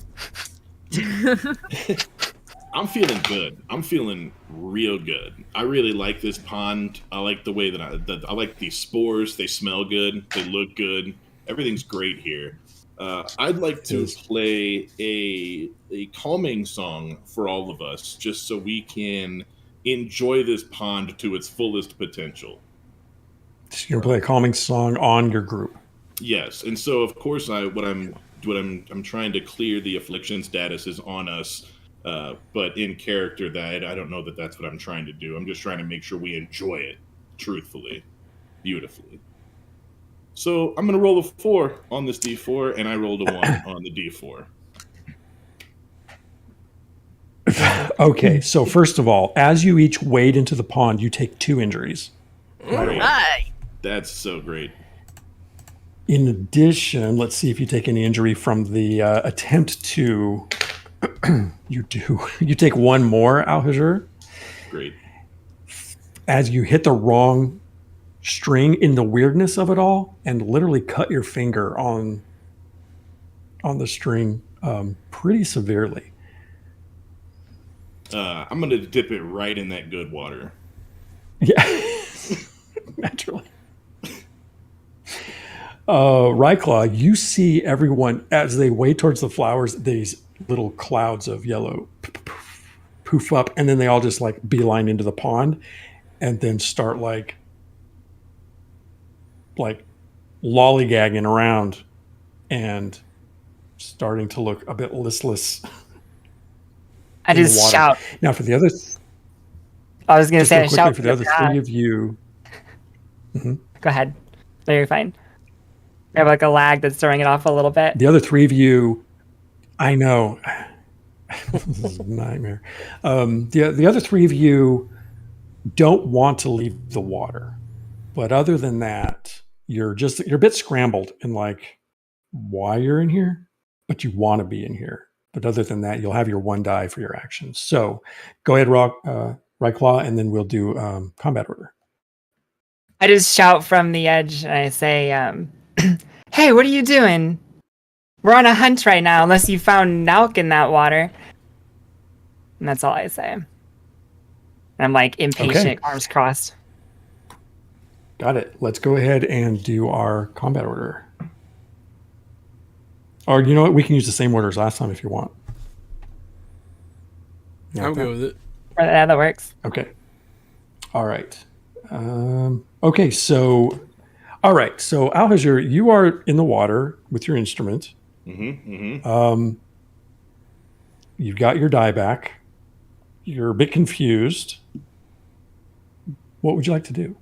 I'm feeling good. I'm feeling real good. I really like this pond. I like the way that I like these spores. They smell good. They look good. Everything's great here. I'd like to play a calming song for all of us, just so we can enjoy this pond to its fullest potential. So you're gonna play a calming song on your group. Yes, and so of course I'm trying to clear the affliction status is on us. But in character, that I don't know that that's what I'm trying to do. I'm just trying to make sure we enjoy it, truthfully, beautifully. So I'm going to roll a 4 on this D4, and I rolled a 1 on the D4. Okay, so first of all, as you each wade into the pond, you take 2 injuries. Right. That's so great. In addition, let's see if you take any injury from the attempt to... You do. You take 1 more, Alhajar. Great. As you hit the wrong string in the weirdness of it all, and literally cut your finger on the string pretty severely. I'm going to dip it right in that good water. Yeah, naturally. Ryclaw, you see everyone as they wade towards the flowers, these little clouds of yellow poof up, and then they all just like beeline into the pond and then start like lollygagging around and starting to look a bit listless. I just shout. Now for the other I was going to say, shout for the other 3 of you. Go ahead. No, you're fine. I have like a lag that's throwing it off a little bit. The other 3 of you, I know. This is a nightmare. The other 3 of you don't want to leave the water. But other than that, you're a bit scrambled in like why you're in here, but you want to be in here. But other than that, you'll have your 1 die for your actions. So go ahead, Ryclaw, and then we'll do combat order. I just shout from the edge and I say, hey, what are you doing? We're on a hunt right now, unless you found Nauk in that water. And that's all I say. And I'm like impatient, arms crossed. Got it. Let's go ahead and do our combat order. Or you know what? We can use the same order as last time if you want. I'm good with it. Yeah, that works. Okay. All right. Okay, so... All right, so Alhajar, you are in the water with your instrument. You've got your die back. You're a bit confused. What would you like to do?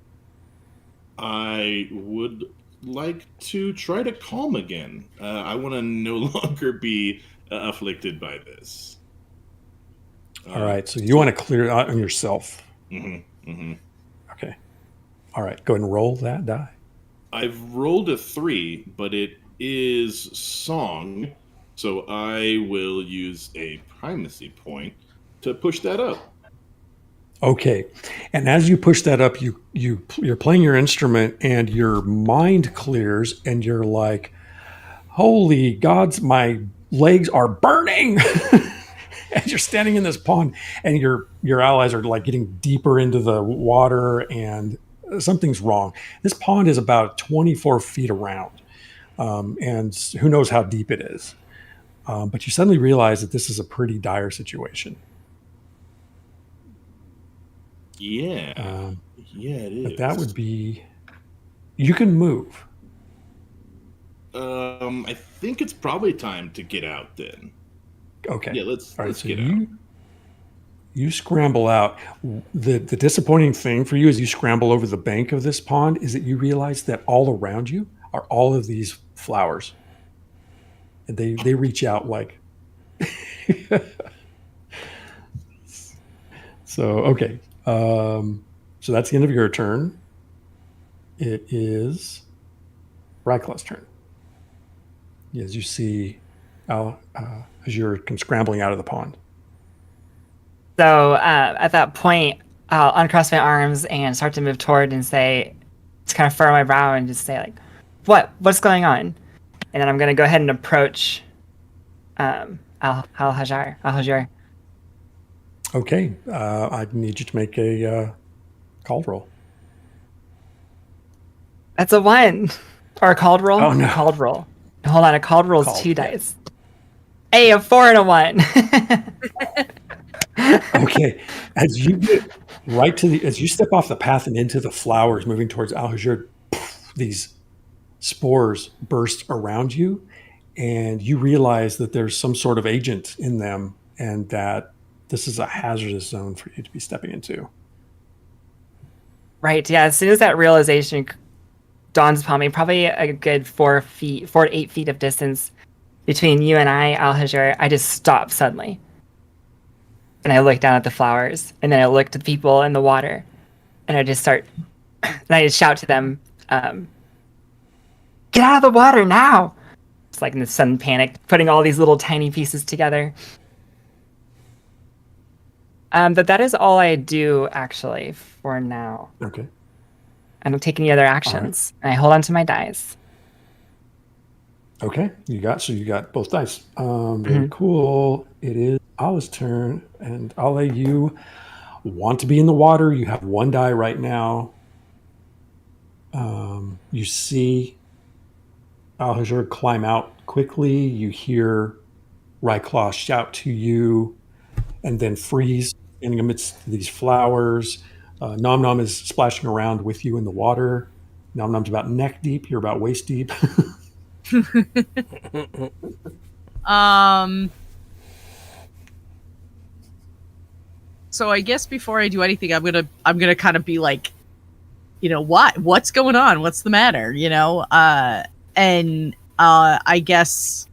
I would like to try to calm again. I want to no longer be afflicted by this. All right, so you want to clear it out on yourself. Okay. All right, go ahead and roll that die. I've rolled a 3, but it is song, so I will use a primacy point to push that up. Okay, and as you push that up, you're playing your instrument, and your mind clears, and you're like, "Holy gods, my legs are burning!" As you're standing in this pond, and your allies are like getting deeper into the water, and something's wrong. This pond is about 24 feet around, and who knows how deep it is. But you suddenly realize that this is a pretty dire situation. Yeah. It is. But that would be... You can move. I think it's probably time to get out then. Okay. Yeah, let's so get out. You scramble out. The disappointing thing for you as you scramble over the bank of this pond is that you realize that all around you are all of these flowers. And they reach out like so okay. So that's the end of your turn. It is Rykla's turn. As you see as you're scrambling out of the pond. So at that point, I'll uncross my arms and start to move toward and say, just kind of furrow my brow and just say like, what's going on? And then I'm going to go ahead and approach Al-Hajar. Okay. I need you to make a call roll. That's a 1. Or a called roll? Oh, no. A called roll. Hold on, a called roll is 2 yeah. dice. Hey, a 4 and a 1. Okay. As you get as you step off the path and into the flowers moving towards Al-Hajar, these spores burst around you, and you realize that there's some sort of agent in them and that this is a hazardous zone for you to be stepping into. Right, yeah. As soon as that realization dawns upon me, probably a good 4 to 8 feet of distance between you and I, Al-Hajar, I just stop suddenly. And I look down at the flowers, and then I look to the people in the water, and I just start, and I just shout to them, get out of the water now! It's like in this sudden panic, putting all these little tiny pieces together. But that is all I do, actually, for now. Okay. I don't take any other actions. Right. And I hold on to my dice. Okay. You got both dice. Very cool. It is Allah's turn, and Allah, you want to be in the water. You have 1 die right now. You see Al-Hajar climb out quickly. You hear Rykla shout to you, and then freeze standing amidst these flowers. Nom Nom is splashing around with you in the water. Nom Nom's about neck deep. You're about waist deep. So I guess before I do anything, I'm gonna kind of be like, what's going on? What's the matter? I guess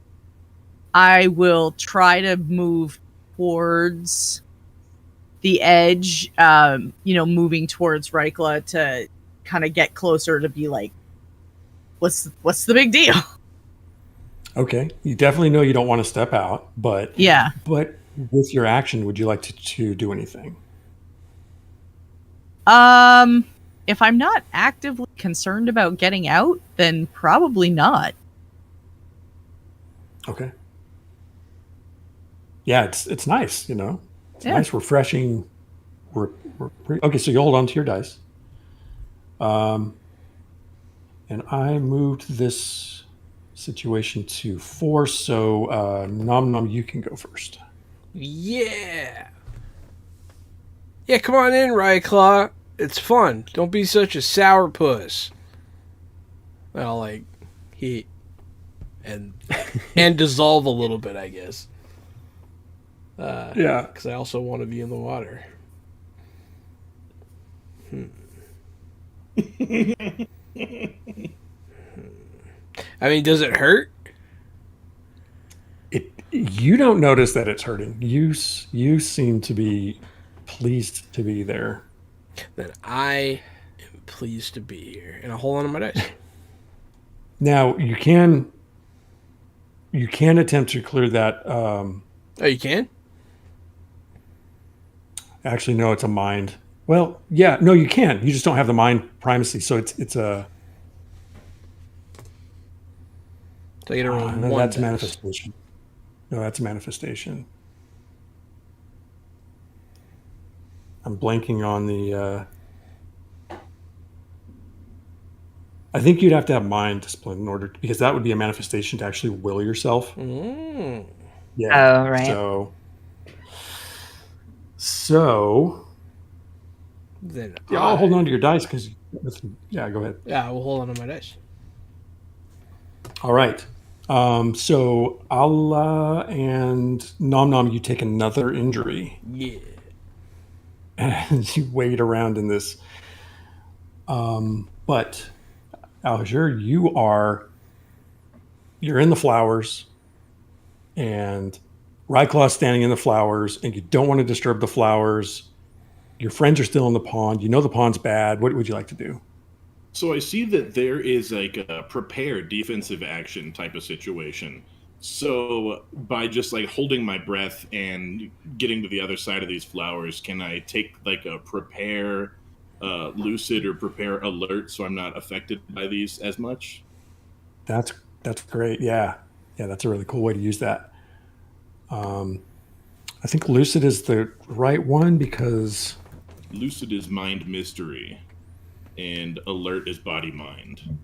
I will try to move towards the edge, moving towards Rykla to kind of get closer to be like, what's the big deal? Okay. You definitely know you don't want to step out, but yeah. But with your action, would you like to do anything? If I'm not actively concerned about getting out, then probably not. Okay. Yeah, it's nice, It's nice, refreshing. Okay, so you hold on to your dice. And I moved this situation to 4, so Nom Nom, you can go first. Yeah. Yeah, come on in, Rykla. It's fun. Don't be such a sourpuss. I'll heat and dissolve a little bit, I guess. Yeah, because I also want to be in the water. I mean, does it hurt? You don't notice that it's hurting. You seem to be pleased to be there. Then I am pleased to be here, and I hold on to my dice. Now you can attempt to clear that. Oh, you can? Actually, no, it's a mind. Well, yeah, no, you can. You just don't have the mind primacy, so it's a. So you don't roll no, that's manifestation. No, that's manifestation. I'm blanking on the. I think you'd have to have mind discipline in order because that would be a manifestation to actually will yourself. Mm. Yeah. Oh, right. So. Then yeah, I'll hold on to your dice because. Yeah, go ahead. Yeah, we'll hold on to my dice. All right. So Allah and Nom Nom, you take another injury. Yeah. as you wade around in this. But Alger, you're in the flowers, and Ryclaw's standing in the flowers, and you don't want to disturb the flowers. Your friends are still in the pond. You know the pond's bad. What would you like to do? So I see that there is like a prepared defensive action type of situation. So by just like holding my breath and getting to the other side of these flowers, can I take like a prepare lucid or prepare alert so I'm not affected by these as much? That's great. Yeah, that's a really cool way to use that. I think lucid is the right one because Lucid is mind mystery, and alert is body mind.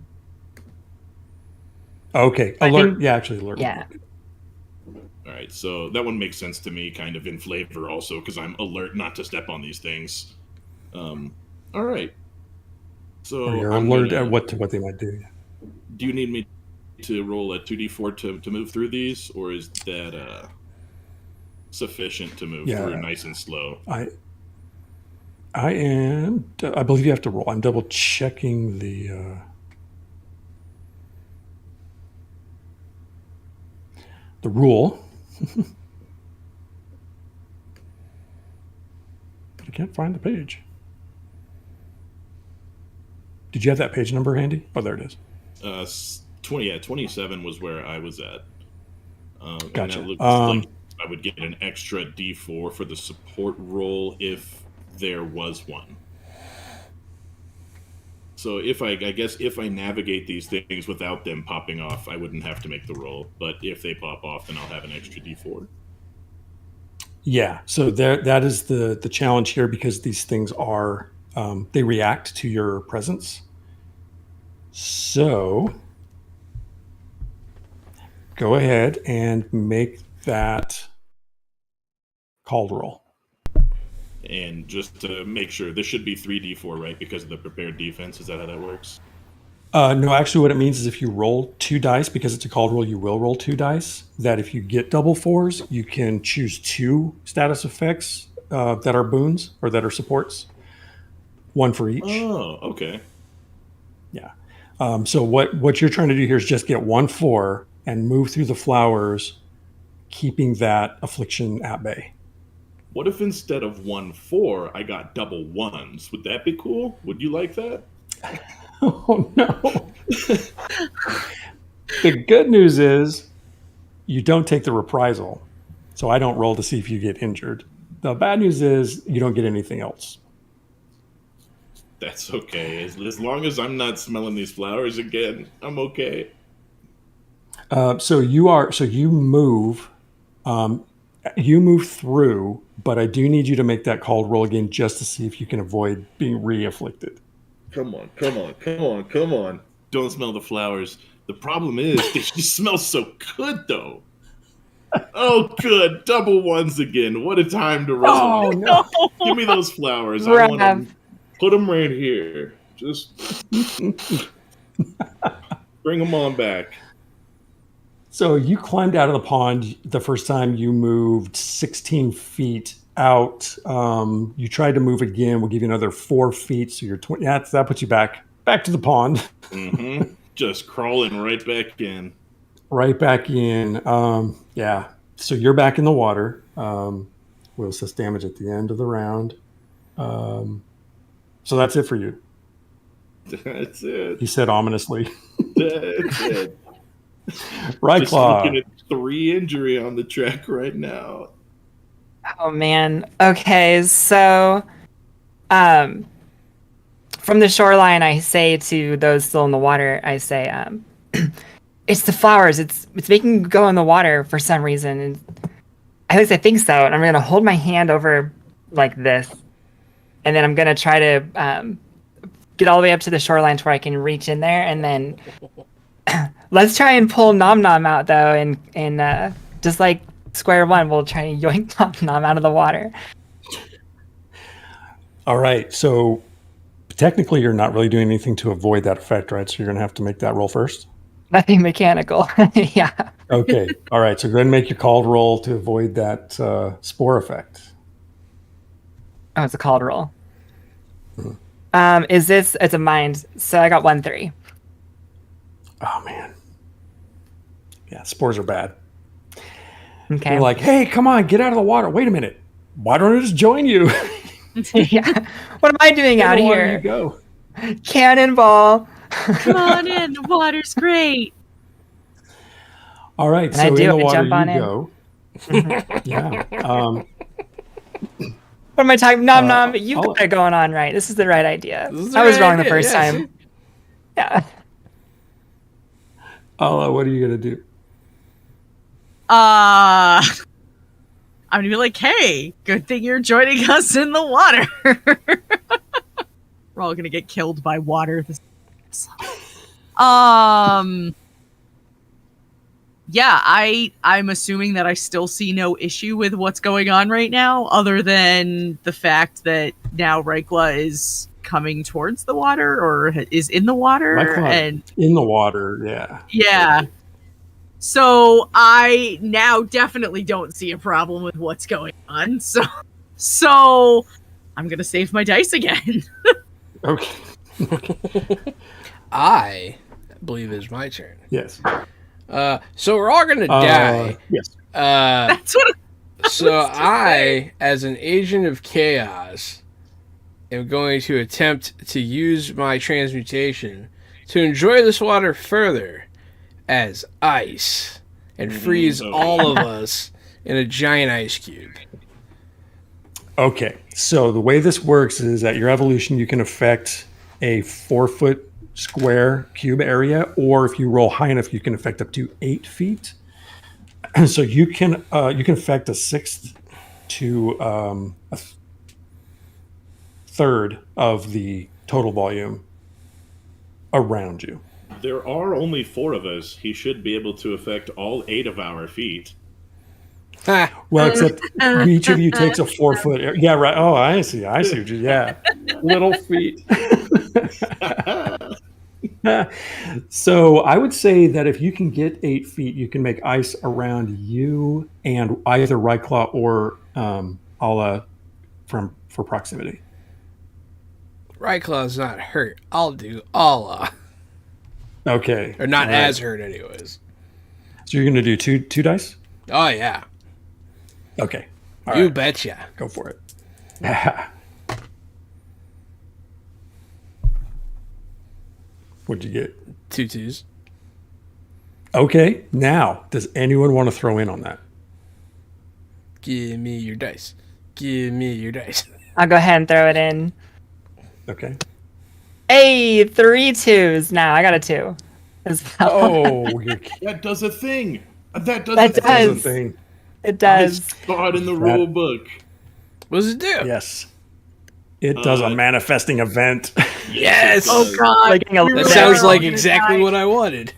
okay, alert. Actually, alert. Yeah. All right, so that one makes sense to me, kind of in flavor, also because I'm alert not to step on these things. All right, so Or you're I'm alert gonna- at what they might do. Do you need me to roll a 2d4 to move through these, or is that sufficient to move through nice and slow? I believe you have to roll. I'm double checking the rule. But I can't find the page. Did you have that page number handy? Oh, there it is. 27 was where I was at. Gotcha. And that looks like I would get an extra d4 for the support roll if there was one. So I guess if I navigate these things without them popping off, I wouldn't have to make the roll. But if they pop off, then I'll have an extra d4. Yeah. So that is the challenge here, because these things are they react to your presence. So go ahead and make that called roll. And just to make sure, this should be 3d4, right? Because of the prepared defense. Is that how that works? No, actually what it means is if you roll 2 dice, because it's a called roll, you will roll 2 dice, that if you get double 4s, you can choose 2 status effects that are boons or that are supports. 1 for each. Oh, okay. Yeah. So what you're trying to do here is just get 1 4 and move through the flowers, keeping that affliction at bay. What if instead of 1 4, I got double 1s? Would that be cool? Would you like that? Oh no. The good news is you don't take the reprisal. So I don't roll to see if you get injured. The bad news is you don't get anything else. That's okay. As long as I'm not smelling these flowers again, I'm okay. So you move through, but I do need you to make that called roll again just to see if you can avoid being re-afflicted. Come on. Don't smell the flowers. The problem is they just smell so good, though. Oh, good. Double 1s again. What a time to roll. Oh, no. Give me those flowers. I want them. Put them right here. Just bring them on back. So you climbed out of the pond the first time you moved 16 feet out. You tried to move again. We'll give you another 4 feet. So you're 20. That puts you back to the pond. Mm-hmm. Just crawling right back in. Right back in. Yeah. So you're back in the water. We'll assess damage at the end of the round. So that's it for you. That's it. He said ominously. That's it. Right, Just Claw. looking at 3 injury on the track right now. Oh man. Okay, so from the shoreline I say to those still in the water, I say, it's the flowers. It's making you go in the water for some reason. And at least I think so. And I'm gonna hold my hand over like this. And then I'm gonna try to get all the way up to the shoreline to where I can reach in there, and then let's try and pull Nom Nom out though, and just like square one, we'll try and yoink Nom Nom out of the water. All right. So technically, you're not really doing anything to avoid that effect, right? So you're going to have to make that roll first. Nothing mechanical. Yeah. Okay. All right. So go ahead and make your called roll to avoid that spore effect. Oh, it's a called roll. Mhm. It's a mind, so I got 1-3. Oh man. Yeah, spores are bad. Okay. They're like, hey, come on, get out of the water. Wait a minute. Why don't I just join you? Yeah. What am I doing In out the water you here? go. Cannonball. Come on in. The water's great. All right, And I so do. in the I water jump on you in. go. Yeah. What am I talking? Nom nom. You've I'll- got it going on right. This is the right idea. This is the I was right wrong the idea, first yeah, time. see? Yeah. what are you gonna do? I'm gonna be like, hey, good thing you're joining us in the water. We're all gonna get killed by water. Yeah, I'm assuming that I still see no issue with what's going on right now, other than the fact that now Reikla is coming towards the water or is in the water, and In the water, yeah. yeah. So I now definitely don't see a problem with what's going on. So I'm gonna save my dice again. Okay. I believe it's my turn. Yes. So we're all gonna die. Yes. That's what. So was to say. I, as an agent of chaos, am going to attempt to use my transmutation to enjoy this water further as ice and freeze all of us in a giant ice cube. Okay. So the way this works is that your evolution, you can affect a 4-foot square cube area, or if you roll high enough, you can affect up to 8 feet. So you can affect a sixth to a third of the total volume around you. There are only 4 of us. He should be able to affect all 8 of our feet. Ha! Well, except each of you takes a 4-foot area. Yeah, right. Oh, I see. What you, yeah. Little feet. So I would say that if you can get 8 feet, you can make ice around you and either Ryclaw or Ala for proximity. Ryclaw's not hurt. I'll do Allah. Okay. Or not All right. as hurt, anyways. So you're going to do two dice? Oh, yeah. Okay. All You right. betcha. Go for it. What'd you get? 2 2s. Okay. Now, does anyone want to throw in on that? Give me your dice. Give me your dice. I'll go ahead and throw it in. Okay. Hey, 3 2s now. I got a 2 as well. Oh, you're That does a thing. That does That a thing. that's the does. thing. It I does. saw it in the rule book. What does it do? Yes. It does a manifesting event. Yes! Oh God! Like getting a We were That That sounds all like gonna exactly die. what I wanted.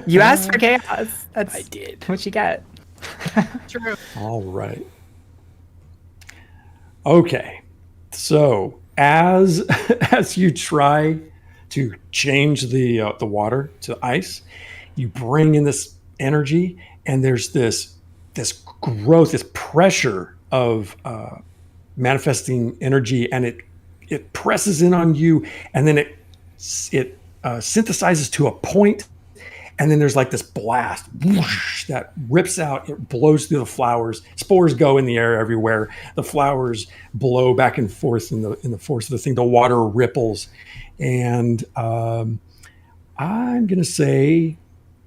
You asked for chaos. That's I did. what you get. True. All right. Okay. So as as you try to change the water to ice, you bring in this energy, and there's this growth, this pressure of manifesting energy, and it presses in on you, and then it synthesizes to a point. And then there's like this blast whoosh, that rips out, it blows through the flowers. Spores go in the air everywhere. The flowers blow back and forth in the force of the thing. The water ripples. And I'm going to say,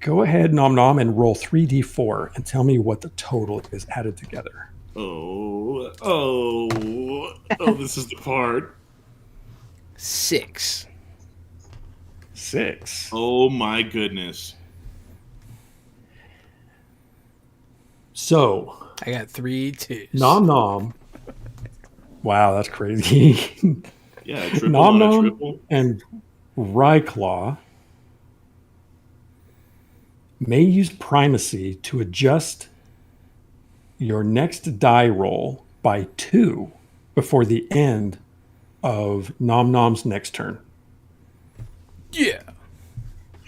go ahead, Nom Nom, and roll 3d4 and tell me what the total is added together. Oh, this is the part. 6. 6. Oh my goodness. So, I got 3 2s. Nom Nom. Wow, that's crazy. Yeah, triple Nom on a Nom triple. and Ryclaw may use primacy to adjust your next die roll by 2 before the end of Nom Nom's next turn. Yeah.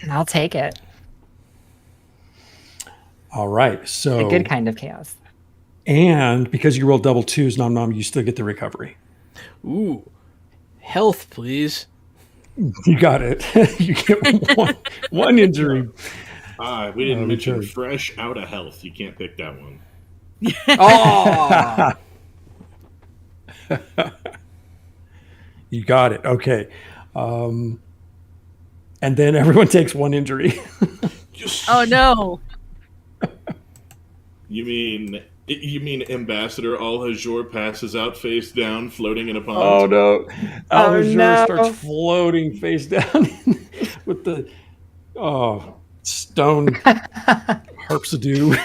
I'll take it. All right. So A good kind of chaos. And because you roll double twos, nom nom, you still get the recovery. Ooh. Health, please. You got it. You get one injury. We didn't mention return. fresh out of health. You can't pick that one. Oh. You got it. Okay. And then everyone takes one injury. Oh no. You mean Ambassador Al-Hajor passes out face down, floating in a pond? Oh no! Al-Hajor no. starts floating face down with the stone harpsichord.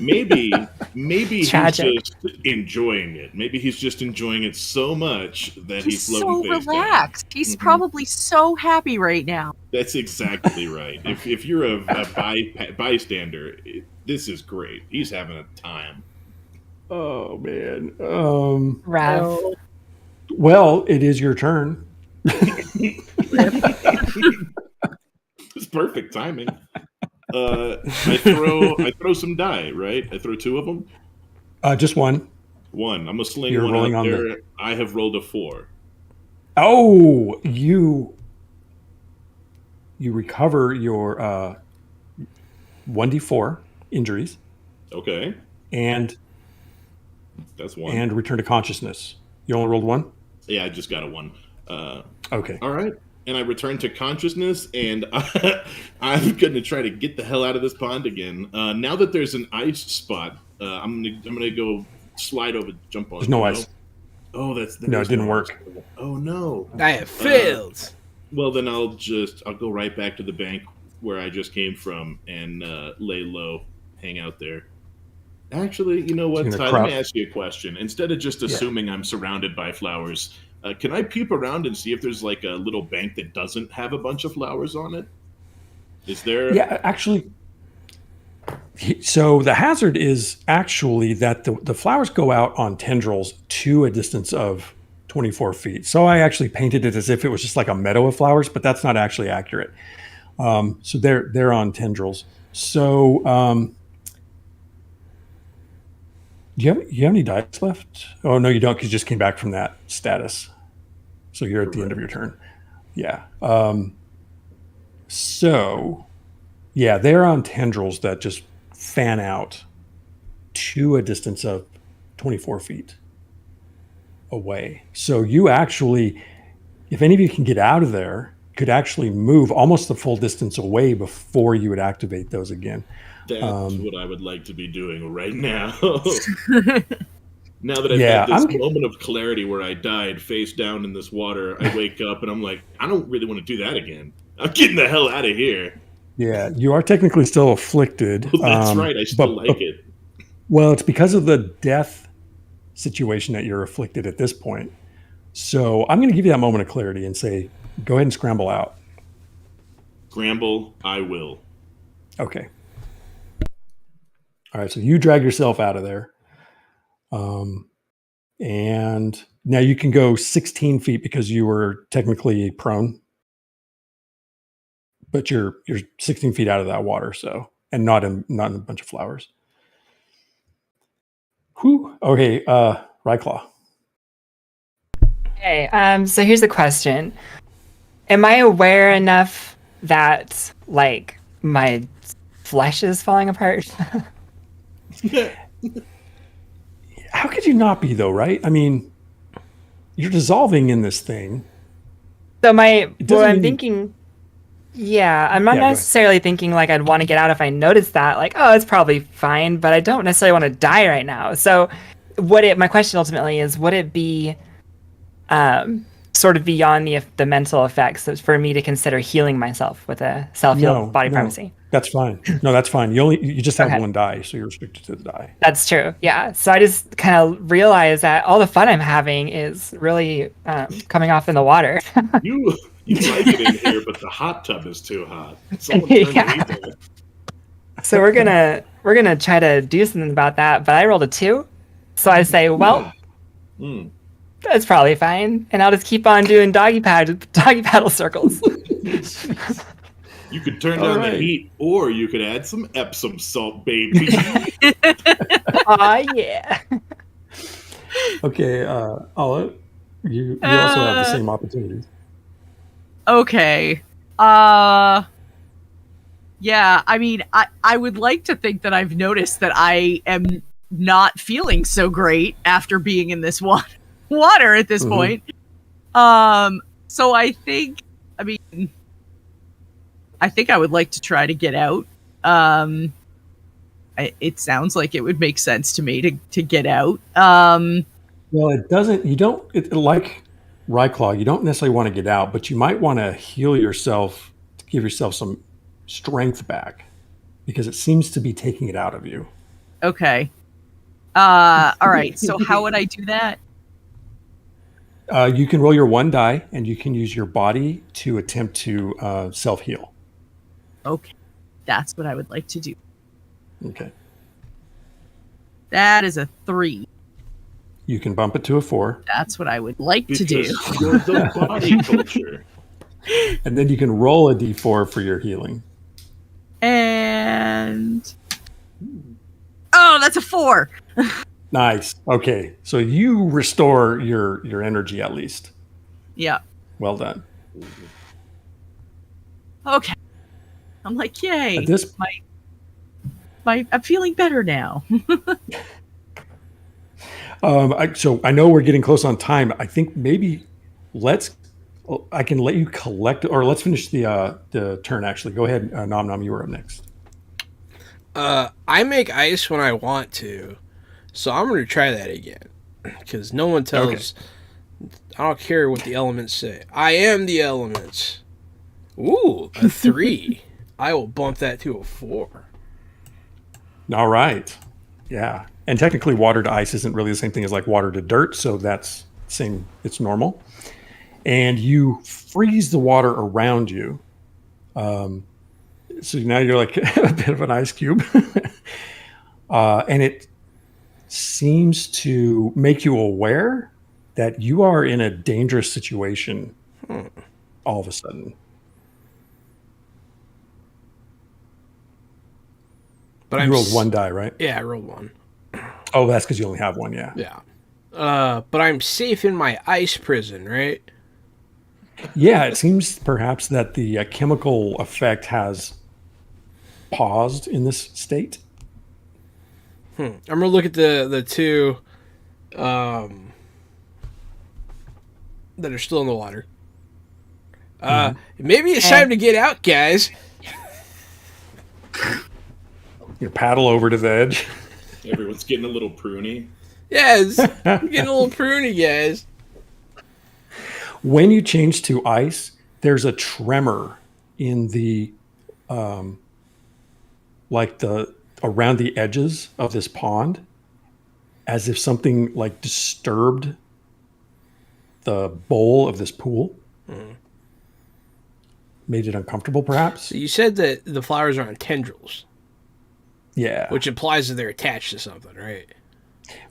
Maybe he's Tragic. just enjoying it. Maybe he's just enjoying it so much that He's he's floating so face down. relaxed. He's probably so happy right now. That's exactly right. If you're a bystander, this is great. He's having a time. Oh man. Rav. Well, it is your turn. It's perfect timing. I throw some die, right? I throw 2 of them. Just one. One. I'm gonna sling You're one rolling out on there. I have rolled a 4. Oh, you recover your 1d4 injuries Okay, and that's 1. and return to consciousness. You only rolled 1? Yeah, I just got a 1. Okay. All right. And I return to consciousness, and I'm going to try to get the hell out of this pond again. Now that there's an ice spot, I'm gonna go slide over, jump on. There's no ice. Oh, No, it didn't work. Oh no. I have failed. Well, then I'll go right back to the bank where I just came from and lay low, hang out there. Actually, you know what, You're Ty? gonna Let me ask you a question. Instead of just assuming I'm surrounded by flowers, can I peep around and see if there's like a little bank that doesn't have a bunch of flowers on it? Is there? Yeah, actually. So the hazard is actually that the flowers go out on tendrils to a distance of 24 feet. So I actually painted it as if it was just like a meadow of flowers, but that's not actually accurate. So they're on tendrils. So do you have any dice left? Oh no, you don't, because you just came back from that status. So you're at the end of your turn. Yeah. So yeah, they're on tendrils that just fan out to a distance of 24 feet away. So you actually, if any of you can get out of there, could actually move almost the full distance away before you would activate those again. That's what I would like to be doing right now. Now that I've Yeah, had this moment of clarity where I died face down in this water, I wake up and I'm like, I don't really want to do that again. I'm getting the hell out of here. Yeah, you are technically still afflicted. Well, that's right. I still like it. Well, it's because of the death situation that you're afflicted at this point. So I'm going to give you that moment of clarity and say, go ahead and scramble out. Scramble, I will. Okay. All right, so you drag yourself out of there. And now you can go 16 feet because you were technically prone. But you're 16 feet out of that water, so, and not in a bunch of flowers. Whew. Okay, Ryclaw. Okay, so here's the question. Am I aware enough that, like, my flesh is falling apart? How could you not be, though, right? I mean, you're dissolving in this thing. So I'm mean- thinking, yeah, I'm not Yeah, go ahead. necessarily thinking, like, I'd want to get out if I noticed that. Like, oh, it's probably fine, but I don't necessarily want to die right now. So my question ultimately is, would it be sort of beyond the mental effects for me to consider healing myself with a self-heal body primacy? That's fine. No, that's fine. You just have Okay. one die, so you're restricted to the die. That's true. Yeah. So I just kind of realized that all the fun I'm having is really coming off in the water. You like it in here, but the hot tub is too hot. Someone turn Yeah. the heat on. So we're gonna try to do something about that. But I rolled a 2, so I say, well, that's probably fine, and I'll just keep on doing doggy paddle circles. You could turn All down right. the heat, or you could add some Epsom salt, baby. Yeah. Okay, Ala, you also have the same opportunities. Okay. Yeah, I mean, I would like to think that I've noticed that I am not feeling so great after being in this water at this point. So I think I would like to try to get out. It sounds like it would make sense to me to get out. Well, it doesn't. You don't like Ryclaw. You don't necessarily want to get out, but you might want to heal yourself to give yourself some strength back because it seems to be taking it out of you. Okay. All right. So how would I do that? You can roll your 1 die, and you can use your body to attempt to self heal. Okay. That's what I would like to do. Okay. That is a 3. You can bump it to a 4, That's what I would like to do. Because you're the body culture. and then you can roll a d4 for your healing. And oh, that's a 4. Nice. Okay, so you restore your energy at least. Yeah. Well done. Okay. I'm like, yay. At this I'm feeling better now. So I know we're getting close on time. I think maybe I can let you collect, or let's finish the turn. Actually, go ahead, Nom Nom. You were up next. I make ice when I want to, so I'm going to try that again because no one tells. Okay. I don't care what the elements say. I am the elements. Ooh, a 3. I will bump that to a 4. All right. Yeah. And technically water to ice isn't really the same thing as like water to dirt. So that's same. It's normal. And you freeze the water around you. So now you're like a bit of an ice cube. And it seems to make you aware that you are in a dangerous situation all of a sudden. But you rolled 1 die, right? Yeah, I rolled 1. Oh, that's because you only have 1, yeah. Yeah. But I'm safe in my ice prison, right? Yeah, it seems perhaps that the chemical effect has paused in this state. I'm gonna look at the two that are still in the water. Maybe it's time to get out, guys. You paddle over to the edge. Everyone's getting a little pruny. Yeah, it's getting a little pruny, guys. When you change to ice, there's a tremor in the around the edges of this pond, as if something like disturbed the bowl of this pool. Made it uncomfortable, perhaps. So you said that the flowers are on tendrils. Yeah. Which implies that they're attached to something, right?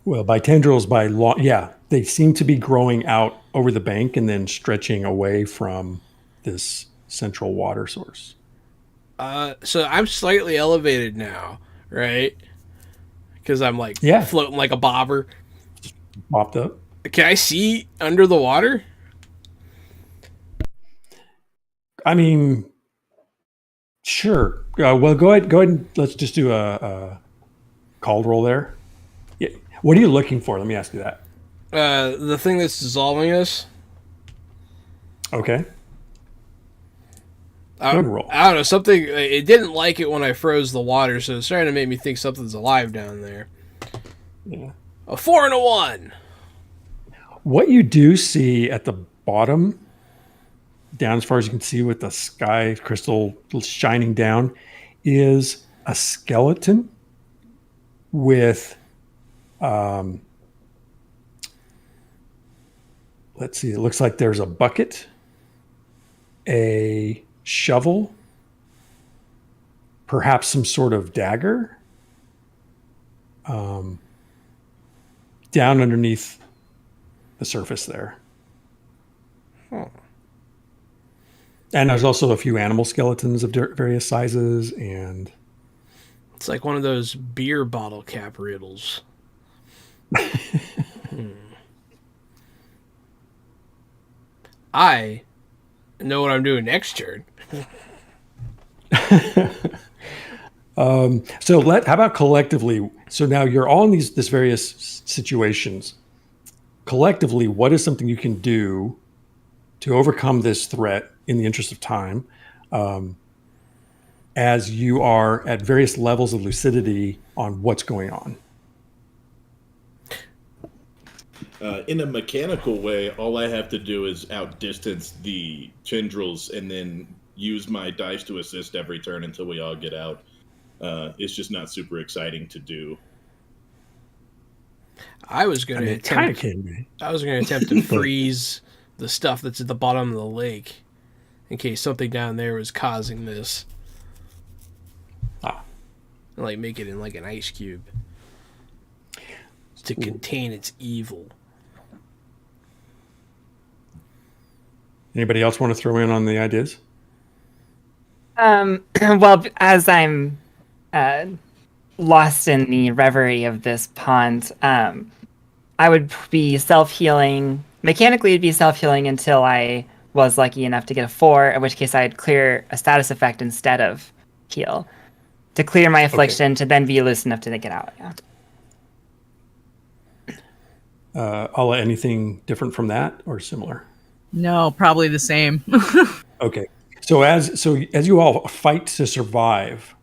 Well, by tendrils, by long, yeah, they seem to be growing out over the bank and then stretching away from this central water source. So I'm slightly elevated now, right? Because I'm like floating like a bobber. Popped up. Can I see under the water? I mean, sure. Well, go ahead. And let's just do a called roll there. Yeah. What are you looking for? Let me ask you that. The thing that's dissolving us. Okay. Roll. I don't know. Something. It didn't like it when I froze the water, so it's starting to make me think something's alive down there. Yeah. A 4 and a 1. What you do see at the bottom, down as far as you can see with the sky crystal shining down, is a skeleton with, let's see, it looks like there's a bucket, a shovel, perhaps some sort of dagger, down underneath the surface there. And there's also a few animal skeletons of various sizes, and It's like one of those beer bottle cap riddles. I know what I'm doing next turn. So how about collectively? So now you're all in this various situations. Collectively, what is something you can do to overcome this threat in the interest of time, as you are at various levels of lucidity on what's going on? In a mechanical way, all I have to do is outdistance the tendrils and then use my dice to assist every turn until we all get out. It's just not super exciting to do. I was going to Kind of attempt. can be. I was going to attempt to freeze the stuff that's at the bottom of the lake, in case something down there was causing this. Ah. And, like, make it in like an ice cube to contain its evil. Anybody else want to throw in on the ideas? Well, as I'm lost in the reverie of this pond, I would be self-healing. Mechanically, it'd be self-healing until I was lucky enough to get a 4, in which case I'd clear a status effect instead of heal. To clear my affliction, to then be loose enough to get out. Yeah. Alla, anything different from that or similar? No, probably the same. Okay. So as you all fight to survive,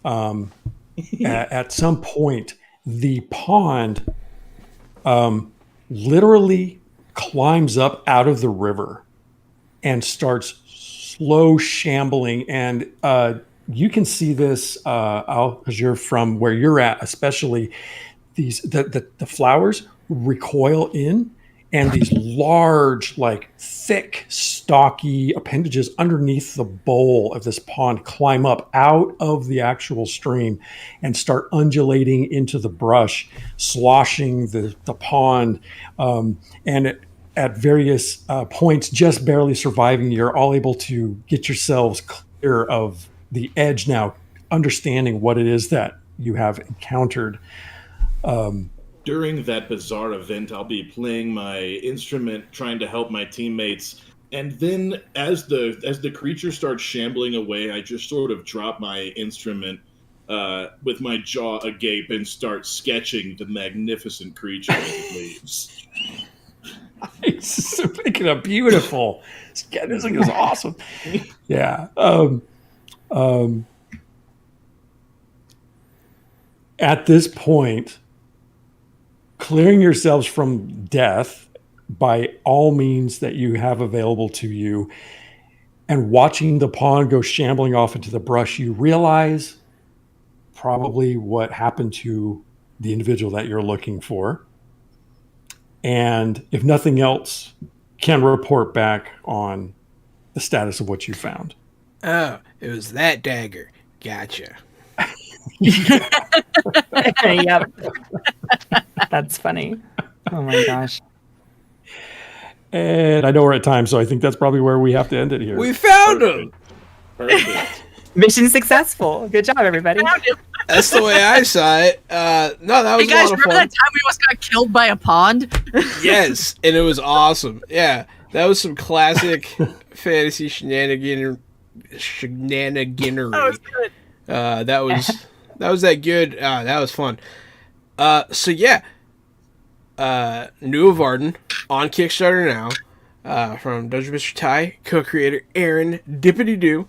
at some point, the pond literally climbs up out of the river and starts slow shambling. And you can see this, Al, because you're from where you're at, especially the flowers recoil in, and these large, like thick, stocky appendages underneath the bowl of this pond climb up out of the actual stream and start undulating into the brush, sloshing the pond. And at various points, just barely surviving, you're all able to get yourselves clear of the edge now, understanding what it is that you have encountered. During that bizarre event, I'll be playing my instrument, trying to help my teammates, and then as the creature starts shambling away, I just sort of drop my instrument with my jaw agape and start sketching the magnificent creature as it leaves. It's making a beautiful. This thing is awesome. Yeah. At this point, clearing yourselves from death by all means that you have available to you, and watching the pond go shambling off into the brush, you realize probably what happened to the individual that you're looking for. And if nothing else, can report back on the status of what you found. Oh, it was that dagger. Gotcha. Yep. That's funny. Oh my gosh. And I know we're at time, so I think that's probably where we have to end it here. We found him. Perfect. Mission successful. Good job, everybody. That's the way I saw it. No, that was Hey guys, a lot of remember fun. that time we almost got killed by a pond? Yes, and it was awesome. Yeah, that was some classic fantasy shenaniganery. That was good. That was that good. That was fun. So yeah, Nuorvarden on Kickstarter now, from Dungeon Mr. Ty, co-creator Aaron Dippity Doo.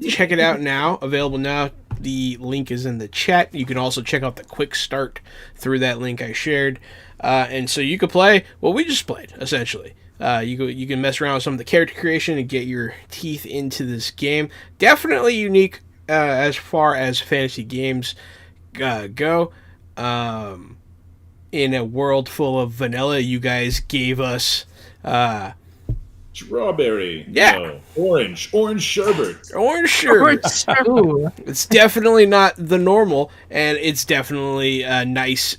Check it out now. Available now. The link is in the chat. You can also check out the quick start through that link I shared. And so you could play what we just played, essentially. You can mess around with some of the character creation and get your teeth into this game. Definitely unique as far as fantasy games go. In a world full of vanilla, you guys gave us Strawberry. Yeah. No. Orange sherbet. orange sherbet. Ooh. It's definitely not the normal, and it's definitely a nice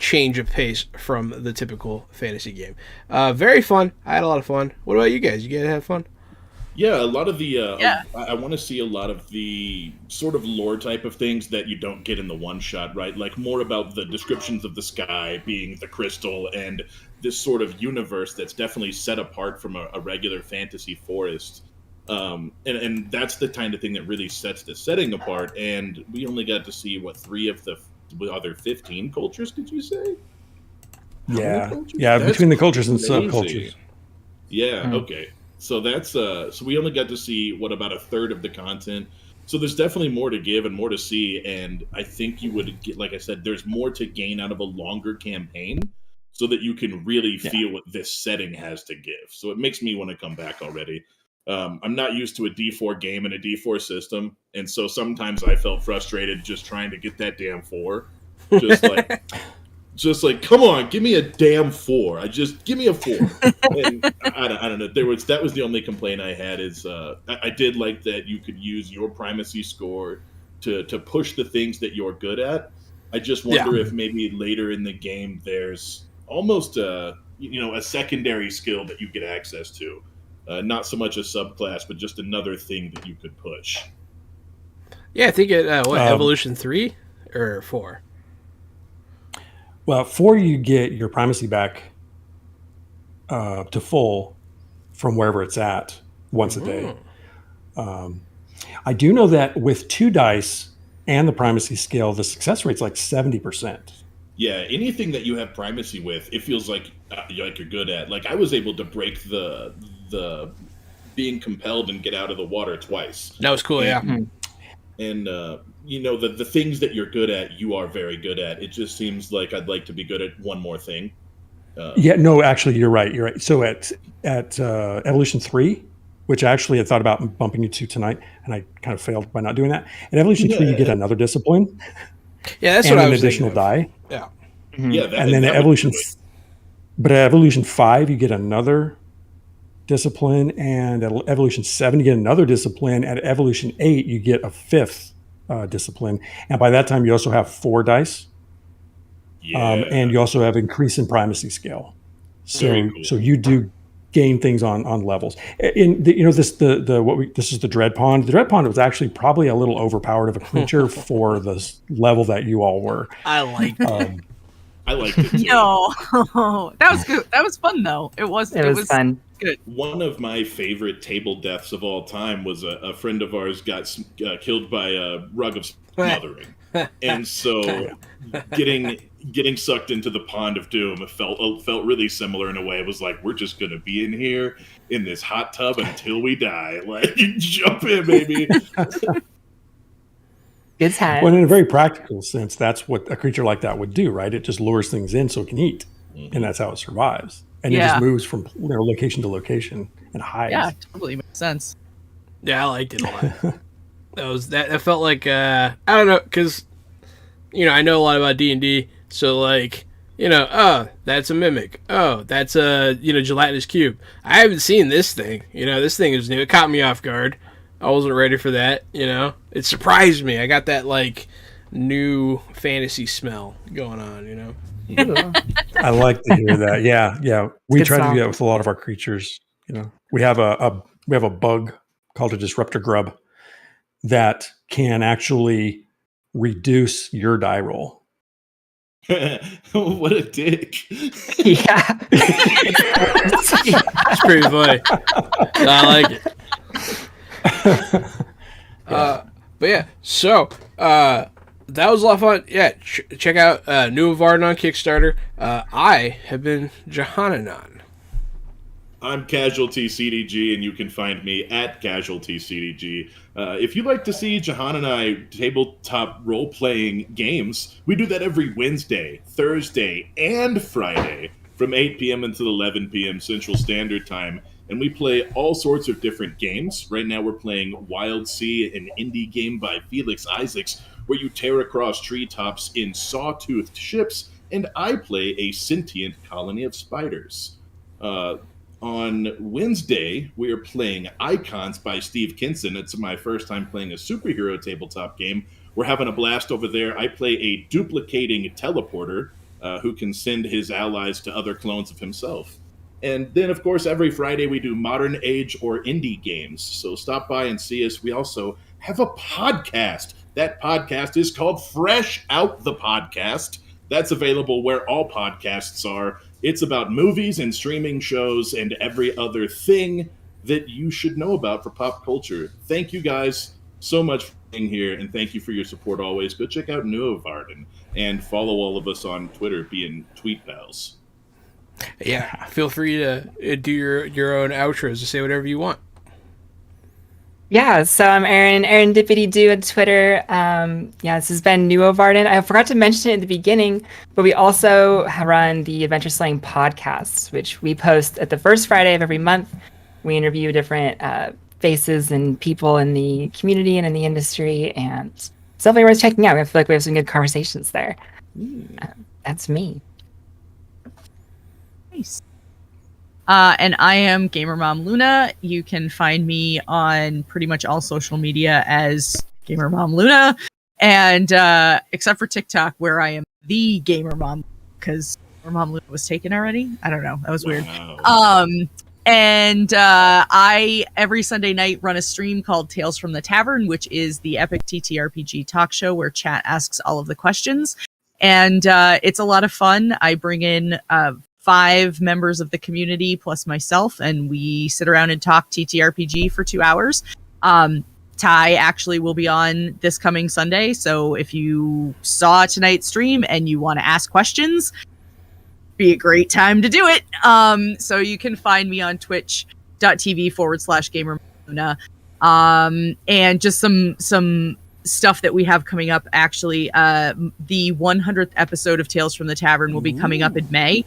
change of pace from the typical fantasy game. Very fun. I had a lot of fun. What about you guys? You guys have fun? Yeah, a lot of the Yeah. I want to see a lot of the sort of lore type of things that you don't get in the one shot, right? Like more about the descriptions of the sky being the crystal and this sort of universe that's definitely set apart from a regular fantasy forest. And that's the kind of thing that really sets the setting apart. And we only got to see what 3 of the other 15 cultures? Did you say? How many Yeah, cultures? yeah. That's Between the cultures and crazy. subcultures. Yeah, Hmm. okay. So that's so we only got to see what about a third of the content. So there's definitely more to give and more to see, and I think you would get, like I said, there's more to gain out of a longer campaign so that you can really Yeah. feel what this setting has to give. So it makes me want to come back already. I'm not used to a D4 game and a D4 system, and so sometimes I felt frustrated just trying to get that damn 4. Just like just like, come on, give me a damn 4. Give me a 4. And I don't know. That was the only complaint I had is I did like that you could use your primacy score to push the things that you're good at. I just wonder if maybe later in the game there's almost a secondary skill that you get access to, not so much a subclass, but just another thing that you could push. Yeah, I think it. Um, Evolution 3 or 4? Well, 4 you get your primacy back to full from wherever it's at once a day. I do know that with 2 dice and the primacy scale, the success rate's like 70%. Yeah, anything that you have primacy with, it feels like you're good at. Like I was able to break the being compelled and get out of the water twice. That was cool. Yeah. And the things that you're good at, you are very good at. It just seems like I'd like to be good at one more thing. Yeah, no, actually, you're right. You're right. So at Evolution 3, which I actually had thought about bumping you to tonight, and I kind of failed by not doing that. At Evolution 3, you get another discipline Yeah, that's and what I an was additional thinking of. die. Yeah. Yeah, that, And then that at would do Evolution, it. but at Evolution 5, you get another discipline, and at Evolution 7, you get another discipline. At Evolution 8, you get a 5th discipline, and by that time, you also have 4 dice. Yeah, And you also have increase in primacy scale. Very So cool. so you do gain things on levels. In the, this is the Dread Pond. The Dread Pond was actually probably a little overpowered of a creature for the level that you all were. I like it. I liked it too. No, that was good. That was fun though. It was fun. good. One of my favorite table deaths of all time was a friend of ours got killed by a rug of smothering, and so getting sucked into the pond of doom felt really similar in a way. It was like, we're just gonna be in here in this hot tub until we die. Like, jump in, baby. Good time. Well, in a very practical sense, that's what a creature like that would do, right? It just lures things in so it can eat, and that's how it survives. And it Yeah. just moves from location to location and hides. Yeah, totally makes sense. Yeah, I liked it a lot. That felt like I don't know, because I know a lot about D&D, so like oh, that's a mimic. Oh, that's a gelatinous cube. I haven't seen this thing. This thing is new. It caught me off guard. I wasn't ready for that. It surprised me. I got that like new fantasy smell going on. I like to hear that. Yeah. We good try to smell. do that with a lot of our creatures. We have a bug called a disruptor grub that can actually reduce your die roll. What a dick. Yeah. It's pretty funny. I like it. But yeah, so that was a lot of fun. Yeah, check out Nuorvarden on Kickstarter. I have been Johananon. I'm Casualty CDG, and you can find me at Casualty CDG. If you'd like to see Jahan and I tabletop role-playing games, we do that every Wednesday, Thursday, and Friday from 8 p.m. until 11 p.m. Central Standard Time. And we play all sorts of different games. Right now we're playing Wild Sea, an indie game by Felix Isaacs, where you tear across treetops in saw-toothed ships, and I play a sentient colony of spiders. On Wednesday, we are playing Icons by Steve Kinson. It's my first time playing a superhero tabletop game. We're having a blast over there. I play a duplicating teleporter. who can send his allies to other clones of himself. And then, of course, every Friday we do modern age or indie games. So stop by and see us. We also have a podcast. That podcast is called Fresh Out the Podcast. That's available where all podcasts are. It's about movies and streaming shows and every other thing that you should know about for pop culture. Thank you guys so much for being here, and thank you for your support always. Go check out Nuorvarden and follow all of us on Twitter, being tweet pals. Yeah, feel free to do your own outros to say whatever you want. Yeah, so I'm Erin Dippity Doo on Twitter. This has been Nuorvarden. I forgot to mention it at the beginning, but we also run the Adventure Slang podcast, which we post at the first Friday of every month. We interview different faces and people in the community and in the industry, and it's definitely worth checking out. I feel like we have some good conversations there. That's me. Nice. And I am Gamer Mom Luna. You can find me on pretty much all social media as Gamer Mom Luna, and except for TikTok, where I am the Gamer Mom, because Gamer Mom Luna was taken already. I don't know. That was weird. And I every Sunday night run a stream called Tales from the Tavern, which is the epic TTRPG talk show where chat asks all of the questions, and it's a lot of fun. I bring in 5 members of the community plus myself, and we sit around and talk TTRPG for 2 hours. Ty actually will be on this coming Sunday, so if you saw tonight's stream and you want to ask questions, be a great time to do it. So you can find me on twitch.tv/GamerLuna. And just some stuff that we have coming up. Actually, the 100th episode of Tales from the Tavern will be coming up in May.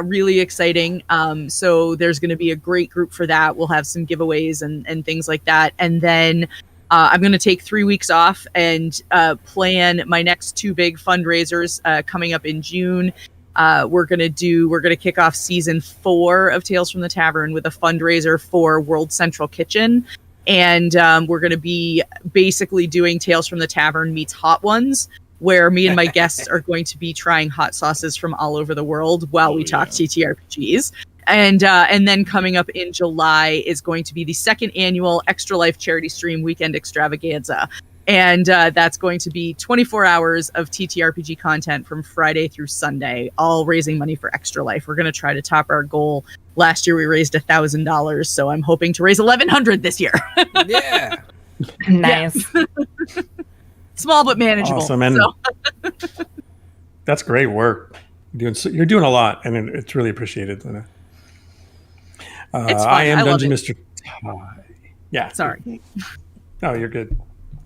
Really exciting. So there's going to be a great group for that. We'll have some giveaways and things like that. And then I'm going to take 3 weeks off and plan my next 2 big fundraisers coming up in June. We're going to kick off season 4 of Tales from the Tavern with a fundraiser for World Central Kitchen. And we're going to be basically doing Tales from the Tavern meets Hot Ones, where me and my guests are going to be trying hot sauces from all over the world while we talk TTRPGs. And then coming up in July is going to be the 2nd annual Extra Life Charity Stream Weekend Extravaganza. And that's going to be 24 hours of TTRPG content from Friday through Sunday, all raising money for Extra Life. We're going to try to top our goal. Last year we raised $1,000, so I'm hoping to raise $1,100 this year. Yeah. Nice. Small but manageable. Awesome. And that's great work. You're doing a lot, and it's really appreciated, Luna. It's fun. I am I love Dungeon it. Mr. Ty. Yeah. Sorry. Oh, you're good.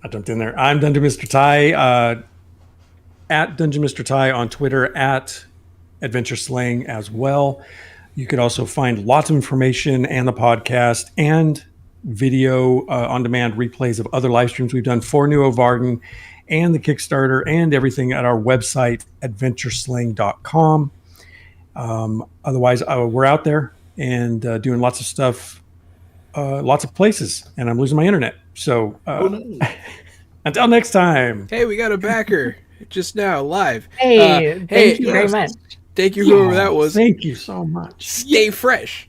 I jumped in there. I'm Dungeon Mr. Ty, at Dungeon Mr. Ty on Twitter, at Adventure Slang as well. You could also find lots of information and the podcast and video on-demand replays of other live streams we've done for Nuorvarden and the Kickstarter and everything at our website, adventureslang.com. Otherwise, we're out there and doing lots of stuff, lots of places, and I'm losing my internet. So until next time. Hey, we got a backer just now, live. Hey, thank you very much. Thank you, whoever that was. Thank you so much. Stay fresh.